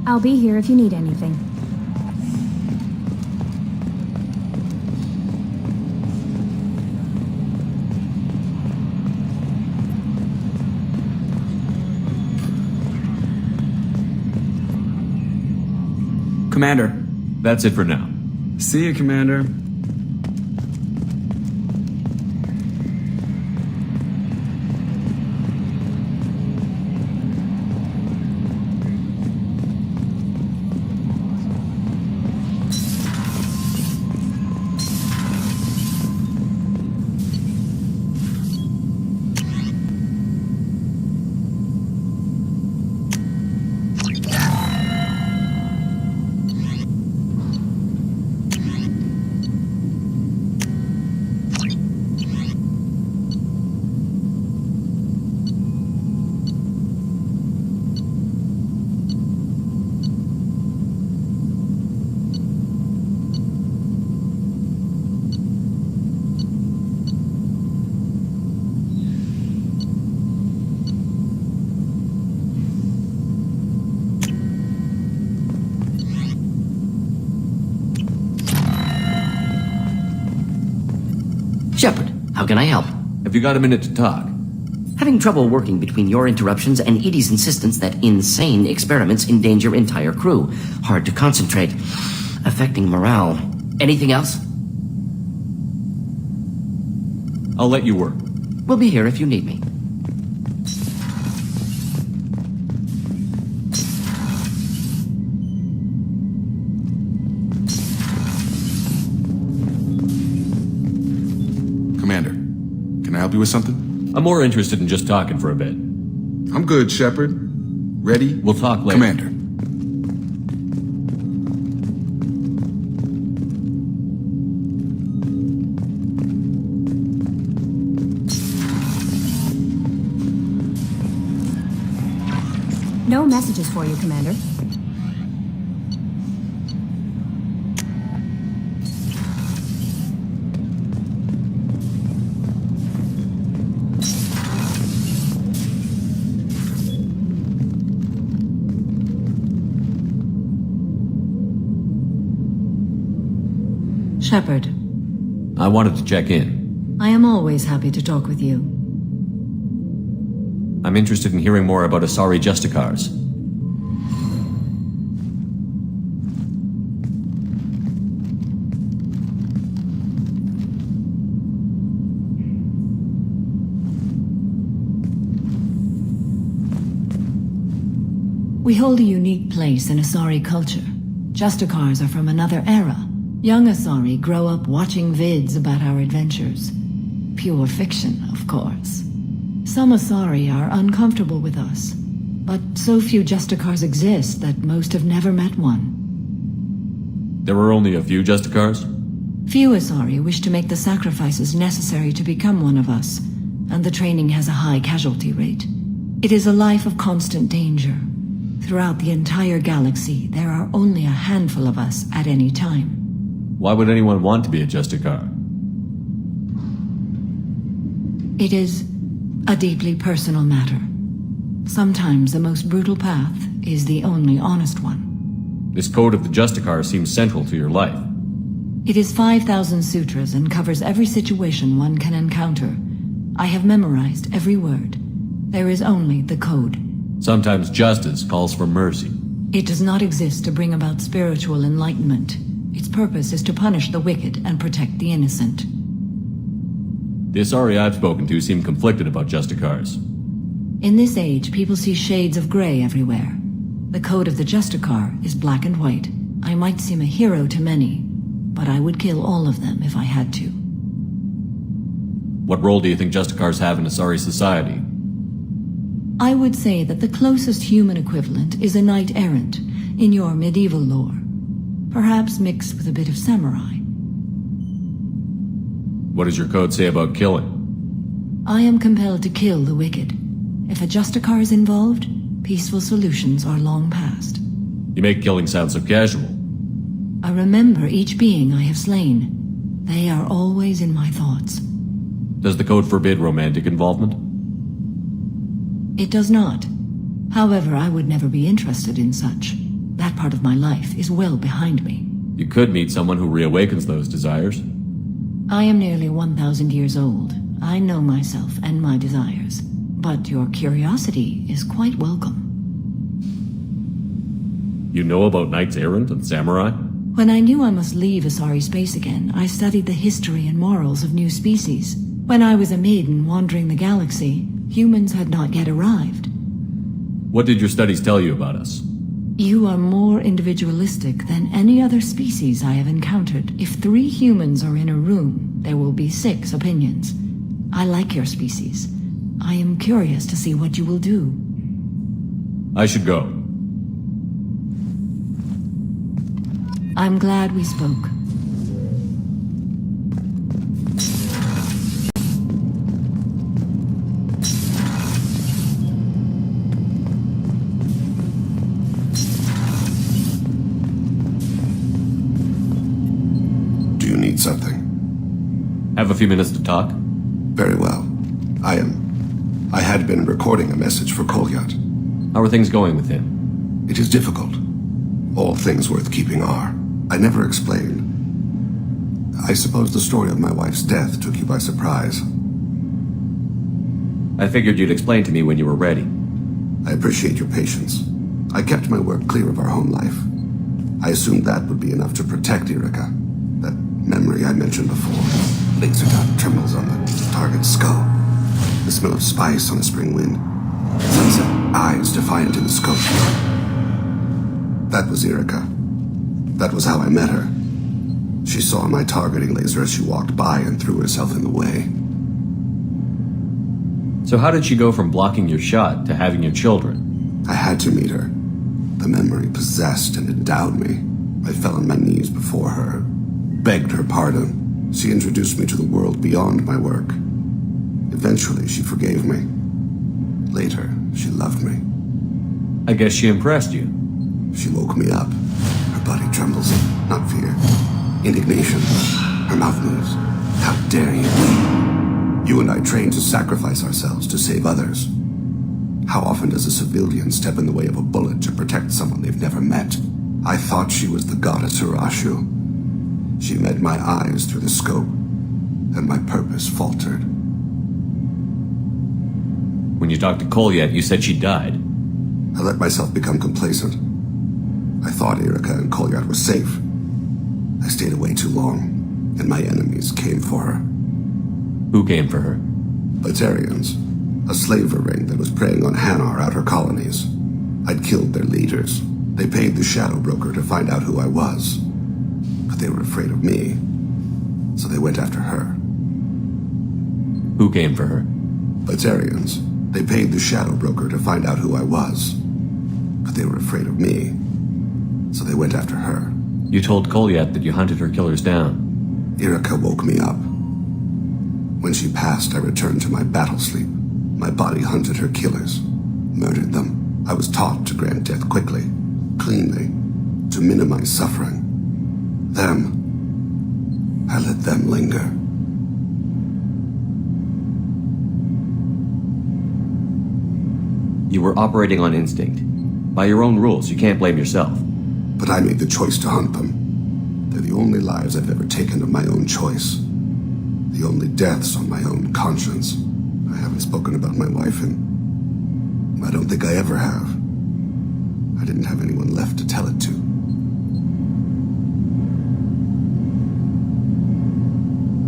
Speaker 4: I'll be here if you need anything.
Speaker 9: Commander.
Speaker 16: That's it for now.
Speaker 9: See you, Commander.
Speaker 14: Shepard, how can I help?
Speaker 2: Have you got a minute to talk?
Speaker 14: Having trouble working between your interruptions and Edie's insistence that insane experiments endanger entire crew. Hard to concentrate. Affecting morale. Anything else?
Speaker 2: I'll let you work.
Speaker 14: We'll be here if you need me.
Speaker 22: Commander, can I help you with something?
Speaker 2: I'm more interested in just talking for a bit.
Speaker 22: I'm good, Shepard. Ready?
Speaker 2: We'll talk later.
Speaker 22: Commander.
Speaker 4: No messages for you, Commander.
Speaker 3: Shepard,
Speaker 2: I wanted to check in.
Speaker 3: I am always happy to talk with you.
Speaker 2: I'm interested in hearing more about Asari Justicars.
Speaker 3: We hold a unique place in Asari culture. Justicars are from another era. Young Asari grow up watching vids about our adventures. Pure fiction, of course. Some Asari are uncomfortable with us, but so few Justicars exist that most have never met one.
Speaker 2: There were only a few Justicars?
Speaker 3: Few Asari wish to make the sacrifices necessary to become one of us, and the training has a high casualty rate. It is a life of constant danger. Throughout the entire galaxy, there are only a handful of us at any time.
Speaker 2: Why would anyone want to be a Justicar?
Speaker 3: It is a deeply personal matter. Sometimes the most brutal path is the only honest one.
Speaker 2: This code of the Justicar seems central to your life.
Speaker 3: It is 5,000 sutras and covers every situation one can encounter. I have memorized every word. There is only the code.
Speaker 2: Sometimes justice calls for mercy.
Speaker 3: It does not exist to bring about spiritual enlightenment. Its purpose is to punish the wicked and protect the innocent.
Speaker 2: The Asari I've spoken to seem conflicted about Justicars.
Speaker 3: In this age, people see shades of gray everywhere. The code of the Justicar is black and white. I might seem a hero to many, but I would kill all of them if I had to.
Speaker 2: What role do you think Justicars have in Asari society?
Speaker 3: I would say that the closest human equivalent is a knight-errant in your medieval lore. Perhaps mixed with a bit of samurai.
Speaker 2: What does your code say about killing?
Speaker 3: I am compelled to kill the wicked. If a Justicar is involved, peaceful solutions are long past.
Speaker 2: You make killing sound so casual.
Speaker 3: I remember each being I have slain. They are always in my thoughts.
Speaker 2: Does the code forbid romantic involvement?
Speaker 3: It does not. However, I would never be interested in such. That part of my life is well behind me.
Speaker 2: You could meet someone who reawakens those desires.
Speaker 3: I am nearly 1,000 years old. I know myself and my desires. But your curiosity is quite welcome.
Speaker 2: You know about knights errant and samurai?
Speaker 3: When I knew I must leave Asari space again, I studied the history and morals of new species. When I was a maiden wandering the galaxy, humans had not yet arrived.
Speaker 2: What did your studies tell you about us?
Speaker 3: You are more individualistic than any other species I have encountered. If 3 humans are in a room, there will be 6 opinions. I like your species. I am curious to see what you will do.
Speaker 2: I should go.
Speaker 3: I'm glad we spoke.
Speaker 10: Do you need something?
Speaker 2: Have a few minutes to talk?
Speaker 10: Very well. I had been recording a message for Kolyat.
Speaker 2: How are things going with him?
Speaker 10: It is difficult. All things worth keeping are. I never explained. I suppose the story of my wife's death took you by surprise.
Speaker 2: I figured you'd explain to me when you were ready.
Speaker 10: I appreciate your patience. I kept my work clear of our home life. I assumed that would be enough to protect Erica. That memory I mentioned before. Laser dot trembles on the target's skull. The smell of spice on a spring wind. Sunset eyes defiant in the scope. That was Erica. That was how I met her. She saw my targeting laser as she walked by and threw herself in the way.
Speaker 2: So how did she go from blocking your shot to having your children?
Speaker 10: I had to meet her. The memory possessed and endowed me. I fell on my knees before her, begged her pardon. She introduced me to the world beyond my work. Eventually, she forgave me. Later, she loved me.
Speaker 2: I guess she impressed you.
Speaker 10: She woke me up. Her body trembles, not fear. Indignation. Her mouth moves. How dare you? You and I trained to sacrifice ourselves to save others. How often does a civilian step in the way of a bullet to protect someone they've never met? I thought she was the goddess Urashu. She met my eyes through the scope, and my purpose faltered.
Speaker 2: When you talked to Kolyat, you said she died.
Speaker 10: I let myself become complacent. I thought Erica and Kolyat were safe. I stayed away too long, and my enemies came for her.
Speaker 2: Who came for her?
Speaker 10: Batarians. A slaver ring that was preying on Hanar outer colonies. I'd killed their leaders. They paid the shadow broker to find out who I was. But they were afraid of me, so they went after her.
Speaker 2: Who came for her?
Speaker 10: Batarians. They paid the shadow broker to find out who I was. But they were afraid of me, so they went after her.
Speaker 2: You told Kolyat that you hunted her killers down.
Speaker 10: Erica woke me up. When she passed, I returned to my battle sleep. My body hunted her killers, murdered them. I was taught to grant death quickly, cleanly, to minimize suffering. I let them linger.
Speaker 2: You were operating on instinct. By your own rules, you can't blame yourself.
Speaker 10: But I made the choice to hunt them. They're the only lives I've ever taken of my own choice. The only deaths on my own conscience. I haven't spoken about my wife, and I don't think I ever have. I didn't have anyone left to tell it to.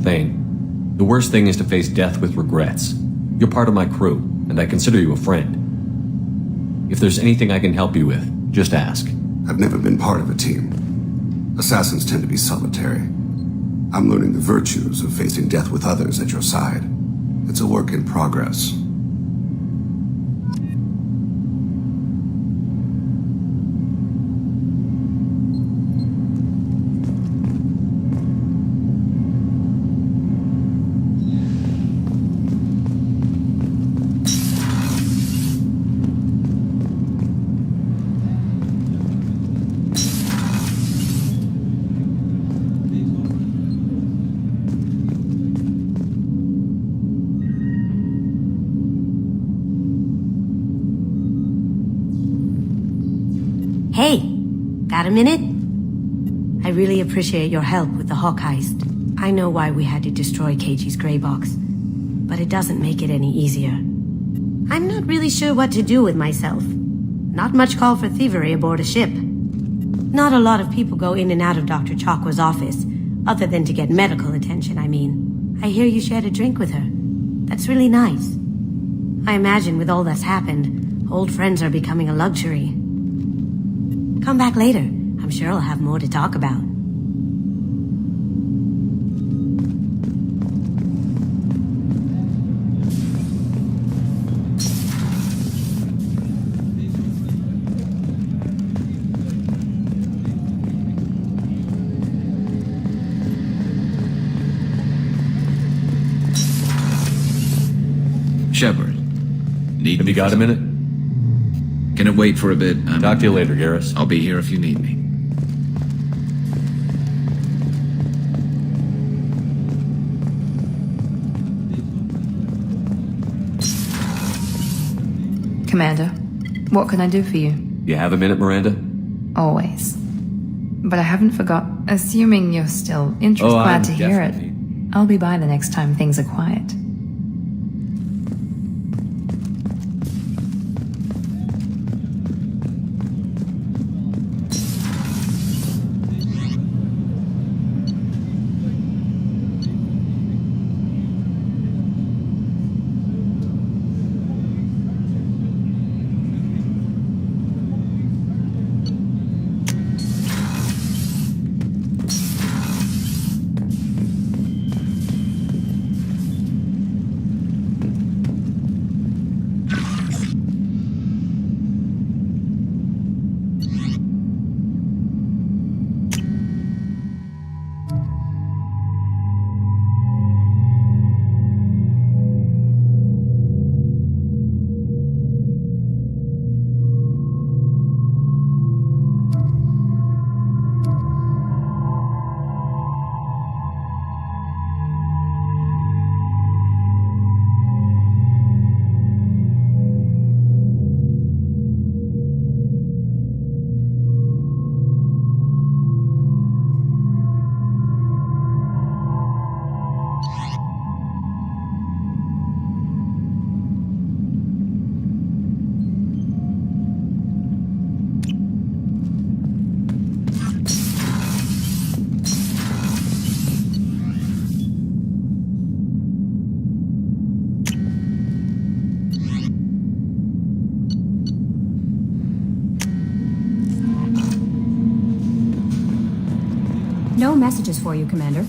Speaker 2: Thane, the worst thing is to face death with regrets. You're part of my crew, and I consider you a friend. If there's anything I can help you with, just ask.
Speaker 10: I've never been part of a team. Assassins tend to be solitary. I'm learning the virtues of facing death with others at your side. It's a work in progress.
Speaker 13: Hey, got a minute? I really appreciate your help with the Hawk heist. I know why we had to destroy Keiichi's gray box, but it doesn't make it any easier. I'm not really sure what to do with myself. Not much call for thievery aboard a ship. Not a lot of people go in and out of Dr. Chakwa's office, other than to get medical attention, I mean. I hear you shared a drink with her. That's really nice. I imagine with all that's happened, old friends are becoming a luxury. Come back later. I'm sure I'll have more to talk about.
Speaker 12: Shepard.
Speaker 2: Have you got a minute?
Speaker 12: Can it wait for a bit?
Speaker 2: Talk to you later, Garrus.
Speaker 12: I'll be here if you need me.
Speaker 15: Commander, what can I do for you?
Speaker 2: You have a minute, Miranda?
Speaker 15: Always. but I haven't forgot. Assuming you're still interested,
Speaker 2: Oh,
Speaker 15: glad
Speaker 2: I'm
Speaker 15: to hear it.
Speaker 2: definitely-
Speaker 15: I'll be by the next time things are quiet.
Speaker 4: No messages for you, Commander.